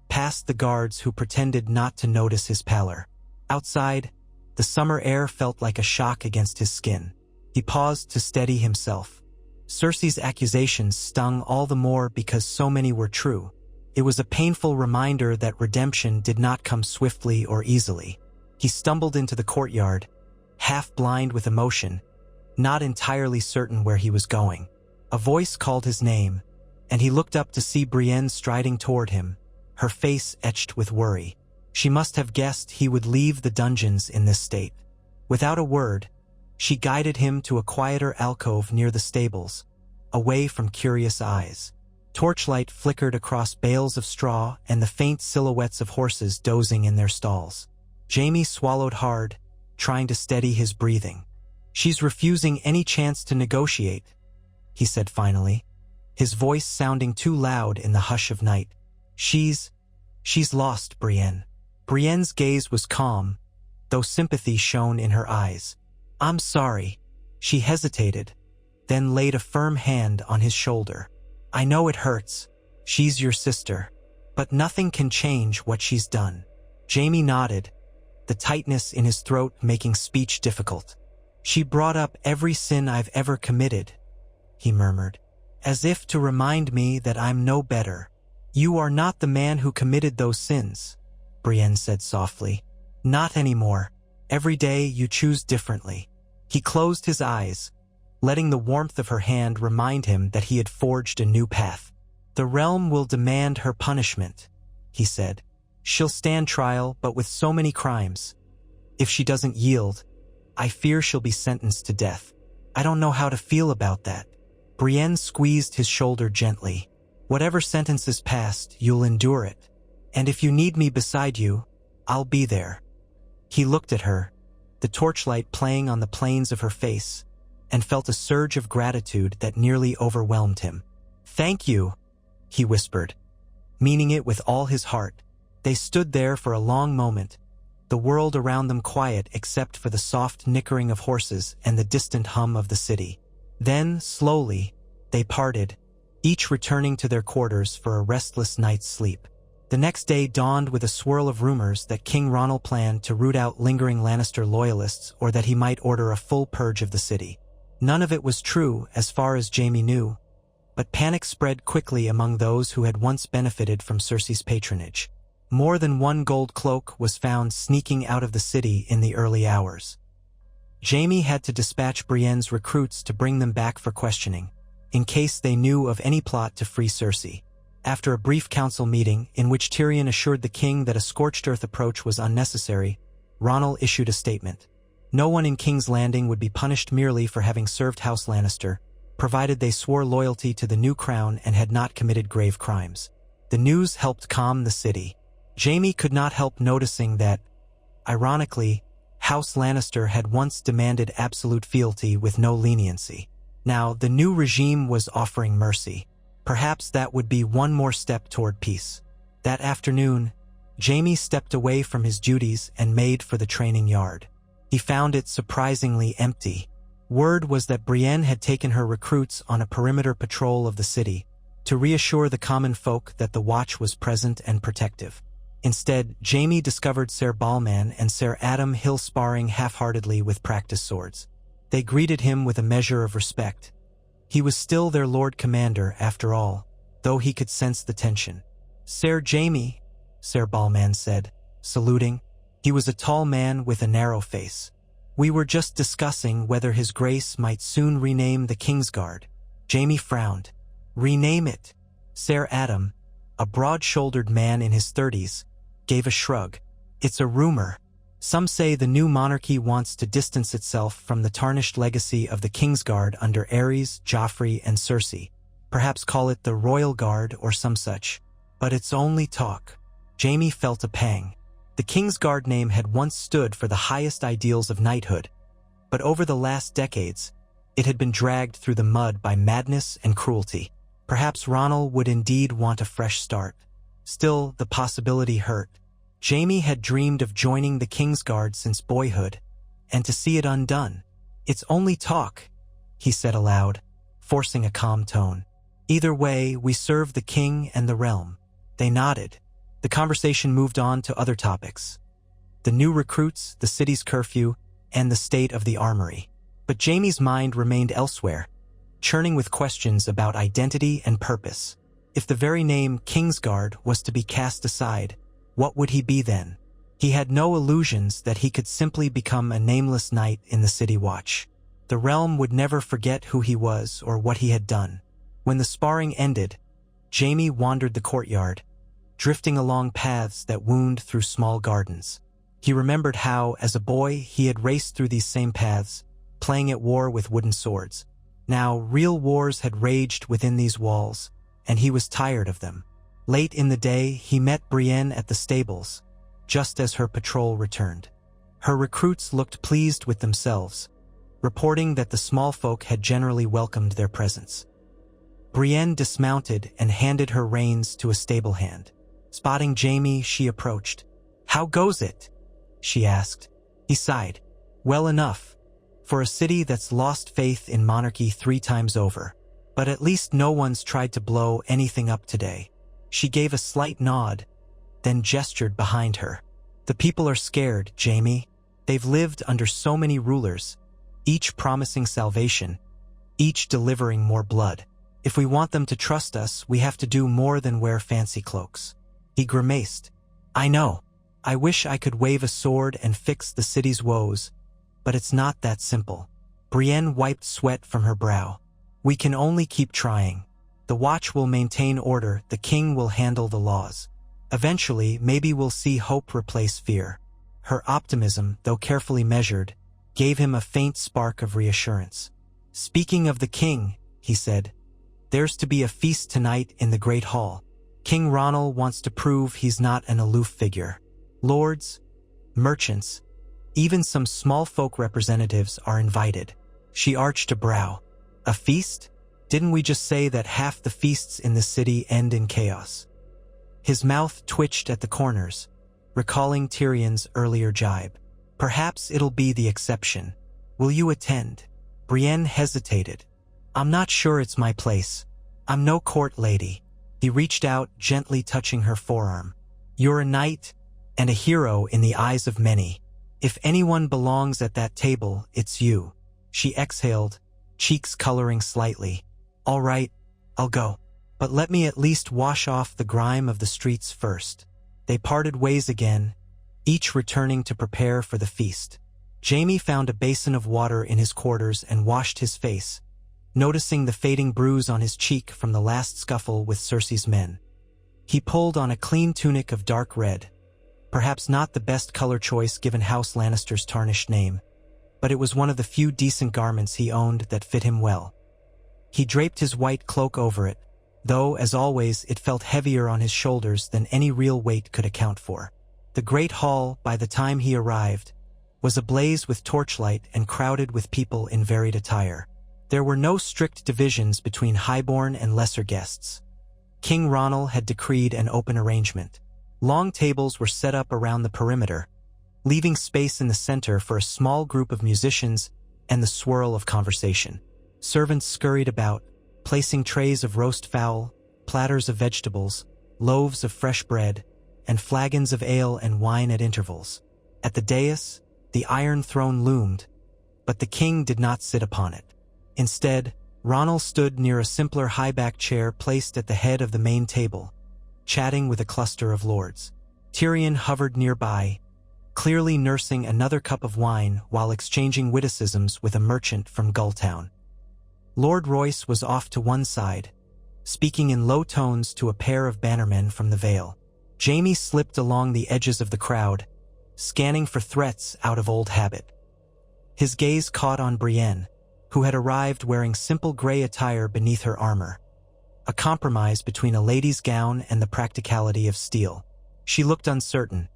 past the guards who pretended not to notice his pallor. Outside, the summer air felt like a shock against his skin. He paused to steady himself. Cersei's accusations stung all the more because so many were true. It was a painful reminder that redemption did not come swiftly or easily. He stumbled into the courtyard, half blind with emotion, not entirely certain where he was going. A voice called his name, and he looked up to see Brienne striding toward him, her face etched with worry. She must have guessed he would leave the dungeons in this state. Without a word, she guided him to a quieter alcove near the stables, away from curious eyes. Torchlight flickered across bales of straw and the faint silhouettes of horses dozing in their stalls. Jaime swallowed hard, trying to steady his breathing. She's refusing any chance to negotiate, he said finally, his voice sounding too loud in the hush of night. She's lost, Brienne. Brienne's gaze was calm, though sympathy shone in her eyes. I'm sorry. She hesitated, then laid a firm hand on his shoulder. I know it hurts. She's your sister. But nothing can change what she's done. Jaime nodded, the tightness in his throat making speech difficult. She brought up every sin I've ever committed, he murmured, as if to remind me that I'm no better. You are not the man who committed those sins, Brienne said softly. Not anymore. Every day you choose differently. He closed his eyes, letting the warmth of her hand remind him that he had forged a new path. The realm will demand her punishment, he said. She'll stand trial, but with so many crimes. If she doesn't yield, I fear she'll be sentenced to death. I don't know how to feel about that. Brienne squeezed his shoulder gently. Whatever sentence is passed, you'll endure it. And if you need me beside you, I'll be there. He looked at her, the torchlight playing on the planes of her face, and felt a surge of gratitude that nearly overwhelmed him. Thank you, he whispered, meaning it with all his heart. They stood there for a long moment, the world around them quiet except for the soft nickering of horses and the distant hum of the city. Then, slowly, they parted, each returning to their quarters for a restless night's sleep. The next day dawned with a swirl of rumors that King Ronald planned to root out lingering Lannister loyalists or that he might order a full purge of the city. None of it was true as far as Jaime knew, but panic spread quickly among those who had once benefited from Cersei's patronage. More than one gold cloak was found sneaking out of the city in the early hours. Jaime had to dispatch Brienne's recruits to bring them back for questioning, in case they knew of any plot to free Cersei. After a brief council meeting, in which Tyrion assured the king that a scorched earth approach was unnecessary, Ronald issued a statement. No one in King's Landing would be punished merely for having served House Lannister, provided they swore loyalty to the new crown and had not committed grave crimes. The news helped calm the city. Jaime could not help noticing that, ironically, House Lannister had once demanded absolute fealty with no leniency. Now, the new regime was offering mercy. Perhaps that would be one more step toward peace. That afternoon, Jaime stepped away from his duties and made for the training yard. He found it surprisingly empty. Word was that Brienne had taken her recruits on a perimeter patrol of the city to reassure the common folk that the watch was present and protective. Instead, Jaime discovered Ser Balman and Ser Adam Hill sparring half-heartedly with practice swords. They greeted him with a measure of respect. He was still their Lord Commander, after all, though he could sense the tension. "Ser Jaime," Ser Balman said, saluting. He was a tall man with a narrow face. "We were just discussing whether His Grace might soon rename the Kingsguard." Jaime frowned. "Rename it?" Ser Adam, a broad-shouldered man in his 30s, gave a shrug. "It's a rumor. Some say the new monarchy wants to distance itself from the tarnished legacy of the Kingsguard under Aerys, Joffrey, and Cersei. Perhaps call it the Royal Guard or some such. But it's only talk." Jaime felt a pang. The Kingsguard name had once stood for the highest ideals of knighthood, but over the last decades, it had been dragged through the mud by madness and cruelty. Perhaps Ronald would indeed want a fresh start. Still, the possibility hurt. Jaime had dreamed of joining the Kingsguard since boyhood, and to see it undone. "It's only talk," he said aloud, forcing a calm tone. "Either way, we serve the king and the realm." They nodded. The conversation moved on to other topics. The new recruits, the city's curfew, and the state of the armory. But Jaime's mind remained elsewhere, churning with questions about identity and purpose. If the very name Kingsguard was to be cast aside, what would he be then? He had no illusions that he could simply become a nameless knight in the city watch. The realm would never forget who he was or what he had done. When the sparring ended, Jaime wandered the courtyard, drifting along paths that wound through small gardens. He remembered how, as a boy, he had raced through these same paths, playing at war with wooden swords. Now, real wars had raged within these walls, and he was tired of them. Late in the day, he met Brienne at the stables, just as her patrol returned. Her recruits looked pleased with themselves, reporting that the small folk had generally welcomed their presence. Brienne dismounted and handed her reins to a stable hand. Spotting Jaime, she approached. "How goes it?" she asked. He sighed. "Well enough, for a city that's lost faith in monarchy 3 times over. But at least no one's tried to blow anything up today." She gave a slight nod, then gestured behind her. "The people are scared, Jaime. They've lived under so many rulers, each promising salvation, each delivering more blood. If we want them to trust us, we have to do more than wear fancy cloaks." He grimaced. "I know. I wish I could wave a sword and fix the city's woes, but it's not that simple." Brienne wiped sweat from her brow. "We can only keep trying. The watch will maintain order, the king will handle the laws. Eventually, maybe we'll see hope replace fear." Her optimism, though carefully measured, gave him a faint spark of reassurance. "Speaking of the king," he said, "there's to be a feast tonight in the Great Hall. King Ronald wants to prove he's not an aloof figure. Lords, merchants, even some small folk representatives are invited." She arched a brow. "A feast? Didn't we just say that half the feasts in the city end in chaos?" His mouth twitched at the corners, recalling Tyrion's earlier jibe. "Perhaps it'll be the exception. Will you attend?" Brienne hesitated. "I'm not sure it's my place. I'm no court lady." He reached out, gently touching her forearm. "You're a knight, and a hero in the eyes of many. If anyone belongs at that table, it's you." She exhaled, cheeks coloring slightly. "All right, I'll go. But let me at least wash off the grime of the streets first." They parted ways again, each returning to prepare for the feast. Jaime found a basin of water in his quarters and washed his face, noticing the fading bruise on his cheek from the last scuffle with Cersei's men. He pulled on a clean tunic of dark red, perhaps not the best color choice given House Lannister's tarnished name, but it was one of the few decent garments he owned that fit him well. He draped his white cloak over it, though, as always, it felt heavier on his shoulders than any real weight could account for. The Great Hall, by the time he arrived, was ablaze with torchlight and crowded with people in varied attire. There were no strict divisions between highborn and lesser guests. King Ronald had decreed an open arrangement. Long tables were set up around the perimeter, leaving space in the center for a small group of musicians and the swirl of conversation. Servants scurried about, placing trays of roast fowl, platters of vegetables, loaves of fresh bread, and flagons of ale and wine at intervals. At the dais, the Iron Throne loomed, but the king did not sit upon it. Instead, Ronald stood near a simpler high-backed chair placed at the head of the main table, chatting with a cluster of lords. Tyrion hovered nearby, clearly nursing another cup of wine while exchanging witticisms with a merchant from Gulltown. Lord Royce was off to one side, speaking in low tones to a pair of bannermen from the Vale. Jaime slipped along the edges of the crowd, scanning for threats out of old habit. His gaze caught on Brienne, who had arrived wearing simple gray attire beneath her armor, a compromise between a lady's gown and the practicality of steel. She looked uncertain,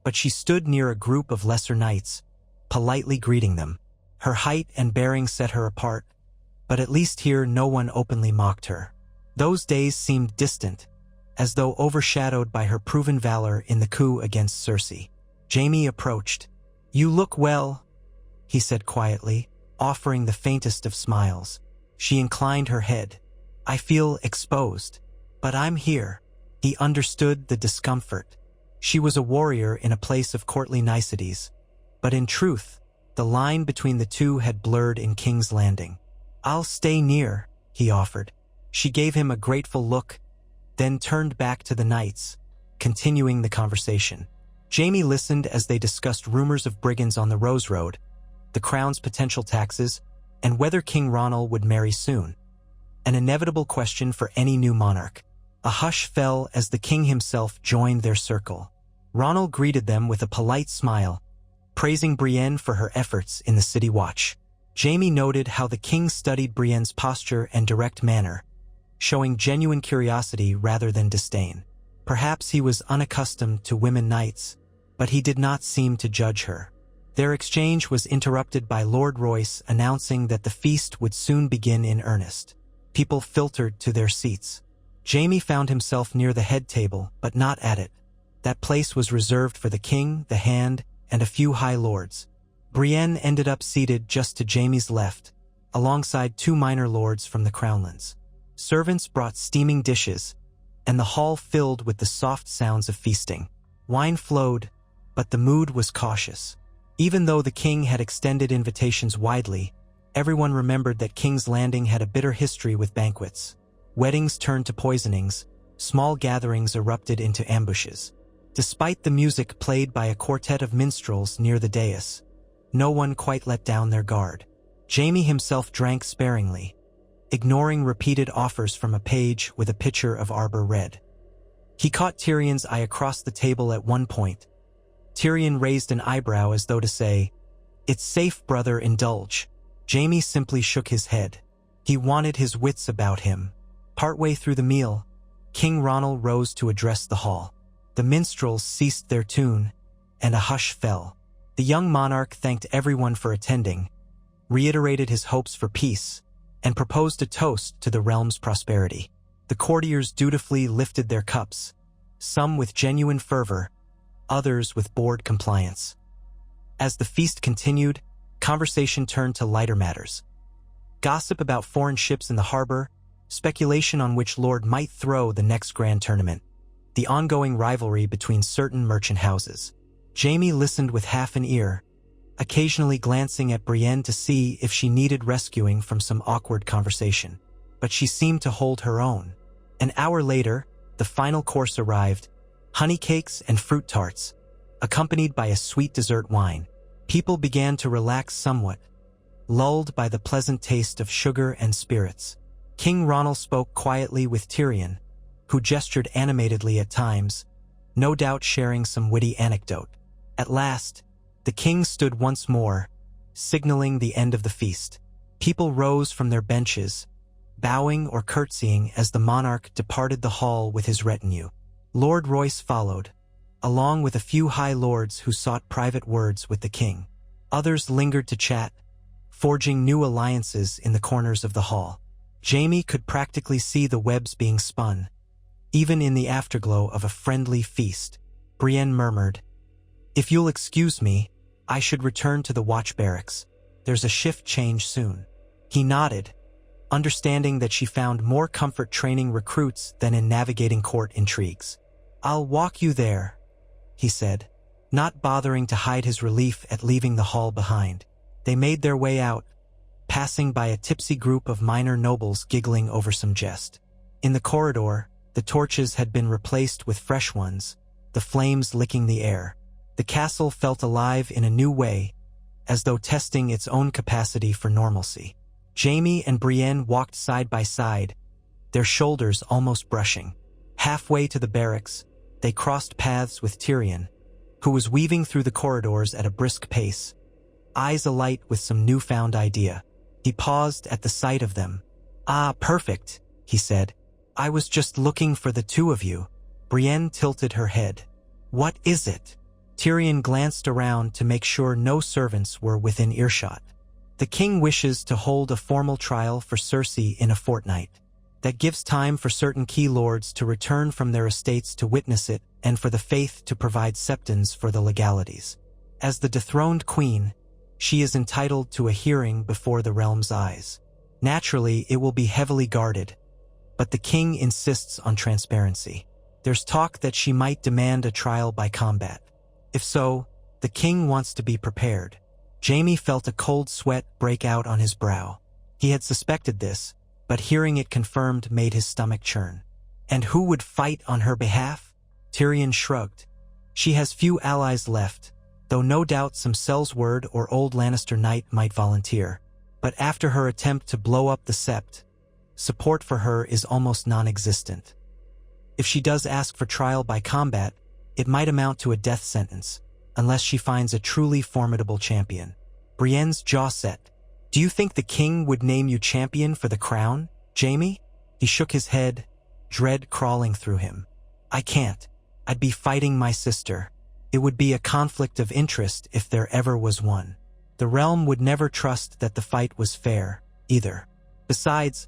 but she stood near a group of lesser knights, politely greeting them. Her height and bearing set her apart, but at least here no one openly mocked her. Those days seemed distant, as though overshadowed by her proven valor in the coup against Cersei. Jaime approached. "You look well," he said quietly, offering the faintest of smiles. She inclined her head. "I feel exposed, but I'm here." He understood the discomfort. She was a warrior in a place of courtly niceties, but in truth, the line between the two had blurred in King's Landing. "I'll stay near," he offered. She gave him a grateful look, then turned back to the knights, continuing the conversation. Jaime listened as they discussed rumors of brigands on the Rose Road, the crown's potential taxes, and whether King Ronald would marry soon. An inevitable question for any new monarch. A hush fell as the king himself joined their circle. Ronald greeted them with a polite smile, praising Brienne for her efforts in the city watch. Jaime noted how the king studied Brienne's posture and direct manner, showing genuine curiosity rather than disdain. Perhaps he was unaccustomed to women knights, but he did not seem to judge her. Their exchange was interrupted by Lord Royce announcing that the feast would soon begin in earnest. People filtered to their seats. Jaime found himself near the head table, but not at it. That place was reserved for the king, the hand, and a few high lords. Brienne ended up seated just to Jaime's left, alongside two minor lords from the Crownlands. Servants brought steaming dishes, and the hall filled with the soft sounds of feasting. Wine flowed, but the mood was cautious. Even though the king had extended invitations widely, everyone remembered that King's Landing had a bitter history with banquets. Weddings turned to poisonings, small gatherings erupted into ambushes. Despite the music played by a quartet of minstrels near the dais, no one quite let down their guard. Jaime himself drank sparingly, ignoring repeated offers from a page with a pitcher of Arbor Red. He caught Tyrion's eye across the table at one point. Tyrion raised an eyebrow as though to say, "It's safe, brother, indulge." Jaime simply shook his head. He wanted his wits about him. Partway through the meal, King Ronald rose to address the hall. The minstrels ceased their tune, and a hush fell. The young monarch thanked everyone for attending, reiterated his hopes for peace, and proposed a toast to the realm's prosperity. The courtiers dutifully lifted their cups, some with genuine fervor, others with bored compliance. As the feast continued, conversation turned to lighter matters. Gossip about foreign ships in the harbor, speculation on which lord might throw the next grand tournament, the ongoing rivalry between certain merchant houses. Jaime listened with half an ear, occasionally glancing at Brienne to see if she needed rescuing from some awkward conversation. But she seemed to hold her own. An hour later, the final course arrived, honey cakes and fruit tarts, accompanied by a sweet dessert wine. People began to relax somewhat, lulled by the pleasant taste of sugar and spirits. King Ronald spoke quietly with Tyrion, who gestured animatedly at times, no doubt sharing some witty anecdote. At last, the king stood once more, signaling the end of the feast. People rose from their benches, bowing or curtsying as the monarch departed the hall with his retinue. Lord Royce followed, along with a few high lords who sought private words with the king. Others lingered to chat, forging new alliances in the corners of the hall. Jaime could practically see the webs being spun, even in the afterglow of a friendly feast. Brienne murmured. If you'll excuse me, I should return to the watch barracks. There's a shift change soon. He nodded, understanding that she found more comfort training recruits than in navigating court intrigues. I'll walk you there, he said, not bothering to hide his relief at leaving the hall behind. They made their way out, passing by a tipsy group of minor nobles giggling over some jest. In the corridor, the torches had been replaced with fresh ones, the flames licking the air. The castle felt alive in a new way, as though testing its own capacity for normalcy. Jaime and Brienne walked side by side, their shoulders almost brushing. Halfway to the barracks, they crossed paths with Tyrion, who was weaving through the corridors at a brisk pace, eyes alight with some newfound idea. He paused at the sight of them. Ah, perfect, he said. I was just looking for the two of you. Brienne tilted her head. What is it? Tyrion glanced around to make sure no servants were within earshot. The king wishes to hold a formal trial for Cersei in a fortnight. That gives time for certain key lords to return from their estates to witness it and for the faith to provide septons for the legalities. As the dethroned queen, she is entitled to a hearing before the realm's eyes. Naturally, it will be heavily guarded, but the king insists on transparency. There's talk that she might demand a trial by combat. If so, the king wants to be prepared. Jaime felt a cold sweat break out on his brow. He had suspected this, but hearing it confirmed made his stomach churn. And who would fight on her behalf? Tyrion shrugged. She has few allies left, though no doubt some Sellsword or old Lannister knight might volunteer. But after her attempt to blow up the Sept, support for her is almost non-existent. If she does ask for trial by combat, it might amount to a death sentence, unless she finds a truly formidable champion. Brienne's jaw set. Do you think the king would name you champion for the crown, Jaime? He shook his head, dread crawling through him. I can't. I'd be fighting my sister. It would be a conflict of interest if there ever was one. The realm would never trust that the fight was fair, either. Besides,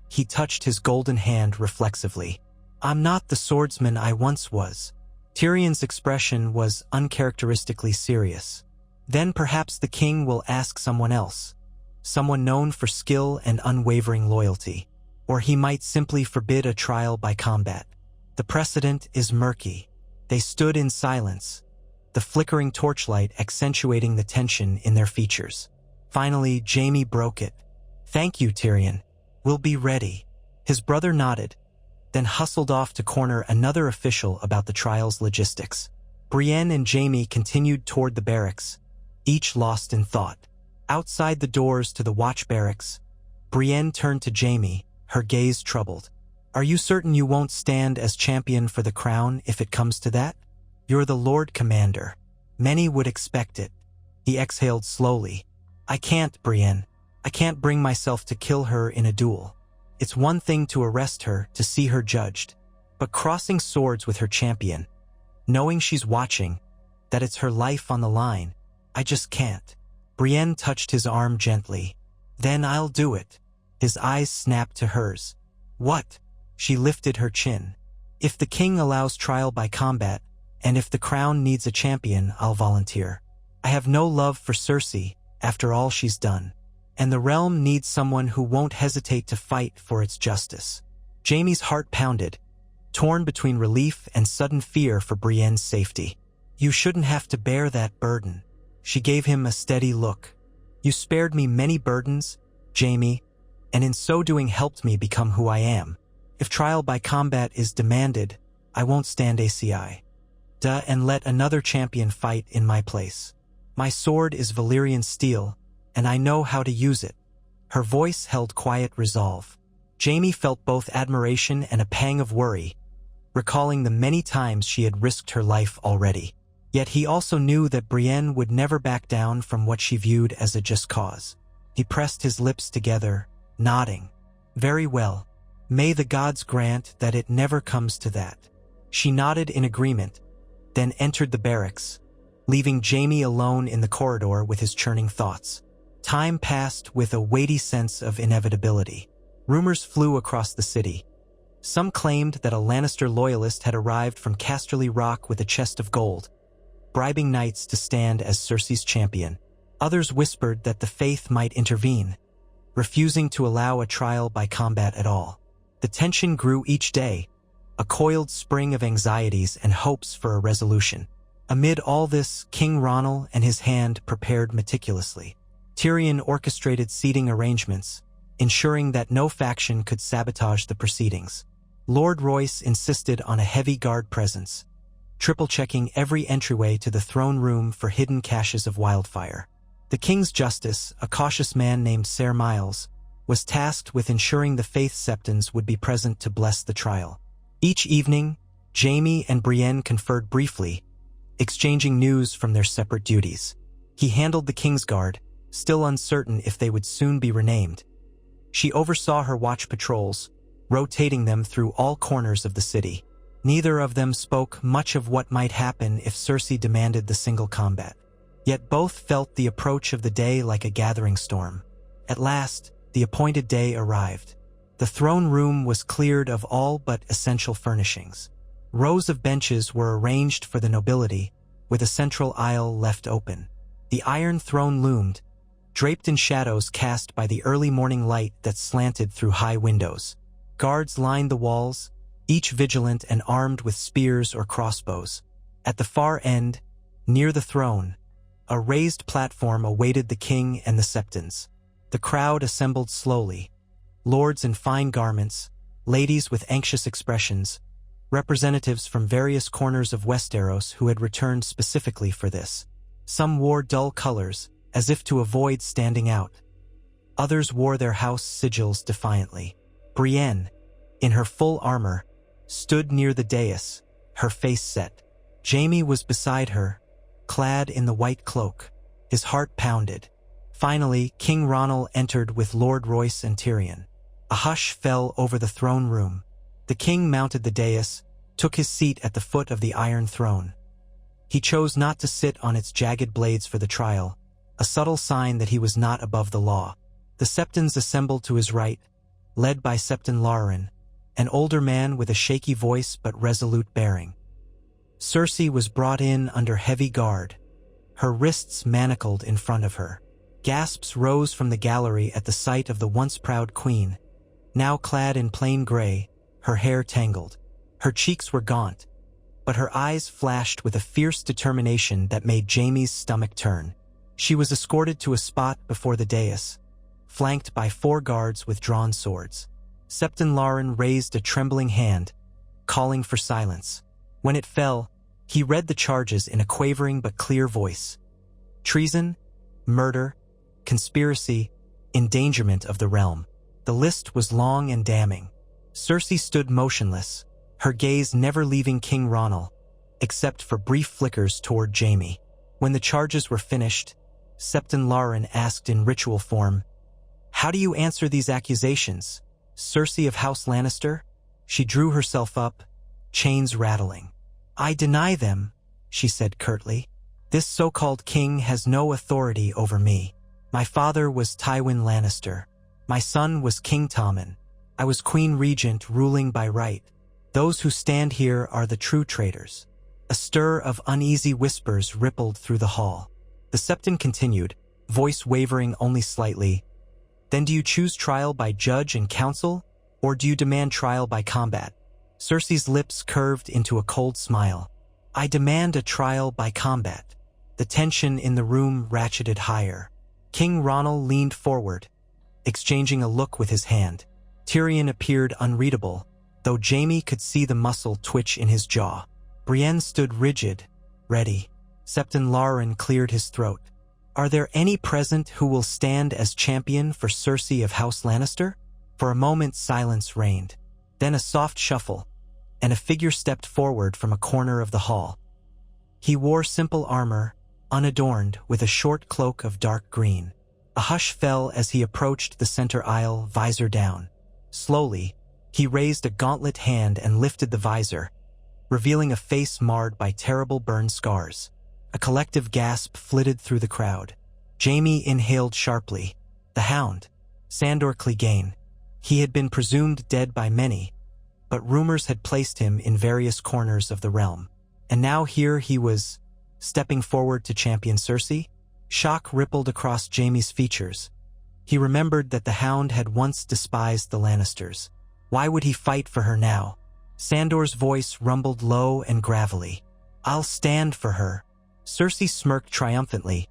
He touched his golden hand reflexively. I'm not the swordsman I once was. Tyrion's expression was uncharacteristically serious. Then perhaps the king will ask someone else, someone known for skill and unwavering loyalty. Or he might simply forbid a trial by combat. The precedent is murky. They stood in silence, the flickering torchlight accentuating the tension in their features. Finally, Jaime broke it. Thank you, Tyrion. We'll be ready. His brother nodded, then hustled off to corner another official about the trial's logistics. Brienne and Jaime continued toward the barracks, each lost in thought. Outside the doors to the watch barracks, Brienne turned to Jaime, her gaze troubled. Are you certain you won't stand as champion for the crown if it comes to that? You're the Lord Commander. Many would expect it. He exhaled slowly. I can't, Brienne. I can't bring myself to kill her in a duel. It's one thing to arrest her, to see her judged, but crossing swords with her champion, knowing she's watching, that it's her life on the line, I just can't. Brienne touched his arm gently. Then I'll do it. His eyes snapped to hers. What? She lifted her chin. If the king allows trial by combat, and if the crown needs a champion, I'll volunteer. I have no love for Cersei, after all she's done. And the realm needs someone who won't hesitate to fight for its justice. Jaime's heart pounded, torn between relief and sudden fear for Brienne's safety. You shouldn't have to bear that burden. She gave him a steady look. You spared me many burdens, Jaime, and in so doing helped me become who I am. If trial by combat is demanded, I won't stand ACI. And let another champion fight in my place. My sword is Valyrian steel, and I know how to use it. Her voice held quiet resolve. Jaime felt both admiration and a pang of worry, recalling the many times she had risked her life already. Yet he also knew that Brienne would never back down from what she viewed as a just cause. He pressed his lips together, nodding. Very well. May the gods grant that it never comes to that. She nodded in agreement, then entered the barracks, leaving Jaime alone in the corridor with his churning thoughts. Time passed with a weighty sense of inevitability. Rumors flew across the city. Some claimed that a Lannister loyalist had arrived from Casterly Rock with a chest of gold, bribing knights to stand as Cersei's champion. Others whispered that the faith might intervene, refusing to allow a trial by combat at all. The tension grew each day, a coiled spring of anxieties and hopes for a resolution. Amid all this, King Ronald and his hand prepared meticulously. Tyrion orchestrated seating arrangements, ensuring that no faction could sabotage the proceedings. Lord Royce insisted on a heavy guard presence, triple-checking every entryway to the throne room for hidden caches of wildfire. The King's Justice, a cautious man named Ser Miles, was tasked with ensuring the Faith Septons would be present to bless the trial. Each evening, Jaime and Brienne conferred briefly, exchanging news from their separate duties. He handled the King's Guard, still uncertain if they would soon be renamed. She oversaw her watch patrols, rotating them through all corners of the city. Neither of them spoke much of what might happen if Cersei demanded the single combat. Yet both felt the approach of the day like a gathering storm. At last, the appointed day arrived. The throne room was cleared of all but essential furnishings. Rows of benches were arranged for the nobility, with a central aisle left open. The Iron Throne loomed, draped in shadows cast by the early morning light that slanted through high windows. Guards lined the walls, each vigilant and armed with spears or crossbows. At the far end, near the throne, a raised platform awaited the king and the Septons. The crowd assembled slowly, lords in fine garments, ladies with anxious expressions, representatives from various corners of Westeros who had returned specifically for this. Some wore dull colors, as if to avoid standing out. Others wore their house sigils defiantly. Brienne, in her full armor, stood near the dais, her face set. Jaime was beside her, clad in the white cloak. His heart pounded. Finally, King Ronald entered with Lord Royce and Tyrion. A hush fell over the throne room. The king mounted the dais, took his seat at the foot of the Iron Throne. He chose not to sit on its jagged blades for the trial, a subtle sign that he was not above the law. The Septons assembled to his right, led by Septon Larrin, an older man with a shaky voice but resolute bearing. Cersei was brought in under heavy guard, her wrists manacled in front of her. Gasps rose from the gallery at the sight of the once proud queen, now clad in plain gray, her hair tangled. Her cheeks were gaunt, but her eyes flashed with a fierce determination that made Jaime's stomach turn. She was escorted to a spot before the dais, flanked by 4 guards with drawn swords. Septon Larrin raised a trembling hand, calling for silence. When it fell, he read the charges in a quavering but clear voice. Treason, murder, conspiracy, endangerment of the realm. The list was long and damning. Cersei stood motionless, her gaze never leaving King Ronald, except for brief flickers toward Jaime. When the charges were finished, Septon Larrin asked in ritual form, "How do you answer these accusations, Cersei of House Lannister?" She drew herself up, chains rattling. "I deny them," she said curtly. "This so-called king has no authority over me. My father was Tywin Lannister. My son was King Tommen. I was Queen Regent ruling by right. Those who stand here are the true traitors." A stir of uneasy whispers rippled through the hall. The Septon continued, voice wavering only slightly. "Then do you choose trial by judge and council, or do you demand trial by combat?" Cersei's lips curved into a cold smile. "I demand a trial by combat." The tension in the room ratcheted higher. King Ronald leaned forward, exchanging a look with his hand. Tyrion appeared unreadable, though Jaime could see the muscle twitch in his jaw. Brienne stood rigid, ready. Septon Larrin cleared his throat. "Are there any present who will stand as champion for Cersei of House Lannister?" For a moment silence reigned. Then a soft shuffle, and a figure stepped forward from a corner of the hall. He wore simple armor, unadorned, with a short cloak of dark green. A hush fell as he approached the center aisle, visor down. Slowly, he raised a gauntlet hand and lifted the visor, revealing a face marred by terrible burn scars. A collective gasp flitted through the crowd. Jaime inhaled sharply. The Hound, Sandor Clegane. He had been presumed dead by many, but rumors had placed him in various corners of the realm. And now here he was, stepping forward to champion Cersei? Shock rippled across Jaime's features. He remembered that the Hound had once despised the Lannisters. Why would he fight for her now? Sandor's voice rumbled low and gravelly. "I'll stand for her." Cersei smirked triumphantly,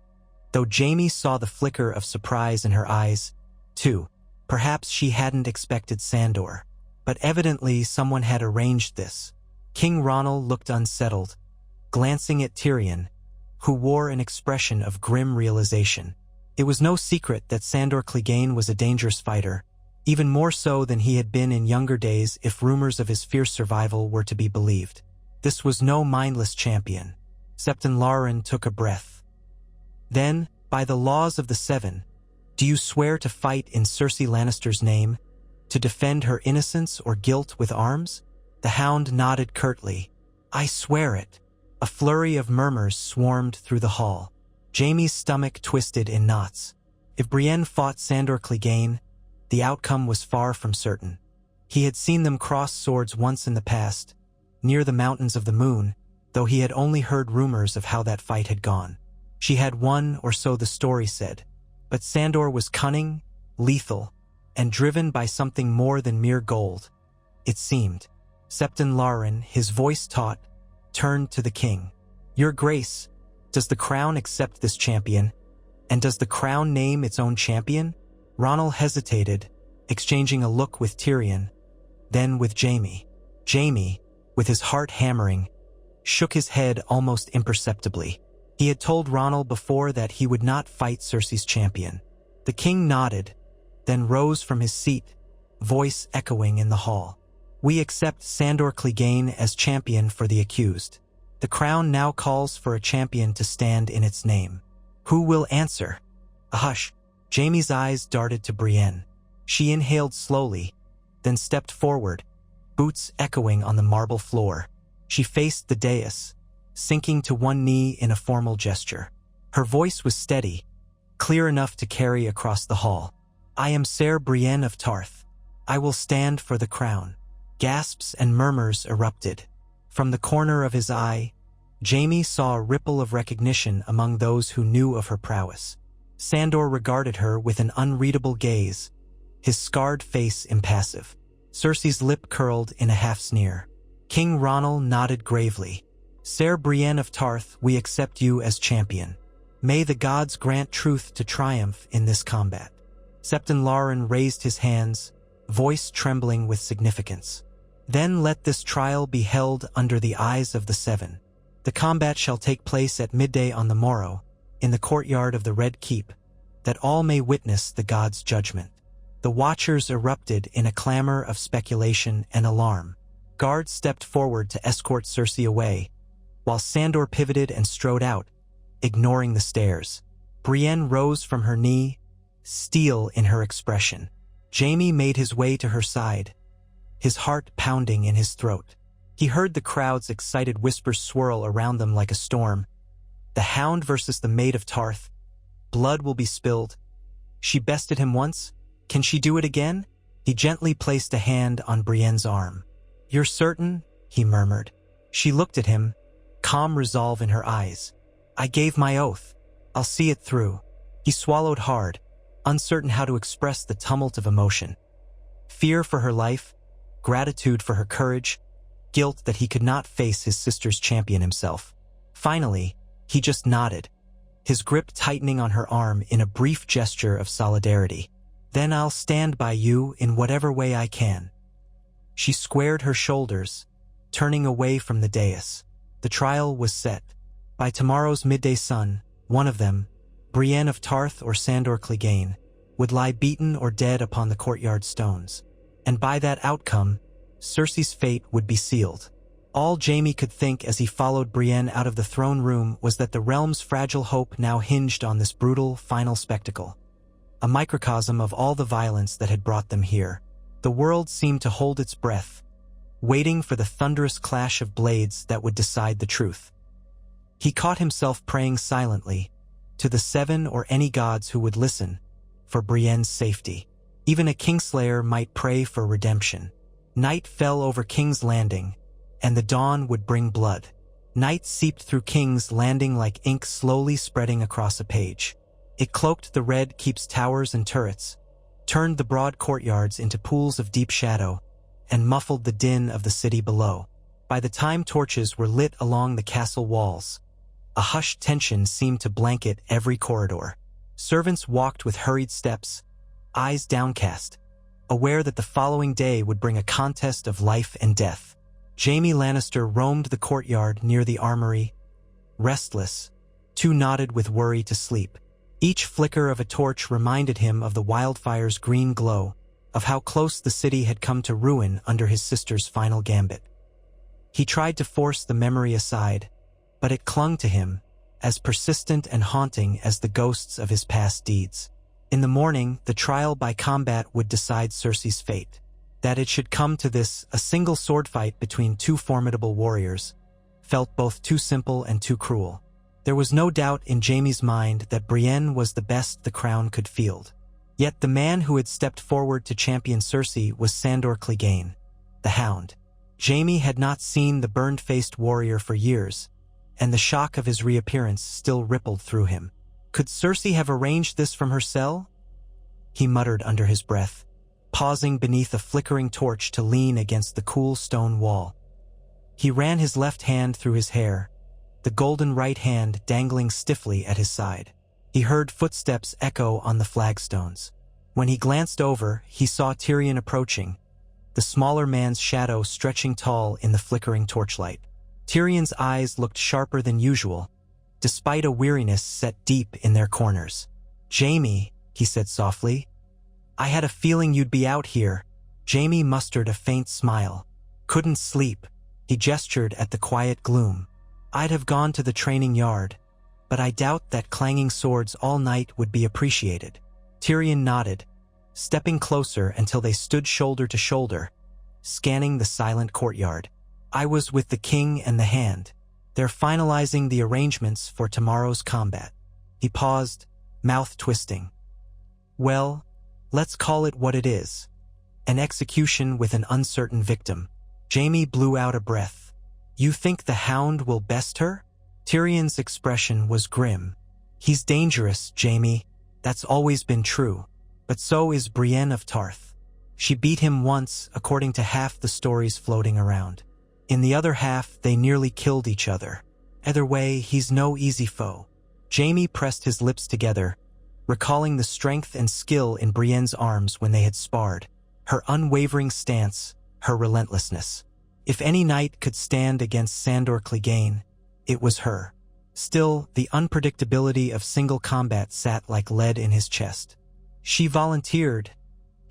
though Jaime saw the flicker of surprise in her eyes, too. Perhaps she hadn't expected Sandor, but evidently someone had arranged this. King Ronald looked unsettled, glancing at Tyrion, who wore an expression of grim realization. It was no secret that Sandor Clegane was a dangerous fighter, even more so than he had been in younger days if rumors of his fierce survival were to be believed. This was no mindless champion. Septon Lauren took a breath. "Then, by the laws of the Seven, do you swear to fight in Cersei Lannister's name, to defend her innocence or guilt with arms?" The Hound nodded curtly. "I swear it." A flurry of murmurs swarmed through the hall. Jaime's stomach twisted in knots. If Brienne fought Sandor Clegane, the outcome was far from certain. He had seen them cross swords once in the past, near the Mountains of the Moon, though he had only heard rumors of how that fight had gone. She had won, or so the story said. But Sandor was cunning, lethal, and driven by something more than mere gold, it seemed. Septon Lauren, his voice taut, turned to the king. "Your Grace, does the crown accept this champion? And does the crown name its own champion?" Ronald hesitated, exchanging a look with Tyrion, then with Jaime. Jaime, with his heart hammering, shook his head almost imperceptibly. He had told Ronald before that he would not fight Cersei's champion. The king nodded, then rose from his seat, voice echoing in the hall. "We accept Sandor Clegane as champion for the accused. The crown now calls for a champion to stand in its name. Who will answer?" A hush. Jaime's eyes darted to Brienne. She inhaled slowly, then stepped forward, boots echoing on the marble floor. She faced the dais, sinking to one knee in a formal gesture. Her voice was steady, clear enough to carry across the hall. "I am Ser Brienne of Tarth. I will stand for the crown." Gasps and murmurs erupted. From the corner of his eye, Jaime saw a ripple of recognition among those who knew of her prowess. Sandor regarded her with an unreadable gaze, his scarred face impassive. Cersei's lip curled in a half-sneer. King Ronald nodded gravely. "Ser Brienne of Tarth, we accept you as champion. May the gods grant truth to triumph in this combat." Septon Lauren raised his hands, voice trembling with significance. "Then let this trial be held under the eyes of the Seven. The combat shall take place at midday on the morrow, in the courtyard of the Red Keep, that all may witness the gods' judgment." The watchers erupted in a clamor of speculation and alarm. Guards stepped forward to escort Cersei away, while Sandor pivoted and strode out, ignoring the stares. Brienne rose from her knee, steel in her expression. Jaime made his way to her side, his heart pounding in his throat. He heard the crowd's excited whispers swirl around them like a storm. The Hound versus the Maid of Tarth. Blood will be spilled. She bested him once. Can she do it again? He gently placed a hand on Brienne's arm. "You're certain?" he murmured. She looked at him, calm resolve in her eyes. "I gave my oath. I'll see it through." He swallowed hard, uncertain how to express the tumult of emotion. Fear for her life, gratitude for her courage, guilt that he could not face his sister's champion himself. Finally, he just nodded, his grip tightening on her arm in a brief gesture of solidarity. "Then I'll stand by you in whatever way I can." She squared her shoulders, turning away from the dais. The trial was set. By tomorrow's midday sun, one of them, Brienne of Tarth or Sandor Clegane, would lie beaten or dead upon the courtyard stones. And by that outcome, Cersei's fate would be sealed. All Jaime could think as he followed Brienne out of the throne room was that the realm's fragile hope now hinged on this brutal, final spectacle. A microcosm of all the violence that had brought them here. The world seemed to hold its breath, waiting for the thunderous clash of blades that would decide the truth. He caught himself praying silently, to the Seven or any gods who would listen, for Brienne's safety. Even a Kingslayer might pray for redemption. Night fell over King's Landing, and the dawn would bring blood. Night seeped through King's Landing like ink slowly spreading across a page. It cloaked the Red Keep's towers and turrets, turned the broad courtyards into pools of deep shadow, and muffled the din of the city below. By the time torches were lit along the castle walls, a hushed tension seemed to blanket every corridor. Servants walked with hurried steps, eyes downcast, aware that the following day would bring a contest of life and death. Jaime Lannister roamed the courtyard near the armory, restless, too knotted with worry to sleep. Each flicker of a torch reminded him of the wildfire's green glow, of how close the city had come to ruin under his sister's final gambit. He tried to force the memory aside, but it clung to him, as persistent and haunting as the ghosts of his past deeds. In the morning, the trial by combat would decide Cersei's fate. That it should come to this, a single sword fight between two formidable warriors, felt both too simple and too cruel. There was no doubt in Jaime's mind that Brienne was the best the crown could field. Yet the man who had stepped forward to champion Cersei was Sandor Clegane, the Hound. Jaime had not seen the burned-faced warrior for years, and the shock of his reappearance still rippled through him. Could Cersei have arranged this from her cell? He muttered under his breath, pausing beneath a flickering torch to lean against the cool stone wall. He ran his left hand through his hair, the golden right hand dangling stiffly at his side. He heard footsteps echo on the flagstones. When he glanced over, he saw Tyrion approaching, the smaller man's shadow stretching tall in the flickering torchlight. Tyrion's eyes looked sharper than usual, despite a weariness set deep in their corners. "Jaime," he said softly, "I had a feeling you'd be out here." Jaime mustered a faint smile. "Couldn't sleep." He gestured at the quiet gloom. "I'd have gone to the training yard, but I doubt that clanging swords all night would be appreciated." Tyrion nodded, stepping closer until they stood shoulder to shoulder, scanning the silent courtyard. "I was with the king and the hand. They're finalizing the arrangements for tomorrow's combat." He paused, mouth twisting. "Well, let's call it what it is. An execution with an uncertain victim." Jaime blew out a breath. "You think the Hound will best her?" Tyrion's expression was grim. "He's dangerous, Jaime. That's always been true. But so is Brienne of Tarth. She beat him once, according to half the stories floating around. In the other half, they nearly killed each other. Either way, he's no easy foe." Jaime pressed his lips together, recalling the strength and skill in Brienne's arms when they had sparred, her unwavering stance, her relentlessness. If any knight could stand against Sandor Clegane, it was her. Still, the unpredictability of single combat sat like lead in his chest. "She volunteered,"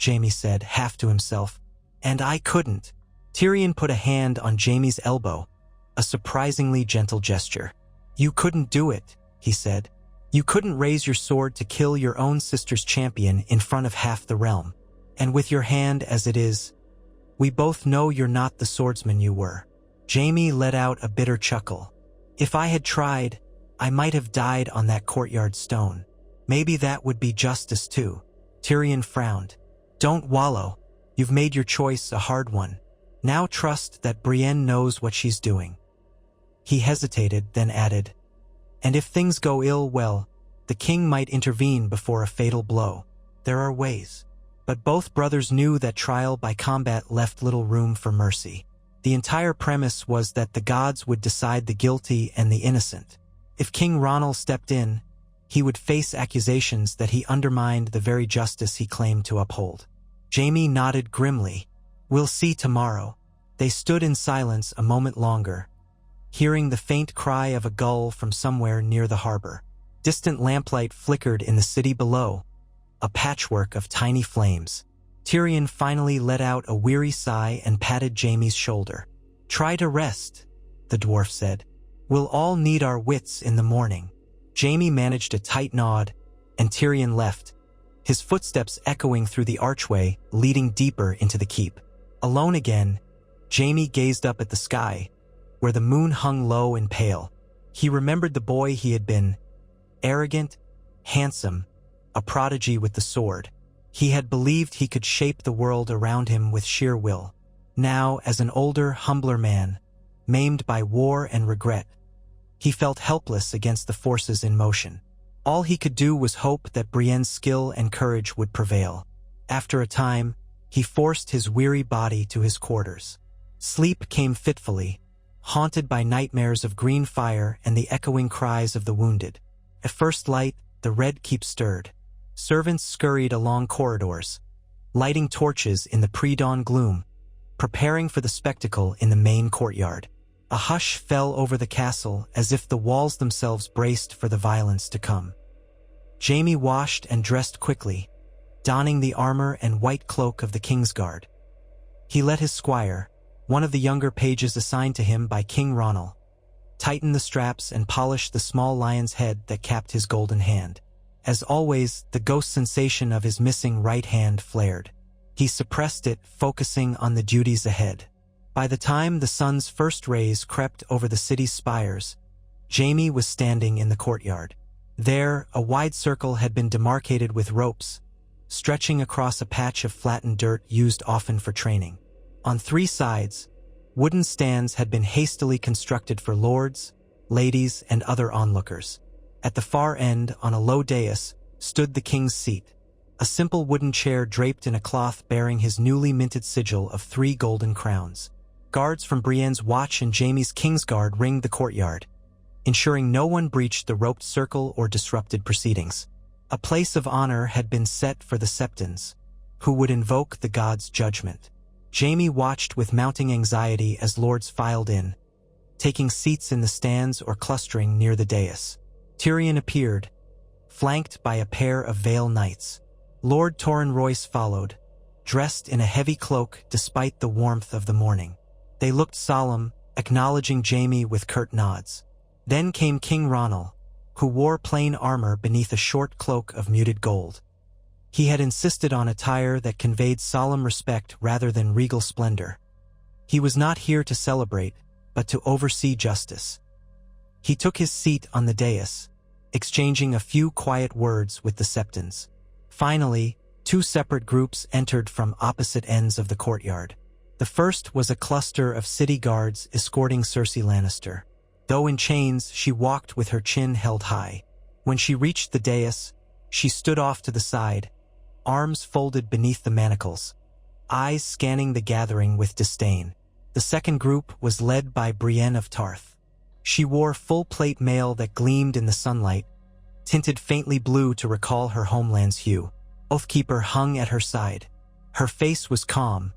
Jaime said, half to himself, "and I couldn't." Tyrion put a hand on Jaime's elbow, a surprisingly gentle gesture. "You couldn't do it," he said. "You couldn't raise your sword to kill your own sister's champion in front of half the realm. And with your hand as it is, we both know you're not the swordsman you were." Jaime let out a bitter chuckle. "If I had tried, I might have died on that courtyard stone. Maybe that would be justice too." Tyrion frowned. "Don't wallow. You've made your choice a hard one. Now trust that Brienne knows what she's doing." He hesitated, then added, "And if things go ill, well, the king might intervene before a fatal blow. There are ways." But both brothers knew that trial by combat left little room for mercy. The entire premise was that the gods would decide the guilty and the innocent. If King Ronald stepped in, he would face accusations that he undermined the very justice he claimed to uphold. Jaime nodded grimly. "We'll see tomorrow." They stood in silence a moment longer, hearing the faint cry of a gull from somewhere near the harbor. Distant lamplight flickered in the city below, a patchwork of tiny flames. Tyrion finally let out a weary sigh and patted Jaime's shoulder. "Try to rest," the dwarf said. "We'll all need our wits in the morning." Jaime managed a tight nod, and Tyrion left, his footsteps echoing through the archway leading deeper into the keep. Alone again, Jaime gazed up at the sky, where the moon hung low and pale. He remembered the boy he had been, arrogant, handsome, a prodigy with the sword. He had believed he could shape the world around him with sheer will. Now, as an older, humbler man, maimed by war and regret, he felt helpless against the forces in motion. All he could do was hope that Brienne's skill and courage would prevail. After a time, he forced his weary body to his quarters. Sleep came fitfully, haunted by nightmares of green fire and the echoing cries of the wounded. At first light, the Red Keep stirred. Servants scurried along corridors, lighting torches in the pre-dawn gloom, preparing for the spectacle in the main courtyard. A hush fell over the castle as if the walls themselves braced for the violence to come. Jaime washed and dressed quickly, donning the armor and white cloak of the Kingsguard. He let his squire, one of the younger pages assigned to him by King Ronald, tighten the straps and polish the small lion's head that capped his golden hand. As always, the ghost sensation of his missing right hand flared. He suppressed it, focusing on the duties ahead. By the time the sun's first rays crept over the city's spires, Jaime was standing in the courtyard. There, a wide circle had been demarcated with ropes, stretching across a patch of flattened dirt used often for training. On three sides, wooden stands had been hastily constructed for lords, ladies, and other onlookers. At the far end, on a low dais, stood the king's seat, a simple wooden chair draped in a cloth bearing his newly minted sigil of 3 golden crowns. Guards from Brienne's watch and Jaime's Kingsguard ringed the courtyard, ensuring no one breached the roped circle or disrupted proceedings. A place of honor had been set for the Septons, who would invoke the god's judgment. Jaime watched with mounting anxiety as lords filed in, taking seats in the stands or clustering near the dais. Tyrion appeared, flanked by a pair of Vale Knights. Lord Torrhen Royce followed, dressed in a heavy cloak despite the warmth of the morning. They looked solemn, acknowledging Jaime with curt nods. Then came King Ronald, who wore plain armor beneath a short cloak of muted gold. He had insisted on attire that conveyed solemn respect rather than regal splendor. He was not here to celebrate, but to oversee justice. He took his seat on the dais, exchanging a few quiet words with the Septons. Finally, 2 separate groups entered from opposite ends of the courtyard. The first was a cluster of city guards escorting Cersei Lannister. Though in chains, she walked with her chin held high. When she reached the dais, she stood off to the side, arms folded beneath the manacles, eyes scanning the gathering with disdain. The second group was led by Brienne of Tarth. She wore full-plate mail that gleamed in the sunlight, tinted faintly blue to recall her homeland's hue. Oathkeeper hung at her side. Her face was calm,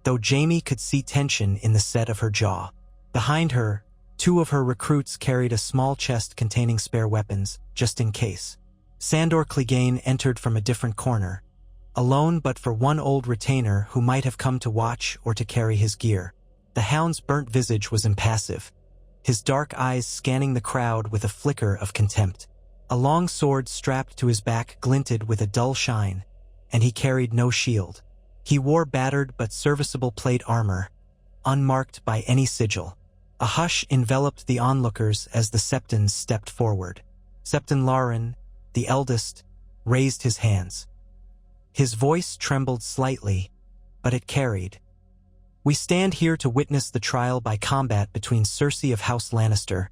though Jaime could see tension in the set of her jaw. Behind her, 2 of her recruits carried a small chest containing spare weapons, just in case. Sandor Clegane entered from a different corner, alone but for one old retainer who might have come to watch or to carry his gear. The hound's burnt visage was impassive, his dark eyes scanning the crowd with a flicker of contempt. A long sword strapped to his back glinted with a dull shine, and he carried no shield. He wore battered but serviceable plate armor, unmarked by any sigil. A hush enveloped the onlookers as the Septons stepped forward. Septon Lauren, the eldest, raised his hands. His voice trembled slightly, but it carried. "We stand here to witness the trial by combat between Cersei of House Lannister,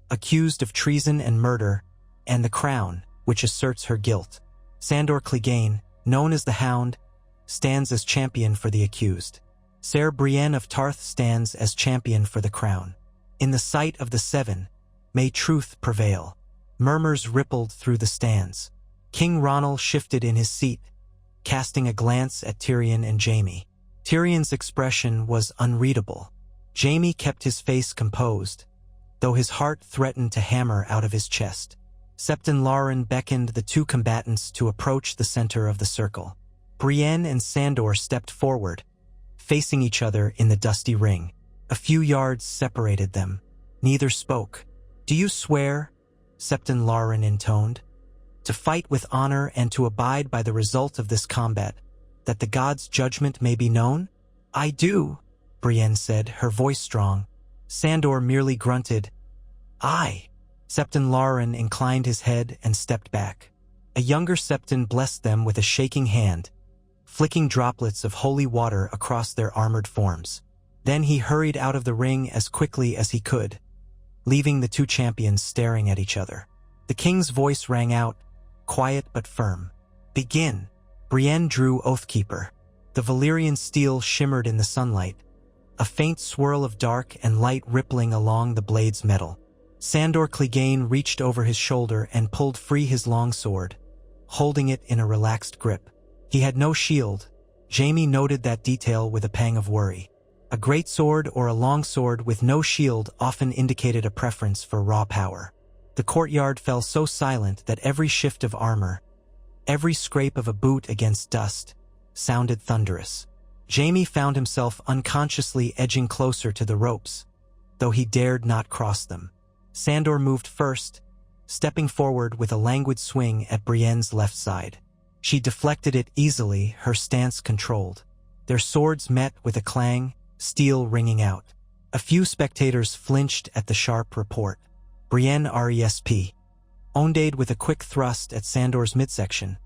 accused of treason and murder, and the Crown, which asserts her guilt. Sandor Clegane, known as the Hound, stands as champion for the accused. Ser Brienne of Tarth stands as champion for the Crown. In the sight of the 7, may truth prevail." Murmurs rippled through the stands. King Ronald shifted in his seat, casting a glance at Tyrion and Jaime. Tyrion's expression was unreadable. Jaime kept his face composed, though his heart threatened to hammer out of his chest. Septon Lauren beckoned the 2 combatants to approach the center of the circle. Brienne and Sandor stepped forward, facing each other in the dusty ring. A few yards separated them. Neither spoke. "Do you swear," Septon Lauren intoned, "to fight with honor and to abide by the result of this combat, that the god's judgment may be known?" "I do," Brienne said, her voice strong. Sandor merely grunted, "Aye." Septon Lauren inclined his head and stepped back. A younger Septon blessed them with a shaking hand, flicking droplets of holy water across their armored forms. Then he hurried out of the ring as quickly as he could, leaving the two champions staring at each other. The king's voice rang out, quiet but firm. "Begin." Brienne drew Oathkeeper. The Valyrian steel shimmered in the sunlight, a faint swirl of dark and light rippling along the blade's metal. Sandor Clegane reached over his shoulder and pulled free his long sword, holding it in a relaxed grip. He had no shield. Jaime noted that detail with a pang of worry. A great sword or a long sword with no shield often indicated a preference for raw power. The courtyard fell so silent that every shift of armor, every scrape of a boot against dust, sounded thunderous. Jaime found himself unconsciously edging closer to the ropes, though he dared not cross them. Sandor moved first, stepping forward with a languid swing at Brienne's left side. She deflected it easily, her stance controlled. Their swords met with a clang, steel ringing out. A few spectators flinched at the sharp report. Brienne RESP ondade with a quick thrust at Sandor's midsection,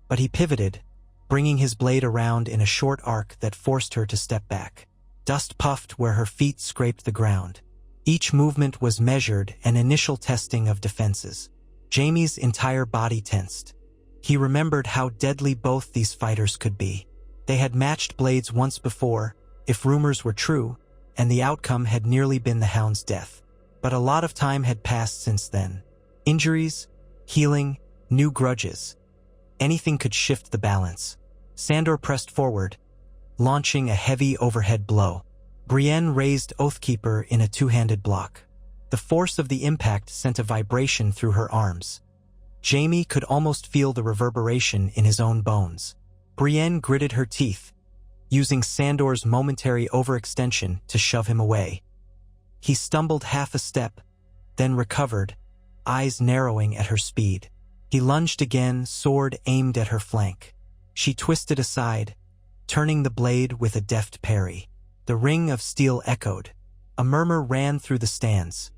but he pivoted, bringing his blade around in a short arc that forced her to step back. Dust puffed where her feet scraped the ground. Each movement was measured, an initial testing of defenses. Jaime's entire body tensed. He remembered how deadly both these fighters could be. They had matched blades once before, if rumors were true, and the outcome had nearly been the Hound's death. But a lot of time had passed since then. Injuries, healing, new grudges. Anything could shift the balance. Sandor pressed forward, launching a heavy overhead blow. Brienne raised Oathkeeper in a two-handed block. The force of the impact sent a vibration through her arms. Jaime could almost feel the reverberation in his own bones. Brienne gritted her teeth, using Sandor's momentary overextension to shove him away. He stumbled half a step, then recovered, eyes narrowing at her speed. He lunged again, sword aimed at her flank. She twisted aside, turning the blade with a deft parry. The ring of steel echoed. A murmur ran through the stands.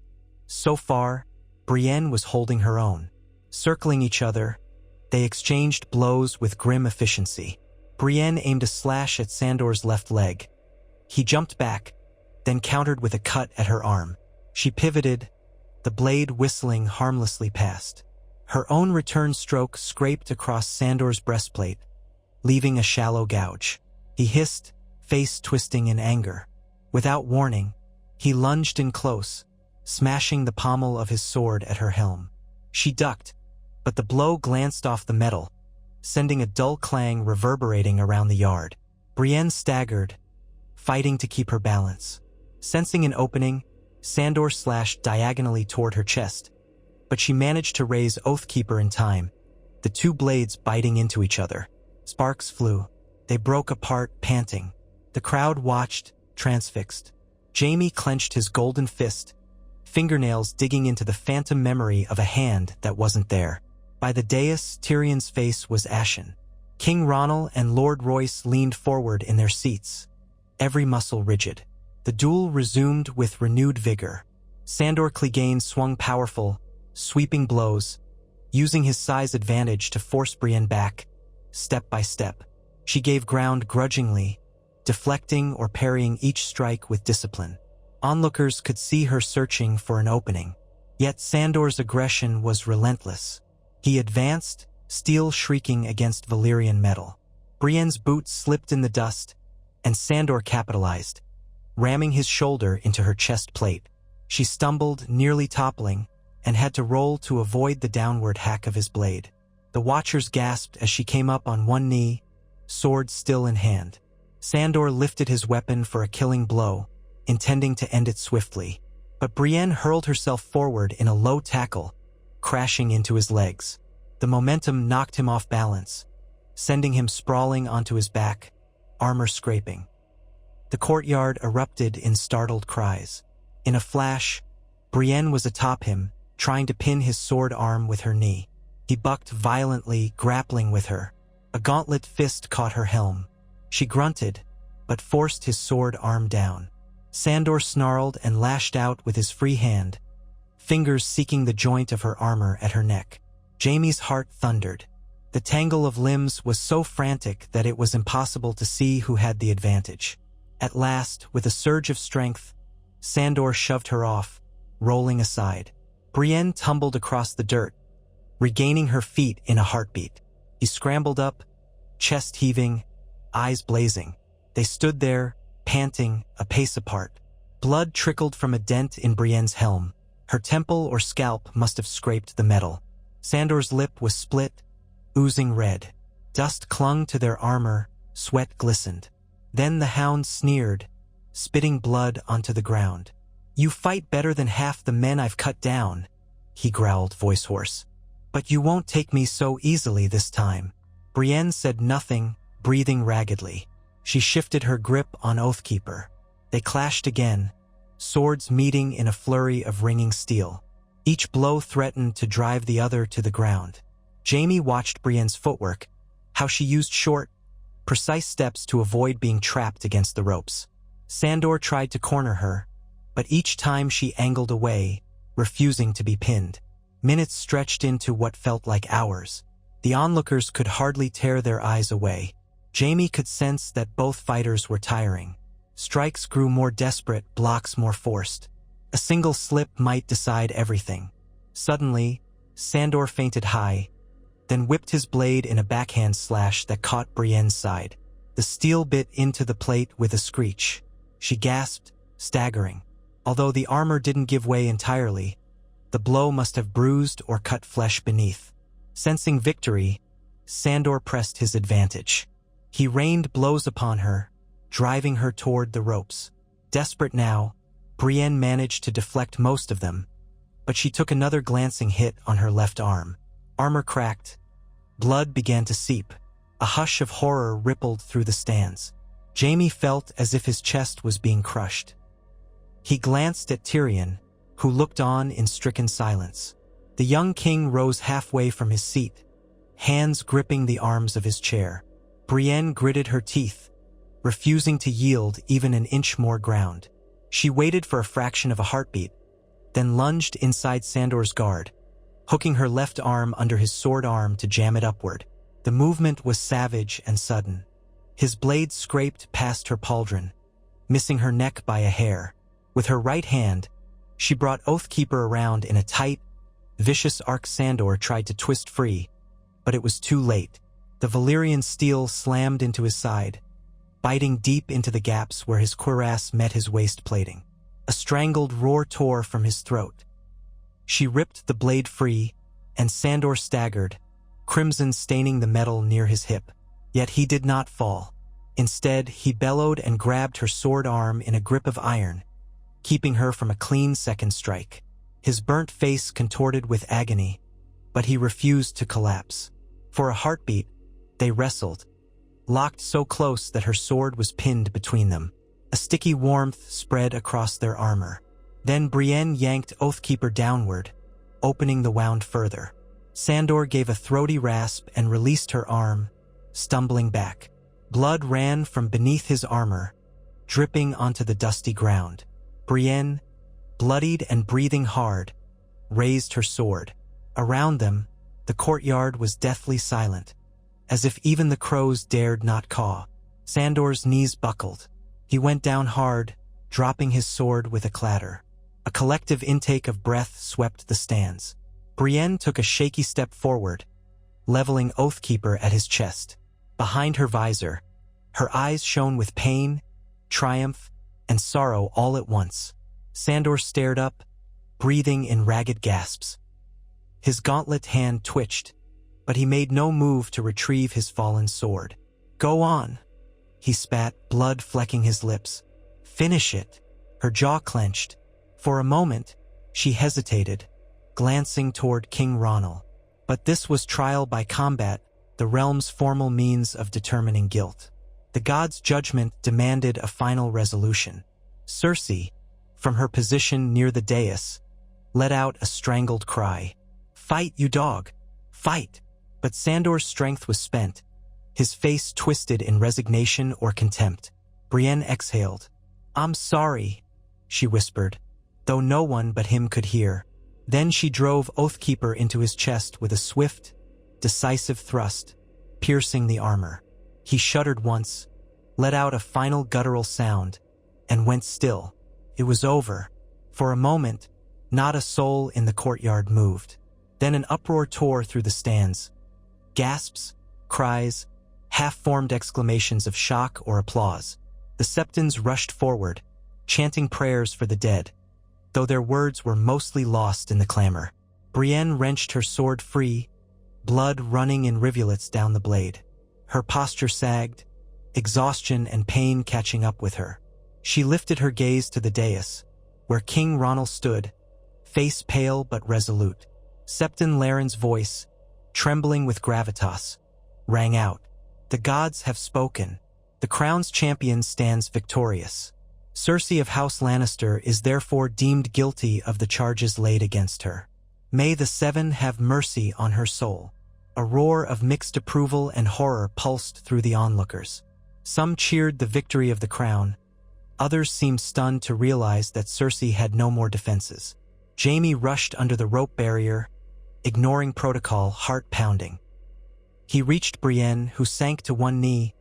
So far, Brienne was holding her own. Circling each other, they exchanged blows with grim efficiency. Brienne aimed a slash at Sandor's left leg. He jumped back, then countered with a cut at her arm. She pivoted, the blade whistling harmlessly past. Her own return stroke scraped across Sandor's breastplate, leaving a shallow gouge. He hissed, face twisting in anger. Without warning, he lunged in close, smashing the pommel of his sword at her helm. She ducked, but the blow glanced off the metal, sending a dull clang reverberating around the yard. Brienne staggered, fighting to keep her balance. Sensing an opening, Sandor slashed diagonally toward her chest, but she managed to raise Oathkeeper in time, the two blades biting into each other. Sparks flew. They broke apart, panting. The crowd watched, transfixed. Jaime clenched his golden fist, fingernails digging into the phantom memory of a hand that wasn't there. By the dais, Tyrion's face was ashen. King Ronald and Lord Royce leaned forward in their seats, every muscle rigid. The duel resumed with renewed vigor. Sandor Clegane swung powerful, sweeping blows, using his size advantage to force Brienne back, step by step. She gave ground grudgingly, deflecting or parrying each strike with discipline. Onlookers could see her searching for an opening. Yet Sandor's aggression was relentless. He advanced, steel shrieking against Valyrian metal. Brienne's boots slipped in the dust, and Sandor capitalized, ramming his shoulder into her chest plate. She stumbled, nearly toppling, and had to roll to avoid the downward hack of his blade. The watchers gasped as she came up on one knee, sword still in hand. Sandor lifted his weapon for a killing blow, intending to end it swiftly. But Brienne hurled herself forward in a low tackle, crashing into his legs. The momentum knocked him off balance, sending him sprawling onto his back, armor scraping. The courtyard erupted in startled cries. In a flash, Brienne was atop him, trying to pin his sword arm with her knee. He bucked violently, grappling with her. A gauntlet fist caught her helm. She grunted, but forced his sword arm down. Sandor snarled and lashed out with his free hand, fingers seeking the joint of her armor at her neck. Jaime's heart thundered. The tangle of limbs was so frantic that it was impossible to see who had the advantage. At last, with a surge of strength, Sandor shoved her off, rolling aside. Brienne tumbled across the dirt, regaining her feet in a heartbeat. He scrambled up, chest heaving, eyes blazing. They stood there, panting, a pace apart. Blood trickled from a dent in Brienne's helm. Her temple or scalp must have scraped the metal. Sandor's lip was split, oozing red. Dust clung to their armor, sweat glistened. Then the hound sneered, spitting blood onto the ground. "You fight better than half the men I've cut down," he growled, voice hoarse. "But you won't take me so easily this time." Brienne said nothing, breathing raggedly. She shifted her grip on Oathkeeper. They clashed again, swords meeting in a flurry of ringing steel. Each blow threatened to drive the other to the ground. Jaime watched Brienne's footwork, how she used short, precise steps to avoid being trapped against the ropes. Sandor tried to corner her, but each time she angled away, refusing to be pinned. Minutes stretched into what felt like hours. The onlookers could hardly tear their eyes away. Jaime could sense that both fighters were tiring. Strikes grew more desperate, blocks more forced. A single slip might decide everything. Suddenly, Sandor fainted high, then whipped his blade in a backhand slash that caught Brienne's side. The steel bit into the plate with a screech. She gasped, staggering. Although the armor didn't give way entirely, the blow must have bruised or cut flesh beneath. Sensing victory, Sandor pressed his advantage. He rained blows upon her, driving her toward the ropes. Desperate now, Brienne managed to deflect most of them, but she took another glancing hit on her left arm. Armor cracked. Blood began to seep. A hush of horror rippled through the stands. Jaime felt as if his chest was being crushed. He glanced at Tyrion, who looked on in stricken silence. The young king rose halfway from his seat, hands gripping the arms of his chair. Brienne gritted her teeth, refusing to yield even an inch more ground. She waited for a fraction of a heartbeat, then lunged inside Sandor's guard, hooking her left arm under his sword arm to jam it upward. The movement was savage and sudden. His blade scraped past her pauldron, missing her neck by a hair. With her right hand, she brought Oathkeeper around in a tight, vicious arc. Sandor tried to twist free, but it was too late. The Valyrian steel slammed into his side, biting deep into the gaps where his cuirass met his waist plating. A strangled roar tore from his throat. She ripped the blade free, and Sandor staggered, crimson staining the metal near his hip. Yet he did not fall. Instead, he bellowed and grabbed her sword arm in a grip of iron, keeping her from a clean second strike. His burnt face contorted with agony, but he refused to collapse. For a heartbeat, they wrestled, locked so close that her sword was pinned between them. A sticky warmth spread across their armor. Then Brienne yanked Oathkeeper downward, opening the wound further. Sandor gave a throaty rasp and released her arm, stumbling back. Blood ran from beneath his armor, dripping onto the dusty ground. Brienne, bloodied and breathing hard, raised her sword. Around them, the courtyard was deathly silent, as if even the crows dared not caw. Sandor's knees buckled. He went down hard, dropping his sword with a clatter. A collective intake of breath swept the stands. Brienne took a shaky step forward, leveling Oathkeeper at his chest. Behind her visor, her eyes shone with pain, triumph, and sorrow all at once. Sandor stared up, breathing in ragged gasps. His gauntlet hand twitched, but he made no move to retrieve his fallen sword. "Go on," he spat, blood flecking his lips. "Finish it." Her jaw clenched. For a moment, she hesitated, glancing toward King Ronald. But this was trial by combat, the realm's formal means of determining guilt. The god's judgment demanded a final resolution. Cersei, from her position near the dais, let out a strangled cry. "Fight, you dog! Fight!" But Sandor's strength was spent, his face twisted in resignation or contempt. Brienne exhaled. "I'm sorry," she whispered, though no one but him could hear. Then she drove Oathkeeper into his chest with a swift, decisive thrust, piercing the armor. He shuddered once, let out a final guttural sound, and went still. It was over. For a moment, not a soul in the courtyard moved. Then an uproar tore through the stands. Gasps, cries, half-formed exclamations of shock or applause. The Septons rushed forward, chanting prayers for the dead, though their words were mostly lost in the clamor. Brienne wrenched her sword free, blood running in rivulets down the blade. Her posture sagged, exhaustion and pain catching up with her. She lifted her gaze to the dais, where King Ronald stood, face pale but resolute. Septon Laren's voice, trembling with gravitas, rang out. The gods have spoken. The crown's champion stands victorious. Cersei of House Lannister is therefore deemed guilty of the charges laid against her. May the Seven have mercy on her soul. A roar of mixed approval and horror pulsed through the onlookers. Some cheered the victory of the crown. Others seemed stunned to realize that Cersei had no more defenses. Jaime rushed under the rope barrier, ignoring protocol, heart pounding. He reached Brienne, who sank to one knee,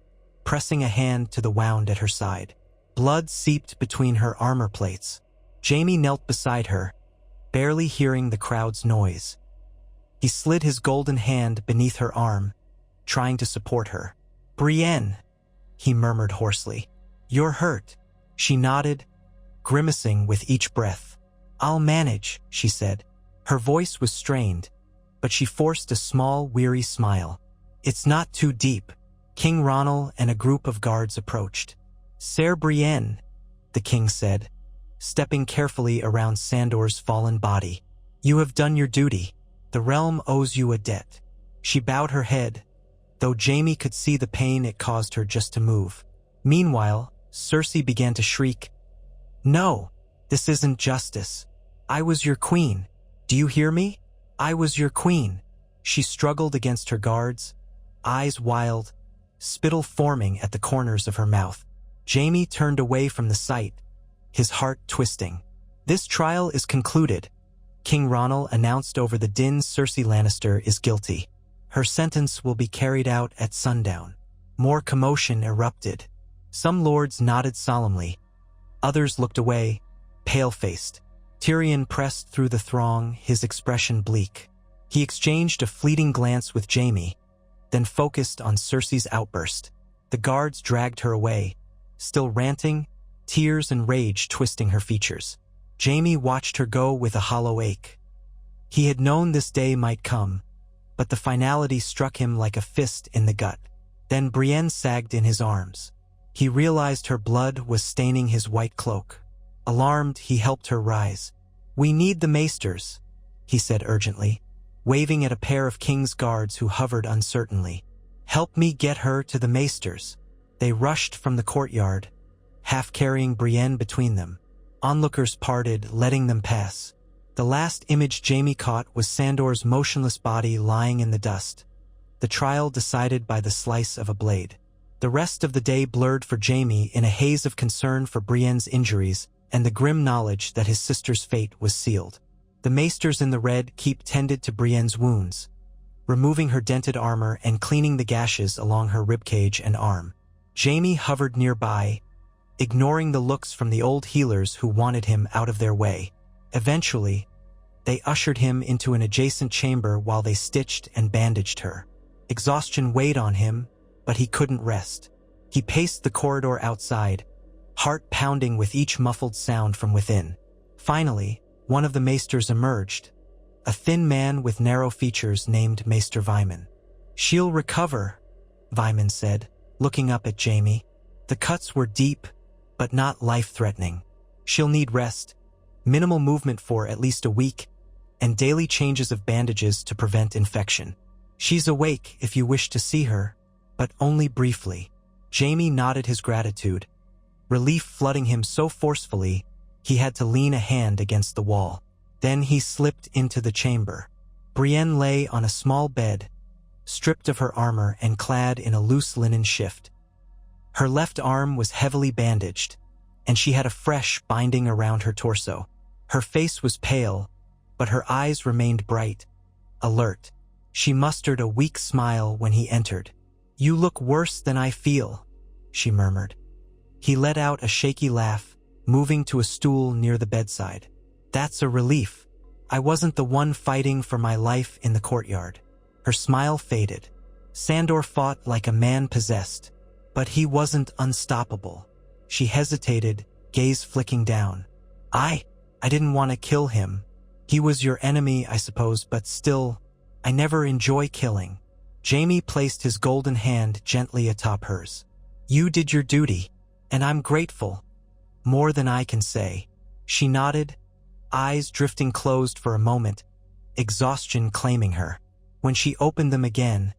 pressing a hand to the wound at her side. Blood seeped between her armor plates. Jaime knelt beside her, barely hearing the crowd's noise. He slid his golden hand beneath her arm, trying to support her. "Brienne," he murmured hoarsely. "You're hurt." She nodded, grimacing with each breath. "I'll manage," she said. Her voice was strained, but she forced a small, weary smile. "It's not too deep." King Ronald and a group of guards approached. "Sir Brienne," the king said, stepping carefully around Sandor's fallen body. "You have done your duty. The realm owes you a debt." She bowed her head, though Jaime could see the pain it caused her just to move. Meanwhile, Cersei began to shriek, "No, this isn't justice. I was your queen. Do you hear me? I was your queen." She struggled against her guards, eyes wild, spittle forming at the corners of her mouth. Jaime turned away from the sight, his heart twisting. "This trial is concluded," King Ronald announced over the din. "Cersei Lannister is guilty. Her sentence will be carried out at sundown." More commotion erupted. Some lords nodded solemnly. Others looked away, pale-faced. Tyrion pressed through the throng, his expression bleak. He exchanged a fleeting glance with Jaime, then focused on Cersei's outburst. The guards dragged her away, still ranting, tears and rage twisting her features. Jaime watched her go with a hollow ache. He had known this day might come, but the finality struck him like a fist in the gut. Then Brienne sagged in his arms. He realized her blood was staining his white cloak. Alarmed, he helped her rise. "We need the maesters," he said urgently, waving at a pair of King's guards who hovered uncertainly. "Help me get her to the maesters." They rushed from the courtyard, half carrying Brienne between them. Onlookers parted, letting them pass. The last image Jaime caught was Sandor's motionless body lying in the dust, the trial decided by the slice of a blade. The rest of the day blurred for Jaime in a haze of concern for Brienne's injuries and the grim knowledge that his sister's fate was sealed. The maesters in the Red Keep tended to Brienne's wounds, removing her dented armor and cleaning the gashes along her ribcage and arm. Jaime hovered nearby, ignoring the looks from the old healers who wanted him out of their way. Eventually, they ushered him into an adjacent chamber while they stitched and bandaged her. Exhaustion weighed on him, but he couldn't rest. He paced the corridor outside, heart pounding with each muffled sound from within. Finally, one of the maesters emerged, a thin man with narrow features named Maester Vyman. "She'll recover," Vyman said, looking up at Jaime. The cuts were deep, but not life-threatening. "She'll need rest, minimal movement for at least a week, and daily changes of bandages to prevent infection. She's awake if you wish to see her, but only briefly." Jaime nodded his gratitude, relief flooding him so forcefully he had to lean a hand against the wall. Then he slipped into the chamber. Brienne lay on a small bed, stripped of her armor and clad in a loose linen shift. Her left arm was heavily bandaged, and she had a fresh binding around her torso. Her face was pale, but her eyes remained bright, alert. She mustered a weak smile when he entered. "You look worse than I feel," she murmured. He let out a shaky laugh, moving to a stool near the bedside. That's a relief. I wasn't the one fighting for my life in the courtyard. Her smile faded. Sandor fought like a man possessed, but he wasn't unstoppable. She hesitated, gaze flicking down. I didn't want to kill him. He was your enemy, I suppose, but still, I never enjoy killing. Jaime placed his golden hand gently atop hers. You did your duty, and I'm grateful. More than I can say. She nodded, eyes drifting closed for a moment, exhaustion claiming her. When she opened them again,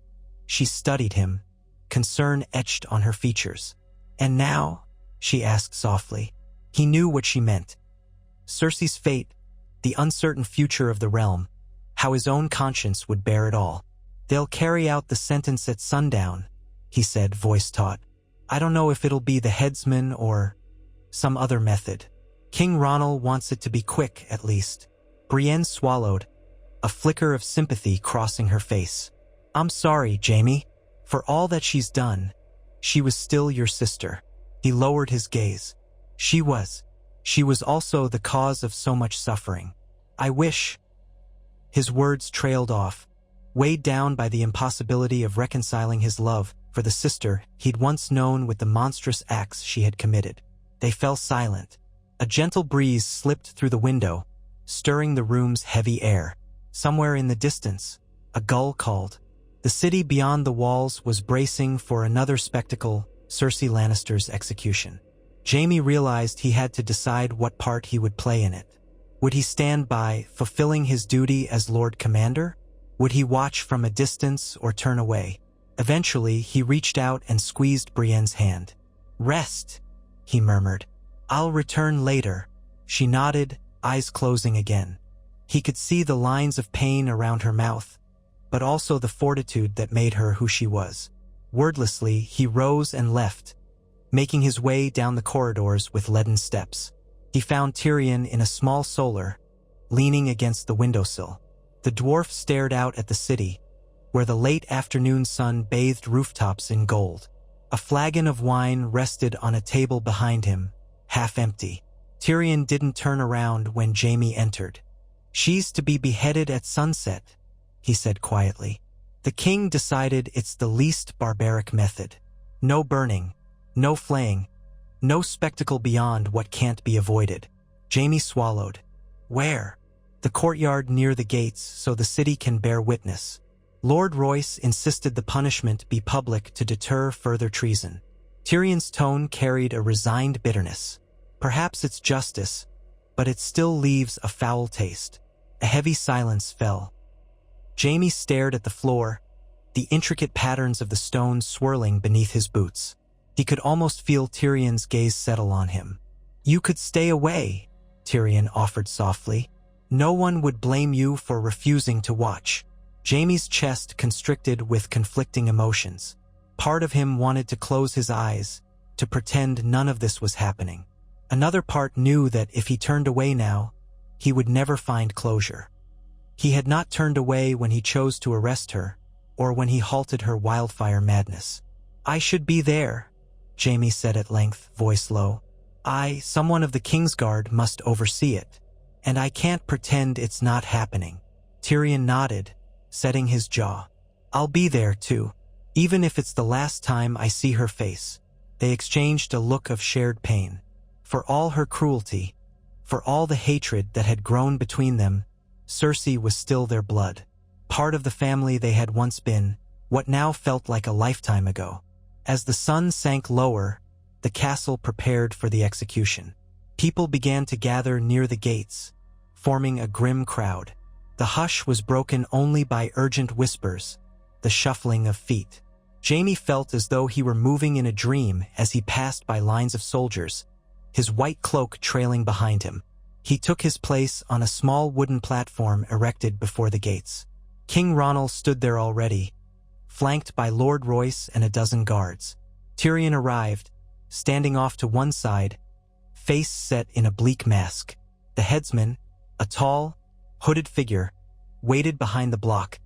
she studied him, concern etched on her features. And now? She asked softly. He knew what she meant. Cersei's fate, the uncertain future of the realm, how his own conscience would bear it all. They'll carry out the sentence at sundown, he said, voice taut. I don't know if it'll be the headsman or some other method. King Ronald wants it to be quick, at least. Brienne swallowed, a flicker of sympathy crossing her face. I'm sorry, Jaime. For all that she's done, she was still your sister. He lowered his gaze. She was also the cause of so much suffering. I wish. His words trailed off, weighed down by the impossibility of reconciling his love for the sister he'd once known with the monstrous acts she had committed. They fell silent. A gentle breeze slipped through the window, stirring the room's heavy air. Somewhere in the distance, a gull called. The city beyond the walls was bracing for another spectacle, Cersei Lannister's execution. Jaime realized he had to decide what part he would play in it. Would he stand by, fulfilling his duty as Lord Commander? Would he watch from a distance or turn away? Eventually, he reached out and squeezed Brienne's hand. Rest, he murmured. I'll return later. She nodded, eyes closing again. He could see the lines of pain around her mouth, but also the fortitude that made her who she was. Wordlessly, he rose and left, making his way down the corridors with leaden steps. He found Tyrion in a small solar, leaning against the windowsill. The dwarf stared out at the city, where the late afternoon sun bathed rooftops in gold. A flagon of wine rested on a table behind him, half empty. Tyrion didn't turn around when Jaime entered. She's to be beheaded at sunset, he said quietly. The king decided it's the least barbaric method. No burning, no flaying, no spectacle beyond what can't be avoided. Jaime swallowed. Where? The courtyard near the gates so the city can bear witness. Lord Royce insisted the punishment be public to deter further treason. Tyrion's tone carried a resigned bitterness. Perhaps it's justice, but it still leaves a foul taste. A heavy silence fell. Jaime stared at the floor, the intricate patterns of the stone swirling beneath his boots. He could almost feel Tyrion's gaze settle on him. You could stay away, Tyrion offered softly. No one would blame you for refusing to watch. Jaime's chest constricted with conflicting emotions. Part of him wanted to close his eyes, to pretend none of this was happening. Another part knew that if he turned away now, he would never find closure. He had not turned away when he chose to arrest her, or when he halted her wildfire madness. I should be there, Jaime said at length, voice low. Someone of the Kingsguard, must oversee it, and I can't pretend it's not happening. Tyrion nodded, setting his jaw. I'll be there too, even if it's the last time I see her face. They exchanged a look of shared pain. For all her cruelty, for all the hatred that had grown between them, Cersei was still their blood, part of the family they had once been, what now felt like a lifetime ago. As the sun sank lower, the castle prepared for the execution. People began to gather near the gates, forming a grim crowd. The hush was broken only by urgent whispers, the shuffling of feet. Jaime felt as though he were moving in a dream as he passed by lines of soldiers, his white cloak trailing behind him. He took his place on a small wooden platform erected before the gates. King Ronald stood there already, flanked by Lord Royce and a dozen guards. Tyrion arrived, standing off to one side, face set in a bleak mask. The headsman, a tall, hooded figure, waited behind the block,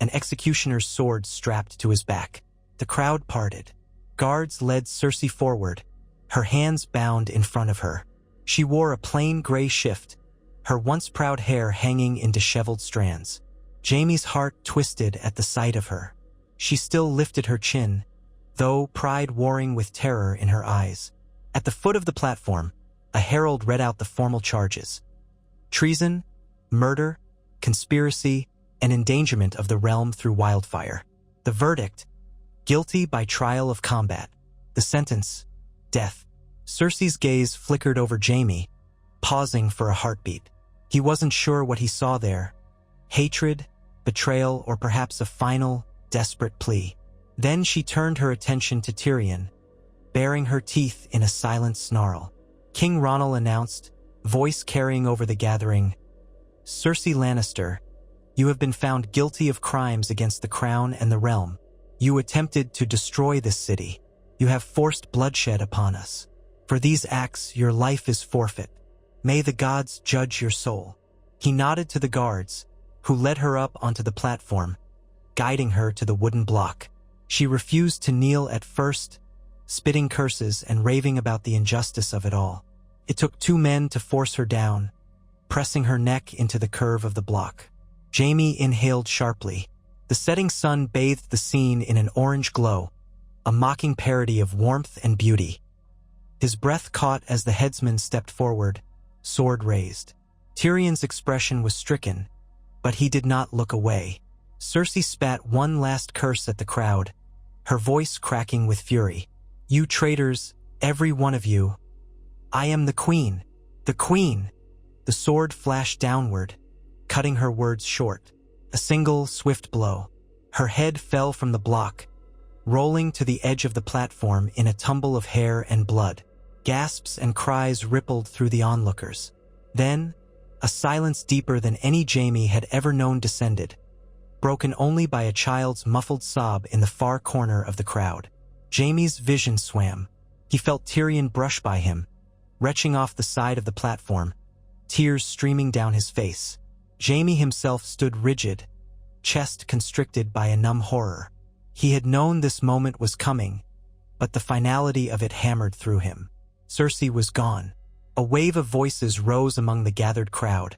an executioner's sword strapped to his back. The crowd parted. Guards led Cersei forward, her hands bound in front of her. She wore a plain gray shift, her once proud hair hanging in disheveled strands. Jaime's heart twisted at the sight of her. She still lifted her chin, though pride warring with terror in her eyes. At the foot of the platform, a herald read out the formal charges: treason, murder, conspiracy, and endangerment of the realm through wildfire. The verdict: guilty by trial of combat. The sentence: death. Cersei's gaze flickered over Jaime, pausing for a heartbeat. He wasn't sure what he saw there: hatred, betrayal, or perhaps a final, desperate plea. Then she turned her attention to Tyrion, baring her teeth in a silent snarl. King Ronald announced, voice carrying over the gathering, "Cersei Lannister, you have been found guilty of crimes against the crown and the realm. You attempted to destroy this city. You have forced bloodshed upon us. For these acts, your life is forfeit. May the gods judge your soul." He nodded to the guards, who led her up onto the platform, guiding her to the wooden block. She refused to kneel at first, spitting curses and raving about the injustice of it all. It took 2 men to force her down, pressing her neck into the curve of the block. Jaime inhaled sharply. The setting sun bathed the scene in an orange glow, a mocking parody of warmth and beauty. His breath caught as the headsman stepped forward, sword raised. Tyrion's expression was stricken, but he did not look away. Cersei spat one last curse at the crowd, her voice cracking with fury. "You traitors, every one of you. I am the queen. The queen!" The sword flashed downward, cutting her words short. A single, swift blow. Her head fell from the block, rolling to the edge of the platform in a tumble of hair and blood. Gasps and cries rippled through the onlookers. Then, a silence deeper than any Jaime had ever known descended, broken only by a child's muffled sob in the far corner of the crowd. Jaime's vision swam. He felt Tyrion brush by him, retching off the side of the platform, tears streaming down his face. Jaime himself stood rigid, chest constricted by a numb horror. He had known this moment was coming, but the finality of it hammered through him. Cersei was gone. A wave of voices rose among the gathered crowd,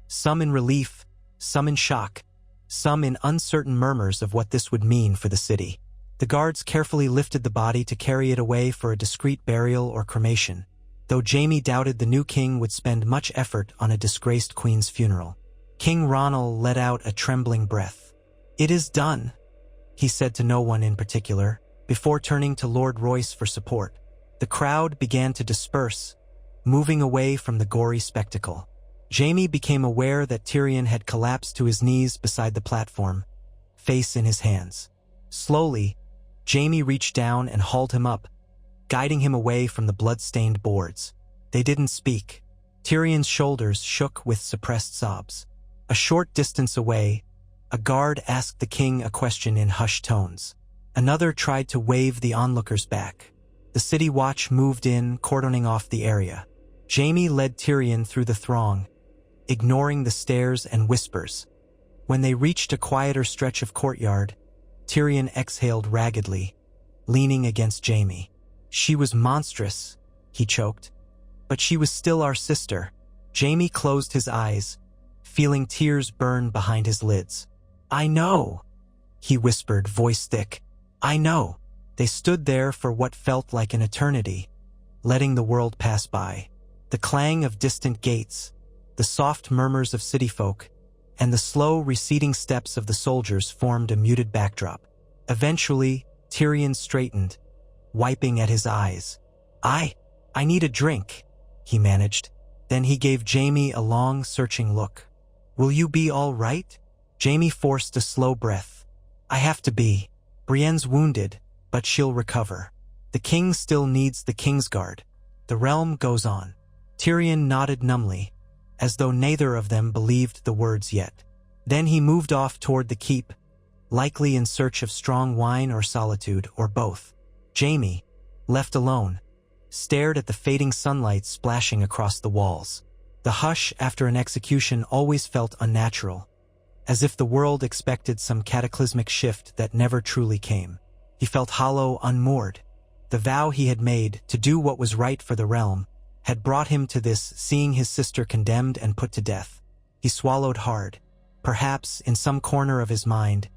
some in relief, some in shock, some in uncertain murmurs of what this would mean for the city. The guards carefully lifted the body to carry it away for a discreet burial or cremation, though Jaime doubted the new king would spend much effort on a disgraced queen's funeral. King Ronald let out a trembling breath. "It is done," he said to no one in particular, before turning to Lord Royce for support. The crowd began to disperse, moving away from the gory spectacle. Jaime became aware that Tyrion had collapsed to his knees beside the platform, face in his hands. Slowly, Jaime reached down and hauled him up, guiding him away from the blood-stained boards. They didn't speak. Tyrion's shoulders shook with suppressed sobs. A short distance away, a guard asked the king a question in hushed tones. Another tried to wave the onlookers back. The city watch moved in, cordoning off the area. Jaime led Tyrion through the throng, ignoring the stares and whispers. When they reached a quieter stretch of courtyard, Tyrion exhaled raggedly, leaning against Jaime. "She was monstrous," he choked, "but she was still our sister." Jaime closed his eyes, feeling tears burn behind his lids. "I know," he whispered, voice thick. "I know." They stood there for what felt like an eternity, letting the world pass by. The clang of distant gates, the soft murmurs of city folk, and the slow receding steps of the soldiers formed a muted backdrop. Eventually, Tyrion straightened, wiping at his eyes. I need a drink," he managed. Then he gave Jaime a long, searching look. "Will you be all right?" Jaime forced a slow breath. "I have to be. Brienne's wounded, but she'll recover. The king still needs the Kingsguard. The realm goes on." Tyrion nodded numbly, as though neither of them believed the words yet. Then he moved off toward the keep, likely in search of strong wine or solitude, or both. Jaime, left alone, stared at the fading sunlight splashing across the walls. The hush after an execution always felt unnatural, as if the world expected some cataclysmic shift that never truly came. He felt hollow, unmoored. The vow he had made to do what was right for the realm had brought him to this, seeing his sister condemned and put to death. He swallowed hard. Perhaps, in some corner of his mind,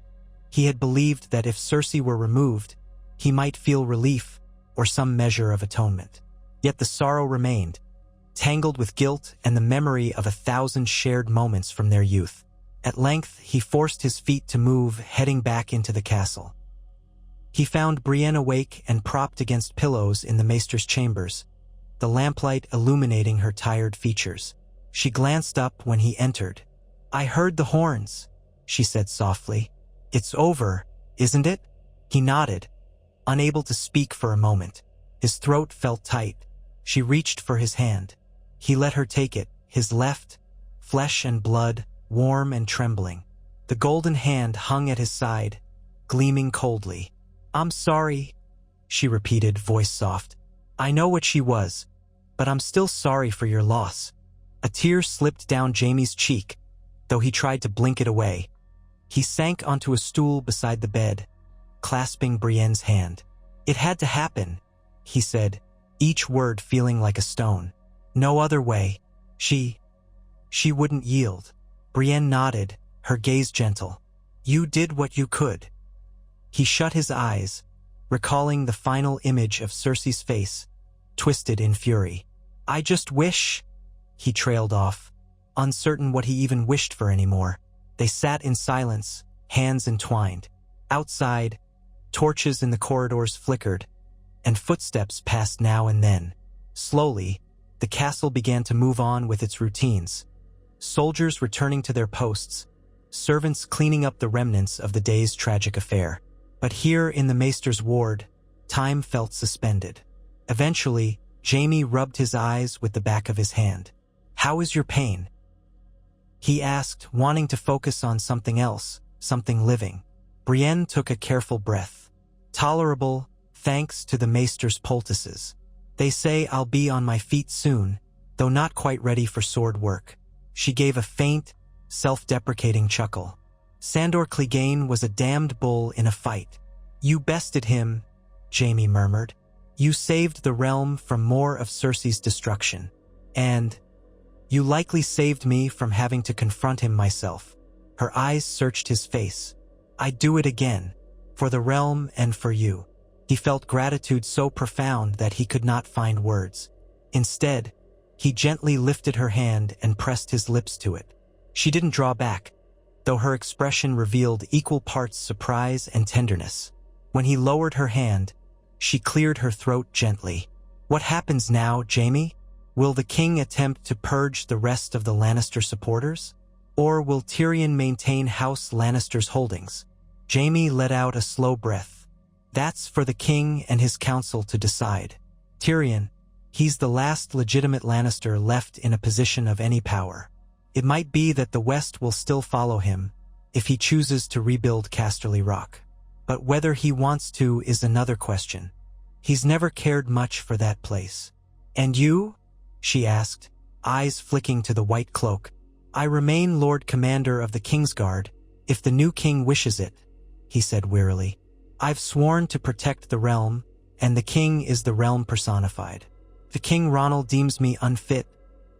he had believed that if Cersei were removed, he might feel relief or some measure of atonement. Yet the sorrow remained, tangled with guilt and the memory of 1,000 shared moments from their youth. At length, he forced his feet to move, heading back into the castle. He found Brienne awake and propped against pillows in the maester's chambers, the lamplight illuminating her tired features. She glanced up when he entered. "I heard the horns," she said softly. "It's over, isn't it?" He nodded, unable to speak for a moment. His throat felt tight. She reached for his hand. He let her take it, his left, flesh and blood, warm and trembling. The golden hand hung at his side, gleaming coldly. "I'm sorry," she repeated, voice soft. "I know what she was, but I'm still sorry for your loss." A tear slipped down Jaime's cheek, though he tried to blink it away. He sank onto a stool beside the bed, clasping Brienne's hand. "It had to happen," he said, each word feeling like a stone. "No other way. She wouldn't yield." Brienne nodded, her gaze gentle. "You did what you could." He shut his eyes, recalling the final image of Cersei's face, twisted in fury. "I just wish—" He trailed off, uncertain what he even wished for anymore. They sat in silence, hands entwined. Outside, torches in the corridors flickered, and footsteps passed now and then. Slowly, the castle began to move on with its routines. Soldiers returning to their posts, servants cleaning up the remnants of the day's tragic affair. But here in the maester's ward, time felt suspended. Eventually, Jaime rubbed his eyes with the back of his hand. "How is your pain?" he asked, wanting to focus on something else, something living. Brienne took a careful breath. "Tolerable, thanks to the maester's poultices. They say I'll be on my feet soon, though not quite ready for sword work." She gave a faint, self-deprecating chuckle. "Sandor Clegane was a damned bull in a fight." "You bested him," Jaime murmured. "You saved the realm from more of Cersei's destruction. And you likely saved me from having to confront him myself." Her eyes searched his face. "I'd do it again, for the realm and for you." He felt gratitude so profound that he could not find words. Instead, he gently lifted her hand and pressed his lips to it. She didn't draw back, though her expression revealed equal parts surprise and tenderness. When he lowered her hand, she cleared her throat gently. "What happens now, Jaime? Will the king attempt to purge the rest of the Lannister supporters? Or will Tyrion maintain House Lannister's holdings?" Jaime let out a slow breath. "That's for the king and his council to decide. Tyrion, he's the last legitimate Lannister left in a position of any power. It might be that the West will still follow him if he chooses to rebuild Casterly Rock. But whether he wants to is another question. He's never cared much for that place." "And you?" she asked, eyes flicking to the white cloak. "I remain Lord Commander of the Kingsguard, if the new king wishes it," he said wearily. "I've sworn to protect the realm, and the king is the realm personified. If King Ronald deems me unfit,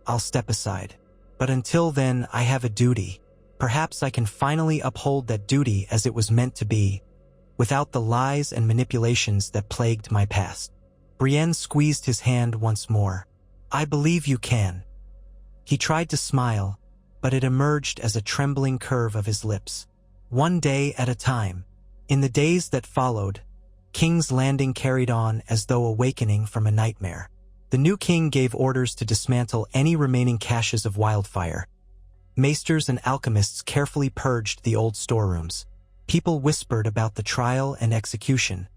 I'll step aside. But until then, I have a duty. Perhaps I can finally uphold that duty as it was meant to be, without the lies and manipulations that plagued my past." Brienne squeezed his hand once more. "I believe you can." He tried to smile, but it emerged as a trembling curve of his lips. One day at a time. In the days that followed, King's Landing carried on as though awakening from a nightmare. The new king gave orders to dismantle any remaining caches of wildfire. Maesters and alchemists carefully purged the old storerooms. People whispered about the trial and execution,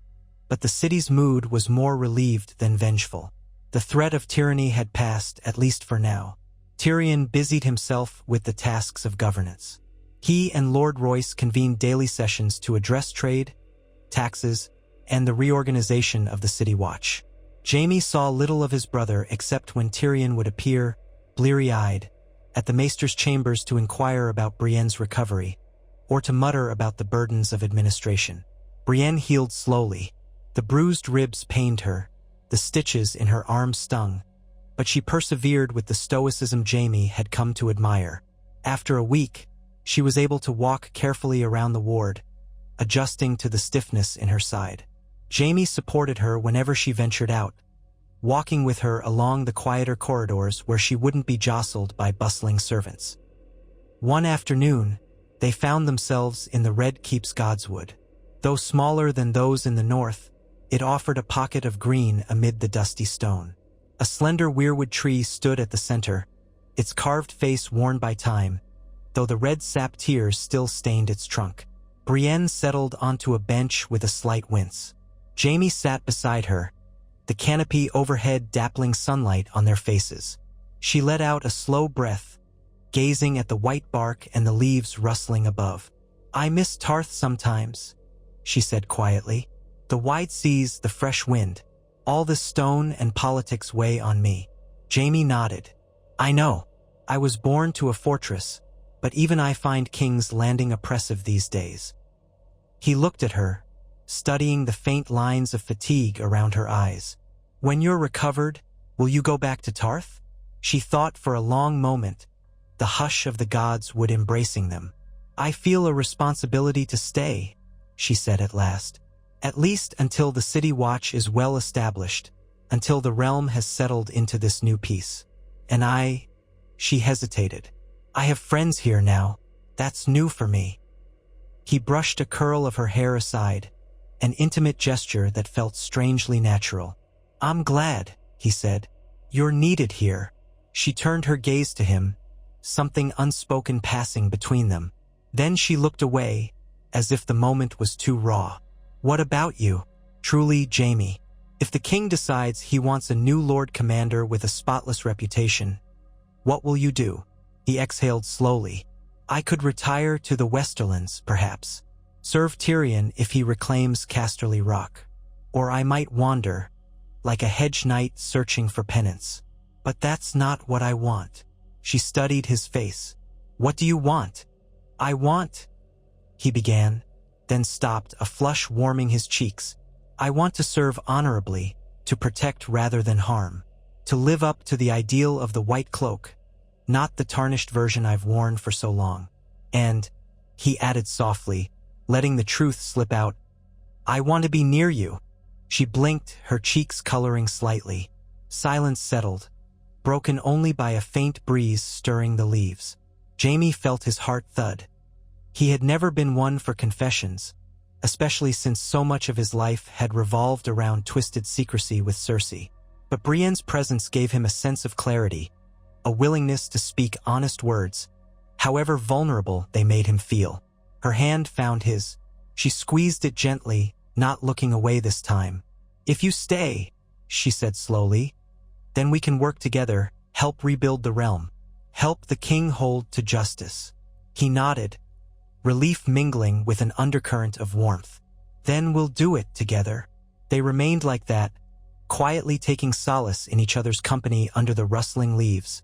but the city's mood was more relieved than vengeful. The threat of tyranny had passed, at least for now. Tyrion busied himself with the tasks of governance. He and Lord Royce convened daily sessions to address trade, taxes, and the reorganization of the City Watch. Jaime saw little of his brother except when Tyrion would appear, bleary-eyed, at the maester's chambers to inquire about Brienne's recovery, or to mutter about the burdens of administration. Brienne healed slowly, The bruised ribs pained her, the stitches in her arms stung, but she persevered with the stoicism Jaime had come to admire. After a week, she was able to walk carefully around the ward, adjusting to the stiffness in her side. Jaime supported her whenever she ventured out, walking with her along the quieter corridors where she wouldn't be jostled by bustling servants. One afternoon, they found themselves in the Red Keep's godswood. Though smaller than those in the north, it offered a pocket of green amid the dusty stone. A slender weirwood tree stood at the center, its carved face worn by time, though the red sap tears still stained its trunk. Brienne settled onto a bench with a slight wince. Jaime sat beside her, the canopy overhead dappling sunlight on their faces. She let out a slow breath, gazing at the white bark and the leaves rustling above. "I miss Tarth sometimes," she said quietly. "The wide seas, the fresh wind, all this stone and politics weigh on me." Jaime nodded. "I know. I was born to a fortress, but even I find King's Landing oppressive these days." He looked at her, studying the faint lines of fatigue around her eyes. "When you're recovered, will you go back to Tarth?" She thought for a long moment, the hush of the gods would embracing them. "I feel a responsibility to stay," she said at last. "At least until the city watch is well established, until the realm has settled into this new peace. And she hesitated. "I have friends here now. That's new for me." He brushed a curl of her hair aside, an intimate gesture that felt strangely natural. "I'm glad," he said. "You're needed here." She turned her gaze to him, something unspoken passing between them. Then she looked away, as if the moment was too raw. "What about you? Truly, Jaime. If the king decides he wants a new Lord Commander with a spotless reputation, what will you do?" He exhaled slowly. "I could retire to the Westerlands, perhaps. Serve Tyrion if he reclaims Casterly Rock. Or I might wander, like a hedge knight searching for penance. But that's not what I want." She studied his face. "What do you want?" "I want," he began, then stopped, a flush warming his cheeks. "I want to serve honorably, to protect rather than harm, to live up to the ideal of the white cloak, not the tarnished version I've worn for so long. And," he added softly, letting the truth slip out, "I want to be near you." She blinked, her cheeks coloring slightly. Silence settled, broken only by a faint breeze stirring the leaves. Jaime felt his heart thud. He had never been one for confessions, especially since so much of his life had revolved around twisted secrecy with Cersei. But Brienne's presence gave him a sense of clarity, a willingness to speak honest words, however vulnerable they made him feel. Her hand found his. She squeezed it gently, not looking away this time. "If you stay," she said slowly, "then we can work together, help rebuild the realm, help the king hold to justice." He nodded, relief mingling with an undercurrent of warmth. "Then we'll do it together." They remained like that, quietly taking solace in each other's company under the rustling leaves,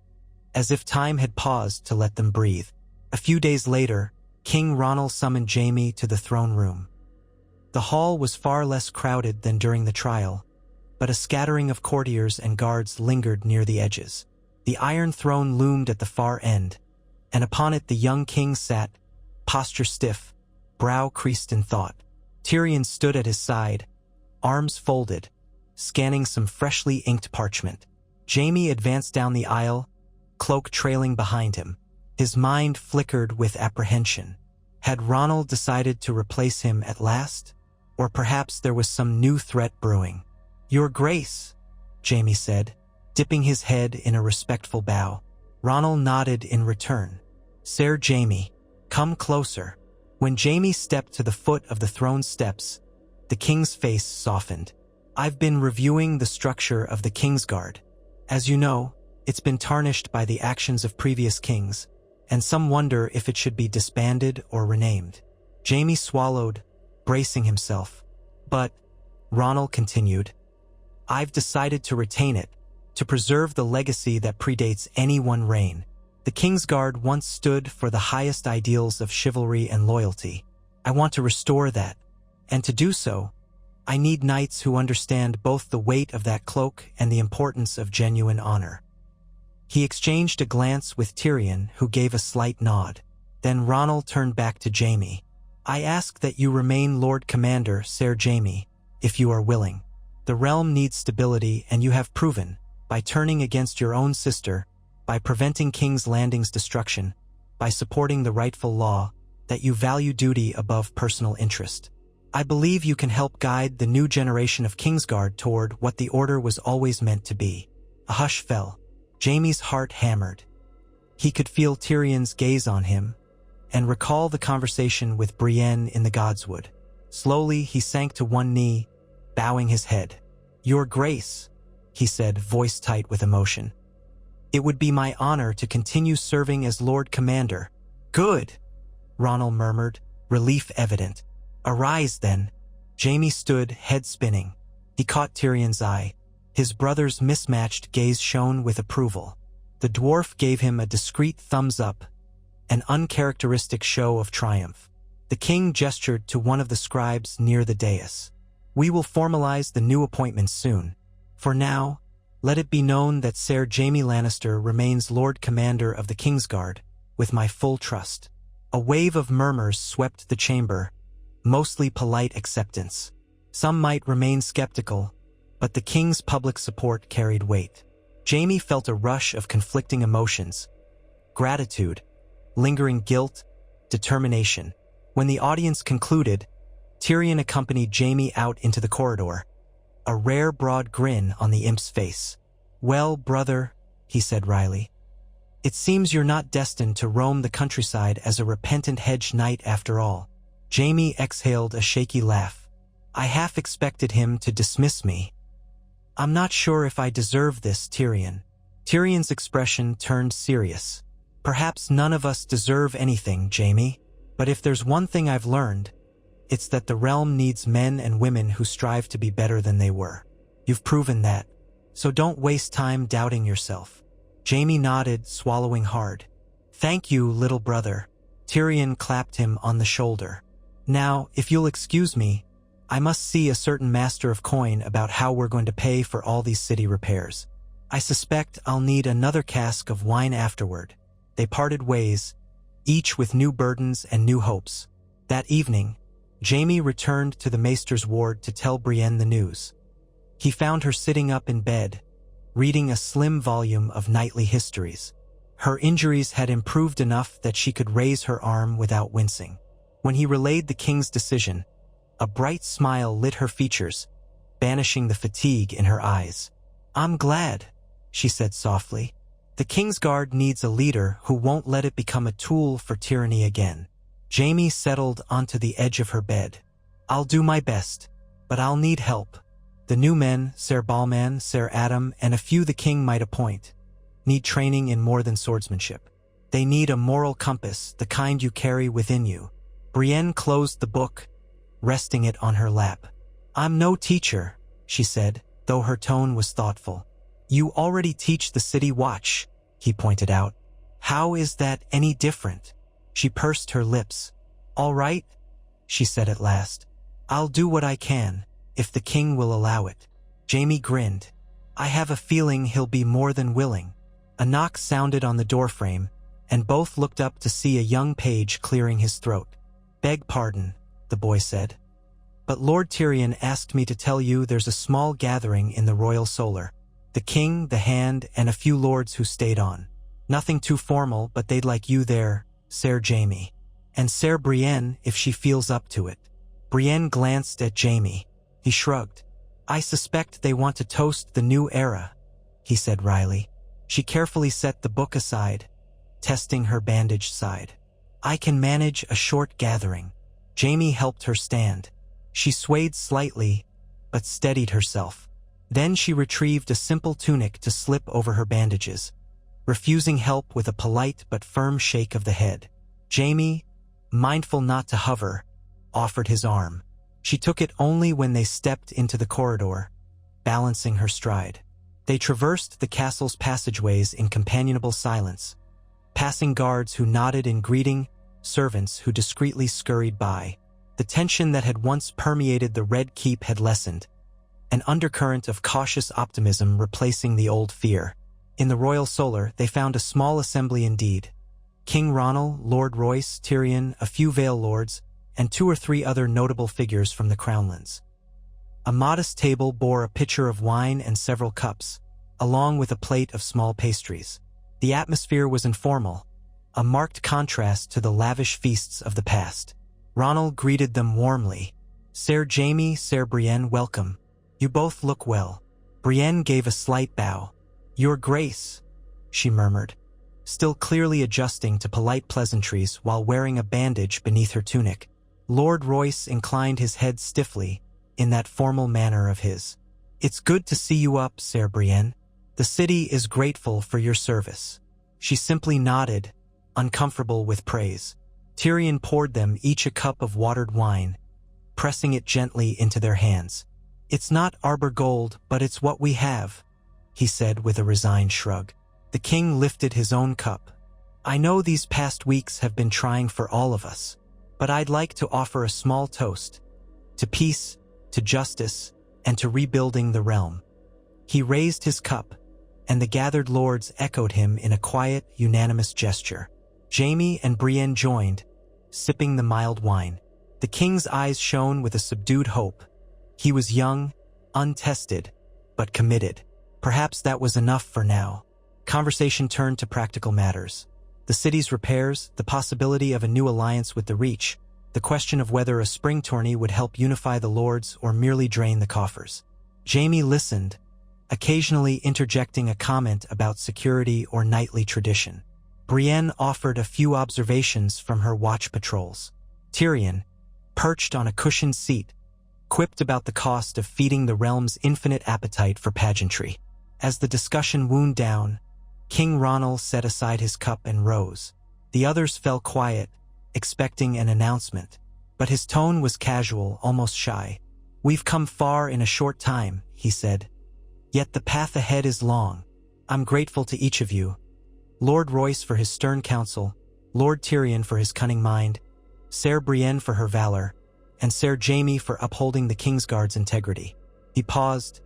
as if time had paused to let them breathe. A few days later, King Ronald summoned Jaime to the throne room. The hall was far less crowded than during the trial, but a scattering of courtiers and guards lingered near the edges. The Iron Throne loomed at the far end, and upon it the young king sat, posture stiff, brow creased in thought. Tyrion stood at his side, arms folded, scanning some freshly inked parchment. Jaime advanced down the aisle, cloak trailing behind him. His mind flickered with apprehension. Had Ronald decided to replace him at last? Or perhaps there was some new threat brewing. "Your Grace," Jaime said, dipping his head in a respectful bow. Ronald nodded in return. "Sir Jaime, come closer." When Jaime stepped to the foot of the throne steps, the king's face softened. "I've been reviewing the structure of the Kingsguard. As you know, it's been tarnished by the actions of previous kings, and some wonder if it should be disbanded or renamed." Jaime swallowed, bracing himself. "But," Ronald continued, "I've decided to retain it, to preserve the legacy that predates any one reign. The Kingsguard once stood for the highest ideals of chivalry and loyalty. I want to restore that, and to do so, I need knights who understand both the weight of that cloak and the importance of genuine honor." He exchanged a glance with Tyrion, who gave a slight nod. Then Ronald turned back to Jaime. "I ask that you remain Lord Commander, Ser Jaime, if you are willing. The realm needs stability, and you have proven, by turning against your own sister, by preventing King's Landing's destruction, by supporting the rightful law, that you value duty above personal interest. I believe you can help guide the new generation of Kingsguard toward what the Order was always meant to be." A hush fell. Jaime's heart hammered. He could feel Tyrion's gaze on him, and recall the conversation with Brienne in the Godswood. Slowly, he sank to one knee, bowing his head. "Your Grace," he said, voice tight with emotion. "It would be my honor to continue serving as Lord Commander." "Good," Ronald murmured, relief evident. "Arise, then." Jaime stood, head spinning. He caught Tyrion's eye. His brother's mismatched gaze shone with approval. The dwarf gave him a discreet thumbs up, an uncharacteristic show of triumph. The king gestured to one of the scribes near the dais. "We will formalize the new appointments soon. For now, let it be known that Ser Jaime Lannister remains Lord Commander of the Kingsguard, with my full trust." A wave of murmurs swept the chamber, mostly polite acceptance. Some might remain skeptical, but the king's public support carried weight. Jaime felt a rush of conflicting emotions: gratitude, lingering guilt, determination. When the audience concluded, Tyrion accompanied Jaime out into the corridor, a rare broad grin on the imp's face. "Well, brother," he said wryly, "it seems you're not destined to roam the countryside as a repentant hedge knight after all." Jaime exhaled a shaky laugh. "I half expected him to dismiss me." "I'm not sure if I deserve this, Tyrion." Tyrion's expression turned serious. "Perhaps none of us deserve anything, Jaime, but if there's one thing I've learned, it's that the realm needs men and women who strive to be better than they were. You've proven that, so don't waste time doubting yourself." Jaime nodded, swallowing hard. "Thank you, little brother." Tyrion clapped him on the shoulder. "Now, if you'll excuse me, I must see a certain master of coin about how we're going to pay for all these city repairs. I suspect I'll need another cask of wine afterward." They parted ways, each with new burdens and new hopes. That evening, Jaime returned to the maester's ward to tell Brienne the news. He found her sitting up in bed, reading a slim volume of knightly histories. Her injuries had improved enough that she could raise her arm without wincing. When he relayed the king's decision, a bright smile lit her features, banishing the fatigue in her eyes. "I'm glad," she said softly. "The Kingsguard needs a leader who won't let it become a tool for tyranny again." Jaime settled onto the edge of her bed. "I'll do my best, but I'll need help. The new men, Ser Balman, Ser Adam, and a few the king might appoint, need training in more than swordsmanship. They need a moral compass, the kind you carry within you." Brienne closed the book, resting it on her lap. "I'm no teacher," she said, though her tone was thoughtful. "You already teach the city watch," he pointed out. "How is that any different?" She pursed her lips. "All right," she said at last. "I'll do what I can, if the king will allow it." Jaime grinned. "I have a feeling he'll be more than willing." A knock sounded on the doorframe, and both looked up to see a young page clearing his throat. "Beg pardon," the boy said, "but Lord Tyrion asked me to tell you there's a small gathering in the Royal Solar. The king, the Hand, and a few lords who stayed on. Nothing too formal, but they'd like you there, Ser Jaime. And Ser Brienne, if she feels up to it." Brienne glanced at Jaime. He shrugged. "I suspect they want to toast the new era," he said wryly. She carefully set the book aside, testing her bandaged side. "I can manage a short gathering." Jaime helped her stand. She swayed slightly, but steadied herself. Then she retrieved a simple tunic to slip over her bandages, refusing help with a polite but firm shake of the head. Jaime, mindful not to hover, offered his arm. She took it only when they stepped into the corridor, balancing her stride. They traversed the castle's passageways in companionable silence, passing guards who nodded in greeting, servants who discreetly scurried by. The tension that had once permeated the Red Keep had lessened, an undercurrent of cautious optimism replacing the old fear. In the Royal Solar, they found a small assembly indeed. King Ronald, Lord Royce, Tyrion, a few Vale Lords, and 2 or 3 other notable figures from the Crownlands. A modest table bore a pitcher of wine and several cups, along with a plate of small pastries. The atmosphere was informal, a marked contrast to the lavish feasts of the past. Ronald greeted them warmly. "Ser Jaime, Ser Brienne, welcome. You both look well." Brienne gave a slight bow. "Your Grace," she murmured, still clearly adjusting to polite pleasantries while wearing a bandage beneath her tunic. Lord Royce inclined his head stiffly, in that formal manner of his. "It's good to see you up, Ser Brienne. The city is grateful for your service." She simply nodded, uncomfortable with praise. Tyrion poured them each a cup of watered wine, pressing it gently into their hands. "It's not Arbor gold, but it's what we have," he said with a resigned shrug. The king lifted his own cup. "I know these past weeks have been trying for all of us, but I'd like to offer a small toast to peace, to justice, and to rebuilding the realm." He raised his cup, and the gathered lords echoed him in a quiet, unanimous gesture. Jaime and Brienne joined, sipping the mild wine. The king's eyes shone with a subdued hope. He was young, untested, but committed. Perhaps that was enough for now. Conversation turned to practical matters. The city's repairs, the possibility of a new alliance with the Reach, the question of whether a spring tourney would help unify the lords or merely drain the coffers. Jaime listened, occasionally interjecting a comment about security or knightly tradition. Brienne offered a few observations from her watch patrols. Tyrion, perched on a cushioned seat, quipped about the cost of feeding the realm's infinite appetite for pageantry. As the discussion wound down, King Ronald set aside his cup and rose. The others fell quiet, expecting an announcement, but his tone was casual, almost shy. "We've come far in a short time," he said. "Yet the path ahead is long. I'm grateful to each of you. Lord Royce for his stern counsel, Lord Tyrion for his cunning mind, Ser Brienne for her valor, and Ser Jaime for upholding the Kingsguard's integrity." He paused,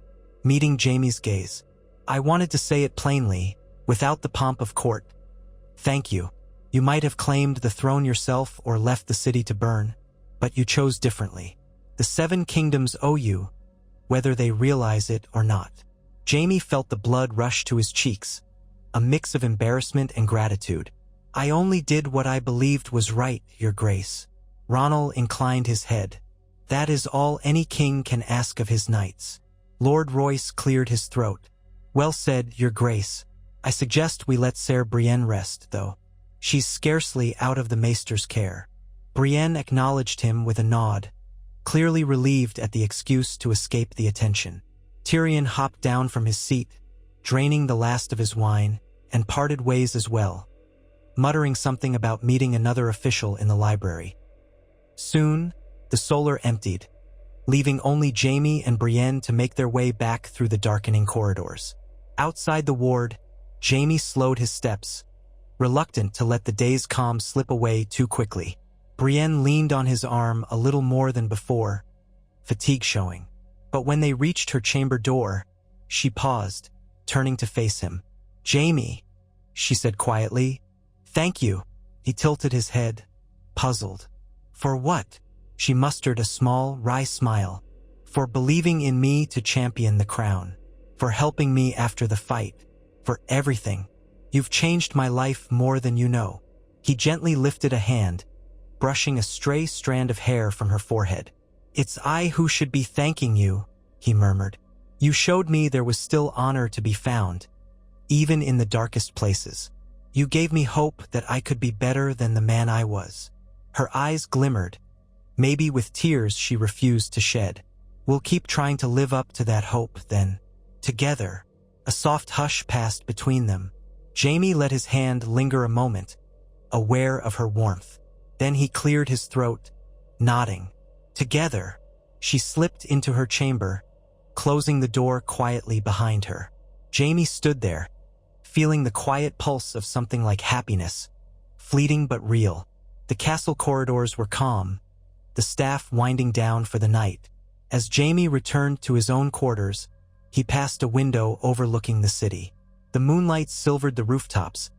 meeting Jaime's gaze. "I wanted to say it plainly, without the pomp of court. Thank you. You might have claimed the throne yourself or left the city to burn, but you chose differently. The 7 kingdoms owe you, whether they realize it or not." Jaime felt the blood rush to his cheeks, a mix of embarrassment and gratitude. "I only did what I believed was right, Your Grace." Ronald inclined his head. "That is all any king can ask of his knights." Lord Royce cleared his throat. "Well said, Your Grace. I suggest we let Ser Brienne rest, though. She's scarcely out of the maester's care." Brienne acknowledged him with a nod, clearly relieved at the excuse to escape the attention. Tyrion hopped down from his seat, draining the last of his wine, and parted ways as well, muttering something about meeting another official in the library. Soon, the Solar emptied, leaving only Jaime and Brienne to make their way back through the darkening corridors. Outside the ward, Jaime slowed his steps, reluctant to let the day's calm slip away too quickly. Brienne leaned on his arm a little more than before, fatigue showing. But when they reached her chamber door, she paused, turning to face him. "Jaime," she said quietly. "Thank you." He tilted his head, puzzled. "For what?" She mustered a small, wry smile. "For believing in me to champion the crown. For helping me after the fight. For everything. You've changed my life more than you know." He gently lifted a hand, brushing a stray strand of hair from her forehead. "It's I who should be thanking you," he murmured. "You showed me there was still honor to be found, even in the darkest places. You gave me hope that I could be better than the man I was." Her eyes glimmered, maybe with tears she refused to shed. "We'll keep trying to live up to that hope, then. Together." A soft hush passed between them. Jaime let his hand linger a moment, aware of her warmth. Then he cleared his throat, nodding. "Together." She slipped into her chamber, closing the door quietly behind her. Jaime stood there, feeling the quiet pulse of something like happiness, fleeting but real. The castle corridors were calm, the staff winding down for the night. As Jaime returned to his own quarters, he passed a window overlooking the city. The moonlight silvered the rooftops,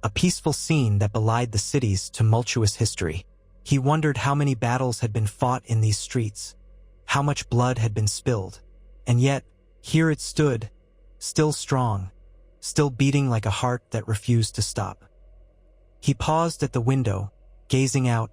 a peaceful scene that belied the city's tumultuous history. He wondered how many battles had been fought in these streets, how much blood had been spilled, and yet, here it stood, still strong, still beating like a heart that refused to stop. He paused at the window, gazing out,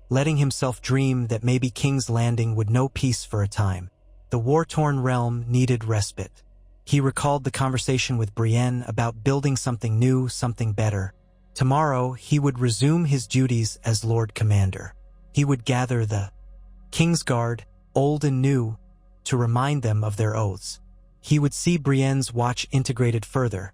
letting himself dream that maybe King's Landing would know peace for a time. The war-torn realm needed respite. He recalled the conversation with Brienne about building something new, something better. Tomorrow, he would resume his duties as Lord Commander. He would gather the King's Guard, old and new, to remind them of their oaths. He would see Brienne's watch integrated further,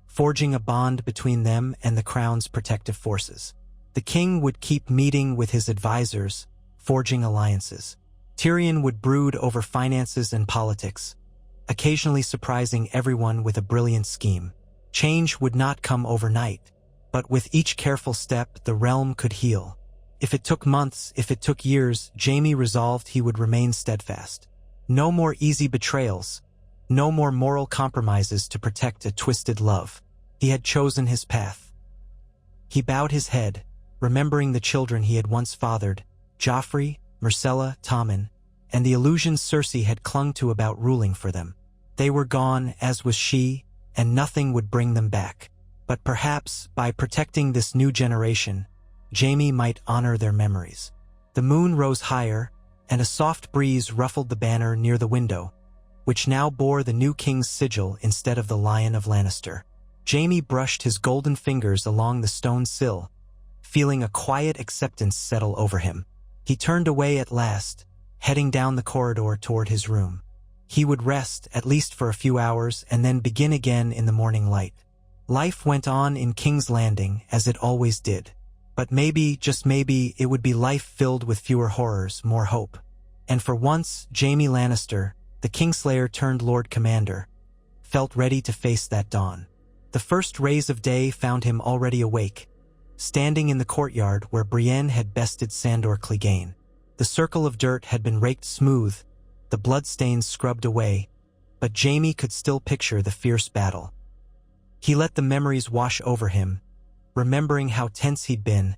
forging a bond between them and the Crown's protective forces. The king would keep meeting with his advisors, forging alliances. Tyrion would brood over finances and politics, occasionally surprising everyone with a brilliant scheme. Change would not come overnight, but with each careful step, the realm could heal. If it took months, if it took years, Jaime resolved he would remain steadfast. No more easy betrayals, no more moral compromises to protect a twisted love. He had chosen his path. He bowed his head, remembering the children he had once fathered, Joffrey, Myrcella, Tommen, and the illusions Cersei had clung to about ruling for them. They were gone, as was she, and nothing would bring them back. But perhaps, by protecting this new generation, Jaime might honor their memories. The moon rose higher, and a soft breeze ruffled the banner near the window, which now bore the new king's sigil instead of the Lion of Lannister. Jaime brushed his golden fingers along the stone sill, feeling a quiet acceptance settle over him. He turned away at last, heading down the corridor toward his room. He would rest, at least for a few hours, and then begin again in the morning light. Life went on in King's Landing, as it always did. But maybe, just maybe, it would be life filled with fewer horrors, more hope. And for once, Jaime Lannister, the Kingslayer turned Lord Commander, felt ready to face that dawn. The first rays of day found him already awake, standing in the courtyard where Brienne had bested Sandor Clegane. The circle of dirt had been raked smooth, the bloodstains scrubbed away, but Jaime could still picture the fierce battle. He let the memories wash over him, remembering how tense he'd been,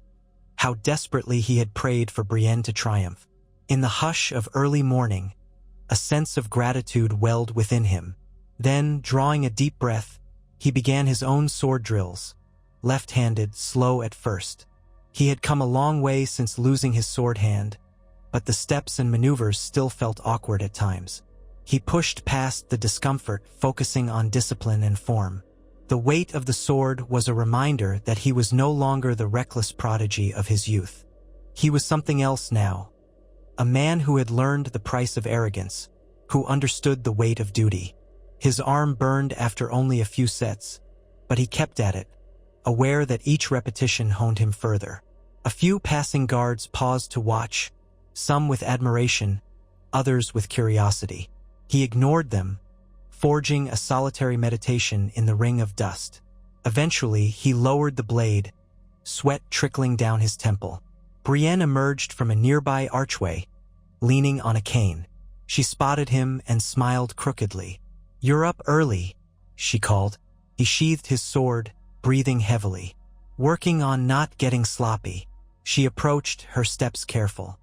how desperately he had prayed for Brienne to triumph. In the hush of early morning, a sense of gratitude welled within him. Then, drawing a deep breath, he began his own sword drills, left-handed, slow at first. He had come a long way since losing his sword hand, but the steps and maneuvers still felt awkward at times. He pushed past the discomfort, focusing on discipline and form. The weight of the sword was a reminder that he was no longer the reckless prodigy of his youth. He was something else now, a man who had learned the price of arrogance, who understood the weight of duty. His arm burned after only a few sets, but he kept at it, aware that each repetition honed him further. A few passing guards paused to watch, some with admiration, others with curiosity. He ignored them, forging a solitary meditation in the ring of dust. Eventually, he lowered the blade, sweat trickling down his temple. Brienne emerged from a nearby archway, leaning on a cane. She spotted him and smiled crookedly. "You're up early," she called. He sheathed his sword, breathing heavily. "Working on not getting sloppy." She approached, her steps careful.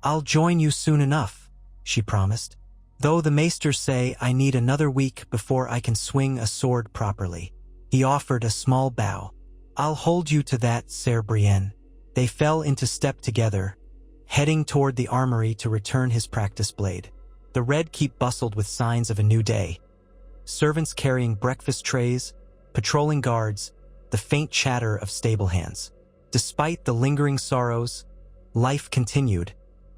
"I'll join you soon enough," she promised. "Though the maesters say I need another week before I can swing a sword properly." He offered a small bow. "I'll hold you to that, Sir Brienne." They fell into step together, heading toward the armory to return his practice blade. The Red Keep bustled with signs of a new day. Servants carrying breakfast trays, patrolling guards, the faint chatter of stable hands. Despite the lingering sorrows, life continued,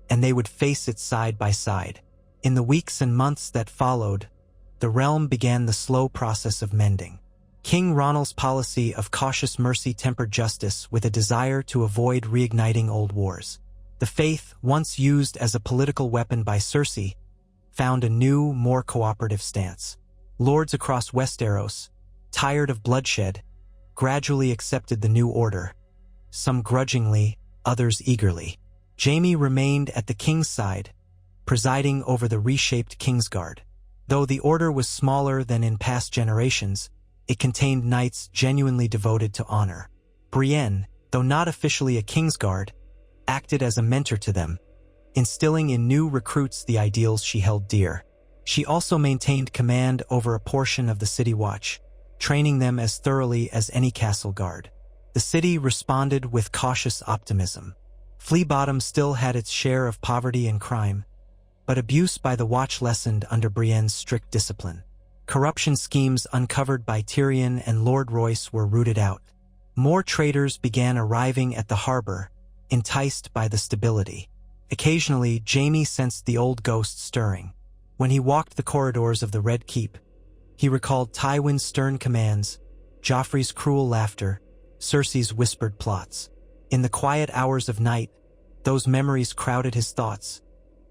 and they would face it side by side. In the weeks and months that followed, the realm began the slow process of mending. King Ronald's policy of cautious mercy tempered justice with a desire to avoid reigniting old wars. The faith, once used as a political weapon by Cersei, found a new, more cooperative stance. Lords across Westeros, tired of bloodshed, gradually accepted the new order, some grudgingly, others eagerly. Jaime remained at the king's side, presiding over the reshaped Kingsguard. Though the order was smaller than in past generations, it contained knights genuinely devoted to honor. Brienne, though not officially a Kingsguard, acted as a mentor to them, instilling in new recruits the ideals she held dear. She also maintained command over a portion of the city watch, training them as thoroughly as any castle guard. The city responded with cautious optimism. Flea Bottom still had its share of poverty and crime, but abuse by the watch lessened under Brienne's strict discipline. Corruption schemes uncovered by Tyrion and Lord Royce were rooted out. More traders began arriving at the harbor, enticed by the stability. Occasionally, Jaime sensed the old ghost stirring. When he walked the corridors of the Red Keep, he recalled Tywin's stern commands, Joffrey's cruel laughter, Cersei's whispered plots. In the quiet hours of night, those memories crowded his thoughts,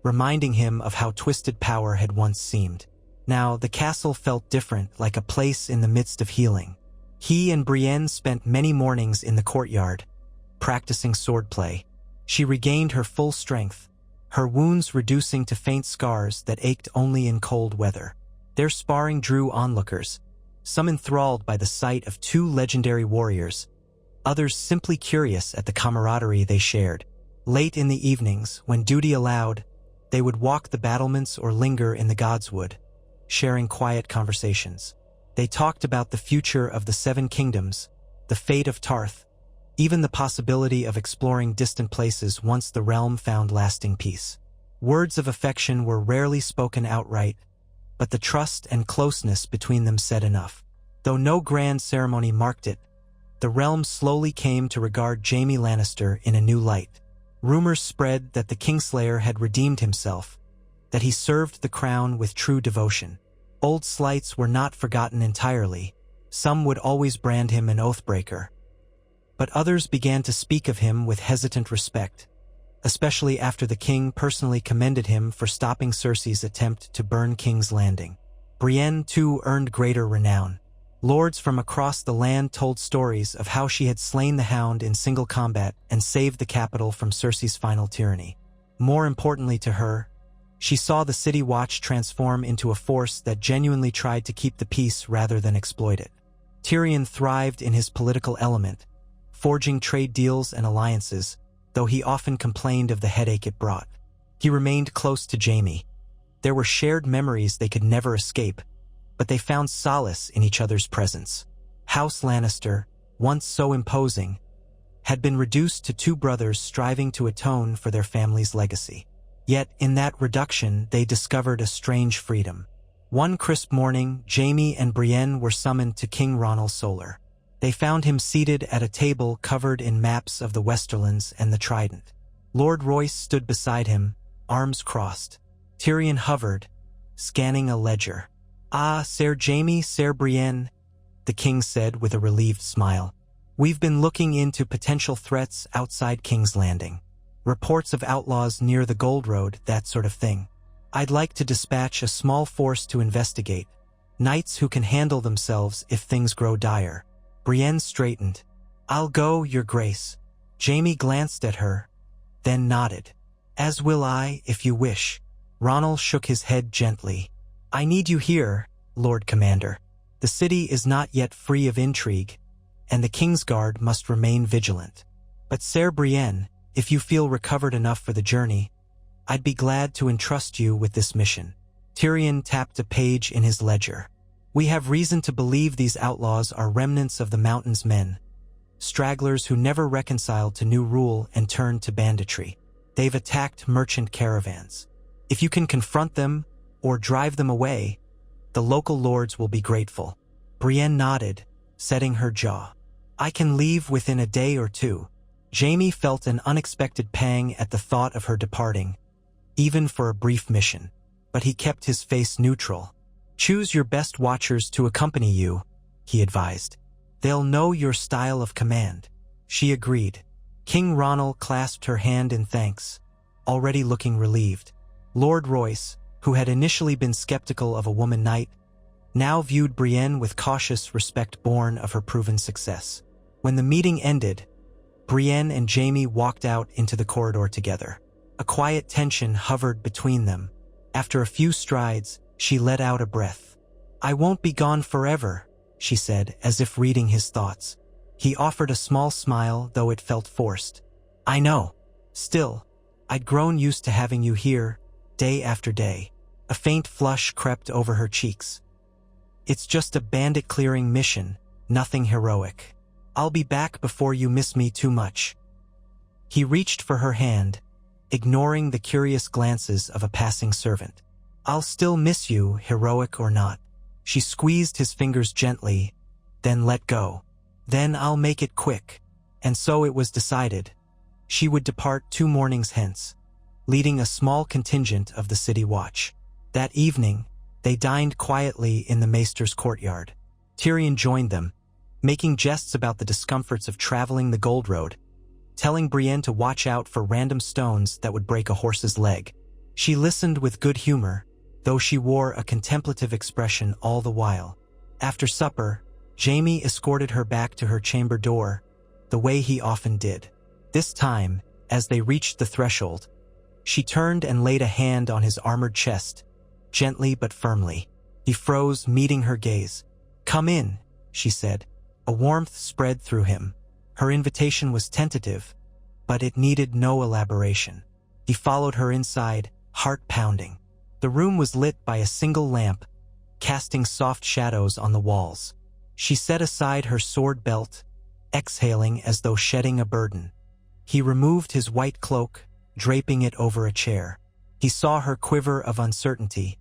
reminding him of how twisted power had once seemed. Now, the castle felt different, like a place in the midst of healing. He and Brienne spent many mornings in the courtyard, practicing swordplay. She regained her full strength, her wounds reducing to faint scars that ached only in cold weather. Their sparring drew onlookers, some enthralled by the sight of two legendary warriors, others simply curious at the camaraderie they shared. Late in the evenings, when duty allowed, they would walk the battlements or linger in the Godswood, sharing quiet conversations. They talked about the future of the Seven Kingdoms, the fate of Tarth, even the possibility of exploring distant places once the realm found lasting peace. Words of affection were rarely spoken outright, but the trust and closeness between them said enough. Though no grand ceremony marked it, the realm slowly came to regard Jaime Lannister in a new light. Rumors spread that the Kingslayer had redeemed himself, that he served the crown with true devotion. Old slights were not forgotten entirely. Some would always brand him an oathbreaker, but others began to speak of him with hesitant respect, especially after the king personally commended him for stopping Cersei's attempt to burn King's Landing. Brienne, too, earned greater renown. Lords from across the land told stories of how she had slain the Hound in single combat and saved the capital from Cersei's final tyranny. More importantly to her, she saw the City Watch transform into a force that genuinely tried to keep the peace rather than exploit it. Tyrion thrived in his political element, forging trade deals and alliances, though he often complained of the headache it brought. He remained close to Jaime. There were shared memories they could never escape, but they found solace in each other's presence. House Lannister, once so imposing, had been reduced to two brothers striving to atone for their family's legacy. Yet, in that reduction, they discovered a strange freedom. One crisp morning, Jaime and Brienne were summoned to King Ronald Solar. They found him seated at a table covered in maps of the Westerlands and the Trident. Lord Royce stood beside him, arms crossed. Tyrion hovered, scanning a ledger. "Ah, Sir Jaime, Sir Brienne," the king said with a relieved smile. "We've been looking into potential threats outside King's Landing. Reports of outlaws near the Gold Road, that sort of thing. I'd like to dispatch a small force to investigate. Knights who can handle themselves if things grow dire." Brienne straightened. "I'll go, Your Grace." Jaime glanced at her, then nodded. "As will I, if you wish." Ronald shook his head gently. "I need you here, Lord Commander. The city is not yet free of intrigue, and the Kingsguard must remain vigilant. But Sir Brienne, if you feel recovered enough for the journey, I'd be glad to entrust you with this mission." Tyrion tapped a page in his ledger. "We have reason to believe these outlaws are remnants of the Mountain's men, stragglers who never reconciled to new rule and turned to banditry. They've attacked merchant caravans. If you can confront them or drive them away, the local lords will be grateful." Brienne nodded, setting her jaw. "I can leave within a day or two." Jaime felt an unexpected pang at the thought of her departing, even for a brief mission, but he kept his face neutral. "Choose your best watchers to accompany you," he advised. "They'll know your style of command." She agreed. King Ronald clasped her hand in thanks, already looking relieved. Lord Royce, who had initially been skeptical of a woman knight, now viewed Brienne with cautious respect born of her proven success. When the meeting ended, Brienne and Jaime walked out into the corridor together. A quiet tension hovered between them. After a few strides, she let out a breath. "I won't be gone forever," she said, as if reading his thoughts. He offered a small smile, though it felt forced. "I know. Still, I'd grown used to having you here, day after day." A faint flush crept over her cheeks. "It's just a bandit-clearing mission, nothing heroic. I'll be back before you miss me too much." He reached for her hand, ignoring the curious glances of a passing servant. "I'll still miss you, heroic or not." She squeezed his fingers gently, then let go. "Then I'll make it quick." And so it was decided. She would depart 2 mornings hence, leading a small contingent of the city watch. That evening, they dined quietly in the maester's courtyard. Tyrion joined them, making jests about the discomforts of traveling the Gold Road, telling Brienne to watch out for random stones that would break a horse's leg. She listened with good humor, though she wore a contemplative expression all the while. After supper, Jaime escorted her back to her chamber door, the way he often did. This time, as they reached the threshold, she turned and laid a hand on his armored chest, gently but firmly. He froze, meeting her gaze. "Come in," she said. A warmth spread through him. Her invitation was tentative, but it needed no elaboration. He followed her inside, heart pounding. The room was lit by a single lamp, casting soft shadows on the walls. She set aside her sword belt, exhaling as though shedding a burden. He removed his white cloak, draping it over a chair. He saw her quiver of uncertainty,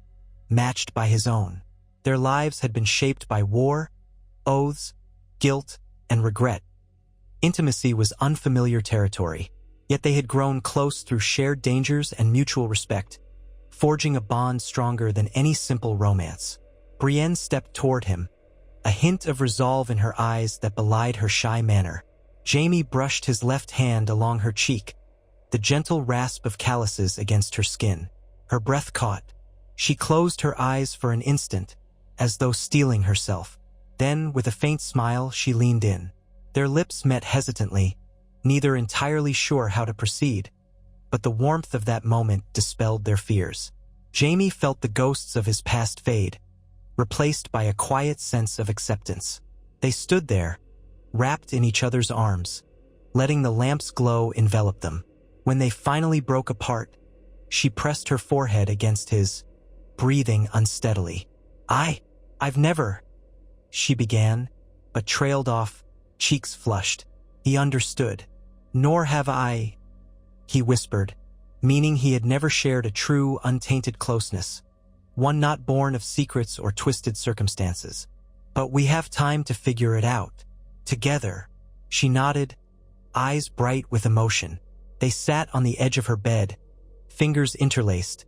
matched by his own. Their lives had been shaped by war, oaths, guilt, and regret. Intimacy was unfamiliar territory, yet they had grown close through shared dangers and mutual respect, forging a bond stronger than any simple romance. Brienne stepped toward him, a hint of resolve in her eyes that belied her shy manner. Jaime brushed his left hand along her cheek, the gentle rasp of calluses against her skin. Her breath caught. She closed her eyes for an instant, as though steeling herself. Then, with a faint smile, she leaned in. Their lips met hesitantly, neither entirely sure how to proceed, but the warmth of that moment dispelled their fears. Jaime felt the ghosts of his past fade, replaced by a quiet sense of acceptance. They stood there, wrapped in each other's arms, letting the lamp's glow envelop them. When they finally broke apart, she pressed her forehead against his, breathing unsteadily. I've never," she began, but trailed off, cheeks flushed. He understood. "Nor have I," he whispered, meaning he had never shared a true, untainted closeness, one not born of secrets or twisted circumstances. "But we have time to figure it out. Together." She nodded, eyes bright with emotion. They sat on the edge of her bed, fingers interlaced,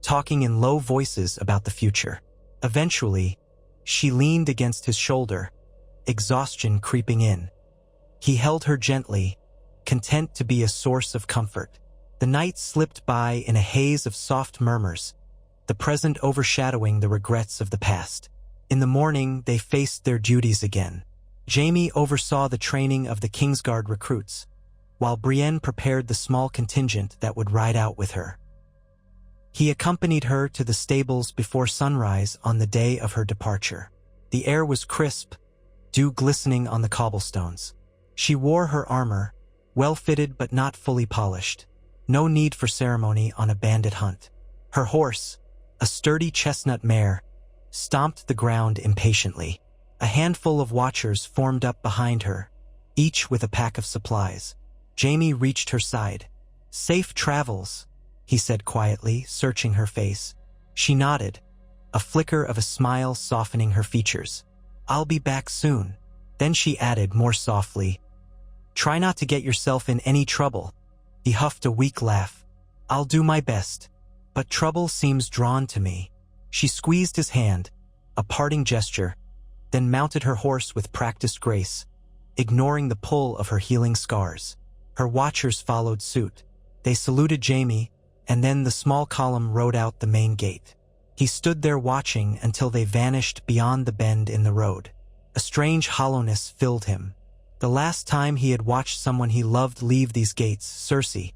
talking in low voices about the future. Eventually, she leaned against his shoulder, exhaustion creeping in. He held her gently, content to be a source of comfort. The night slipped by in a haze of soft murmurs, the present overshadowing the regrets of the past. In the morning, they faced their duties again. Jaime oversaw the training of the Kingsguard recruits, while Brienne prepared the small contingent that would ride out with her. He accompanied her to the stables before sunrise on the day of her departure. The air was crisp, dew glistening on the cobblestones. She wore her armor, well-fitted but not fully polished. No need for ceremony on a bandit hunt. Her horse, a sturdy chestnut mare, stomped the ground impatiently. A handful of watchers formed up behind her, each with a pack of supplies. Jaime reached her side. "Safe travels," he said quietly, searching her face. She nodded, a flicker of a smile softening her features. "I'll be back soon." Then she added more softly, "Try not to get yourself in any trouble." He huffed a weak laugh. "I'll do my best, but trouble seems drawn to me." She squeezed his hand, a parting gesture, then mounted her horse with practiced grace, ignoring the pull of her healing scars. Her watchers followed suit. They saluted Jaime, and then the small column rode out the main gate. He stood there watching until they vanished beyond the bend in the road. A strange hollowness filled him. The last time he had watched someone he loved leave these gates, Cersei,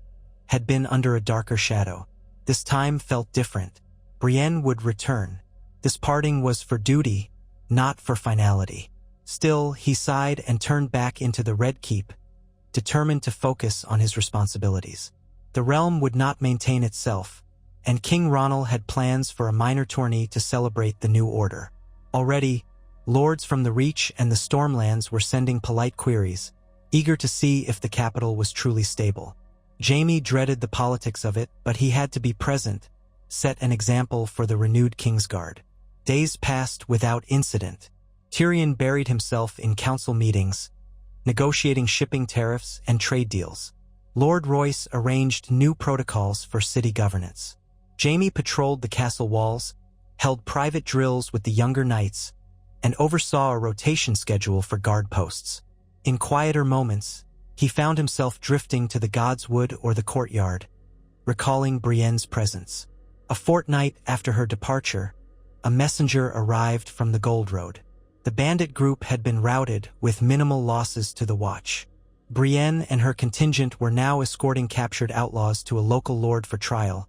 had been under a darker shadow. This time felt different. Brienne would return. This parting was for duty, not for finality. Still, he sighed and turned back into the Red Keep, determined to focus on his responsibilities. The realm would not maintain itself, and King Ronald had plans for a minor tourney to celebrate the new order. Already, lords from the Reach and the Stormlands were sending polite queries, eager to see if the capital was truly stable. Jaime dreaded the politics of it, but he had to be present, set an example for the renewed Kingsguard. Days passed without incident. Tyrion buried himself in council meetings, negotiating shipping tariffs and trade deals. Lord Royce arranged new protocols for city governance. Jaime patrolled the castle walls, held private drills with the younger knights, and oversaw a rotation schedule for guard posts. In quieter moments, he found himself drifting to the Godswood or the courtyard, recalling Brienne's presence. A fortnight after her departure, a messenger arrived from the Gold Road. The bandit group had been routed with minimal losses to the watch. Brienne and her contingent were now escorting captured outlaws to a local lord for trial,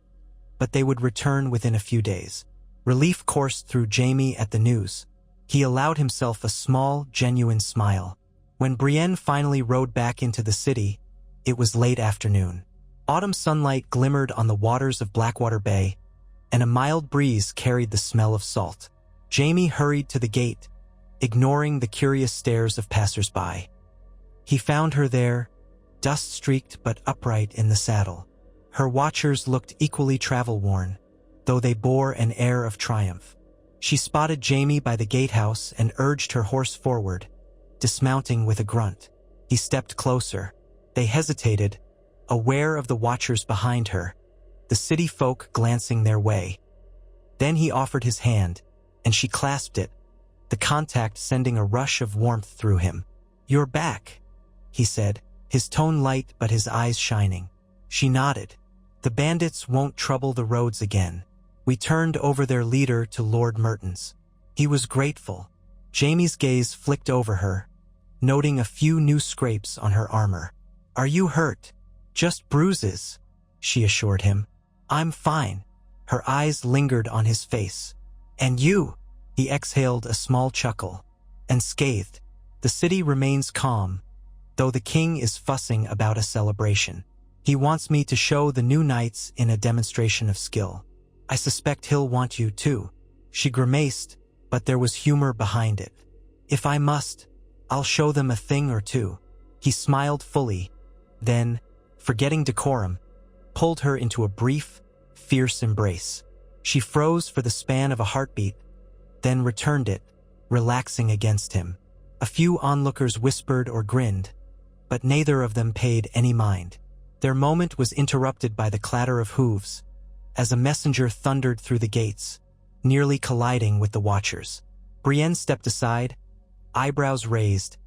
but they would return within a few days. Relief coursed through Jaime at the news. He allowed himself a small, genuine smile. When Brienne finally rode back into the city, it was late afternoon. Autumn sunlight glimmered on the waters of Blackwater Bay, and a mild breeze carried the smell of salt. Jaime hurried to the gate, ignoring the curious stares of passers-by. He found her there, dust-streaked but upright in the saddle. Her watchers looked equally travel-worn, though they bore an air of triumph. She spotted Jaime by the gatehouse and urged her horse forward, dismounting with a grunt. He stepped closer. They hesitated, aware of the watchers behind her, the city folk glancing their way. Then he offered his hand, and she clasped it, the contact sending a rush of warmth through him. "You're back," he said, his tone light but his eyes shining. She nodded. "The bandits won't trouble the roads again. We turned over their leader to Lord Merton's." He was grateful. Jaime's gaze flicked over her, noting a few new scrapes on her armor. "Are you hurt?" "Just bruises," she assured him. "I'm fine." Her eyes lingered on his face. "And you?" He exhaled a small chuckle. "Unscathed. The city remains calm, though the king is fussing about a celebration. He wants me to show the new knights in a demonstration of skill. I suspect he'll want you too." She grimaced, but there was humor behind it. "If I must, I'll show them a thing or two." He smiled fully, then, forgetting decorum, pulled her into a brief, fierce embrace. She froze for the span of a heartbeat, then returned it, relaxing against him. A few onlookers whispered or grinned, but neither of them paid any mind. Their moment was interrupted by the clatter of hooves, as a messenger thundered through the gates, nearly colliding with the watchers. Brienne stepped aside, eyebrows raised,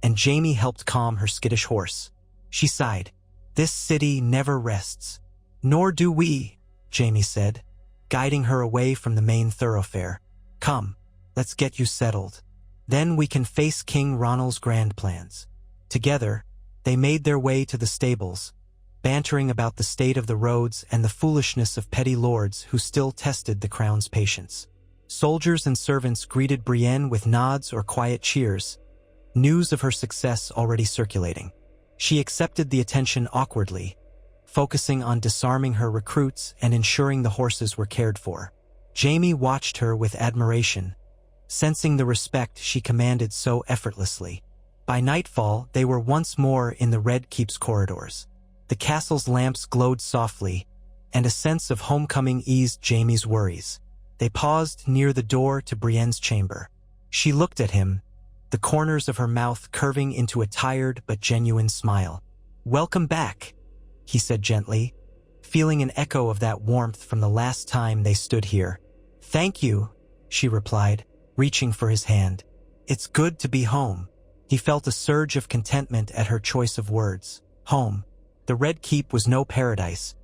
and Jaime helped calm her skittish horse. She sighed. "This city never rests." "Nor do we," Jaime said, guiding her away from the main thoroughfare. "Come, let's get you settled. Then we can face King Ronald's grand plans." Together, they made their way to the stables, bantering about the state of the roads and the foolishness of petty lords who still tested the crown's patience. Soldiers and servants greeted Brienne with nods or quiet cheers, news of her success already circulating. She accepted the attention awkwardly, focusing on disarming her recruits and ensuring the horses were cared for. Jaime watched her with admiration, sensing the respect she commanded so effortlessly. By nightfall, they were once more in the Red Keep's corridors. The castle's lamps glowed softly, and a sense of homecoming eased Jaime's worries. They paused near the door to Brienne's chamber. She looked at him, the corners of her mouth curving into a tired but genuine smile. "Welcome back," he said gently, feeling an echo of that warmth from the last time they stood here. "Thank you," she replied, reaching for his hand. "It's good to be home." He felt a surge of contentment at her choice of words. Home. The Red Keep was no paradise,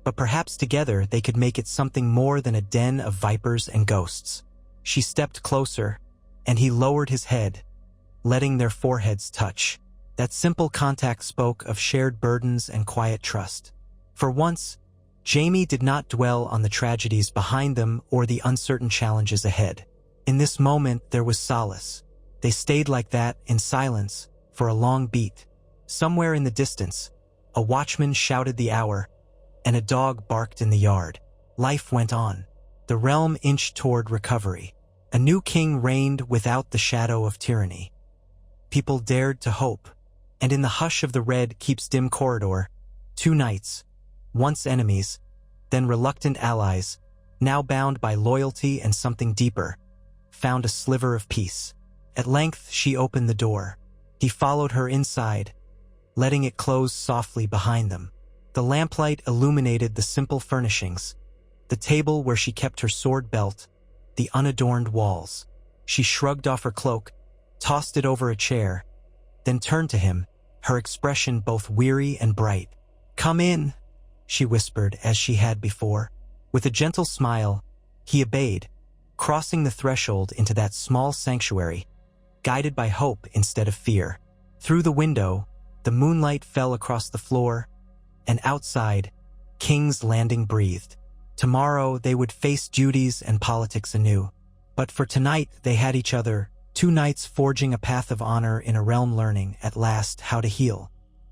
but perhaps together they could make it something more than a den of vipers and ghosts. She stepped closer, and he lowered his head, letting their foreheads touch. That simple contact spoke of shared burdens and quiet trust. For once, Jaime did not dwell on the tragedies behind them or the uncertain challenges ahead. In this moment, there was solace. They stayed like that, in silence, for a long beat. Somewhere in the distance, a watchman shouted the hour, and a dog barked in the yard. Life went on. The realm inched toward recovery. A new king reigned without the shadow of tyranny. People dared to hope, and in the hush of the Red Keep's dim corridor, two knights, once enemies, then reluctant allies, now bound by loyalty and something deeper, found a sliver of peace. At length she opened the door. He followed her inside, letting it close softly behind them. The lamplight illuminated the simple furnishings, the table where she kept her sword belt, the unadorned walls. She shrugged off her cloak, tossed it over a chair, then turned to him, her expression both weary and bright. "Come in," she whispered as she had before. With a gentle smile, he obeyed, crossing the threshold into that small sanctuary, guided by hope instead of fear. Through the window, the moonlight fell across the floor, and outside, King's Landing breathed. Tomorrow they would face duties and politics anew. But for tonight they had each other, two knights forging a path of honor in a realm learning, at last, how to heal.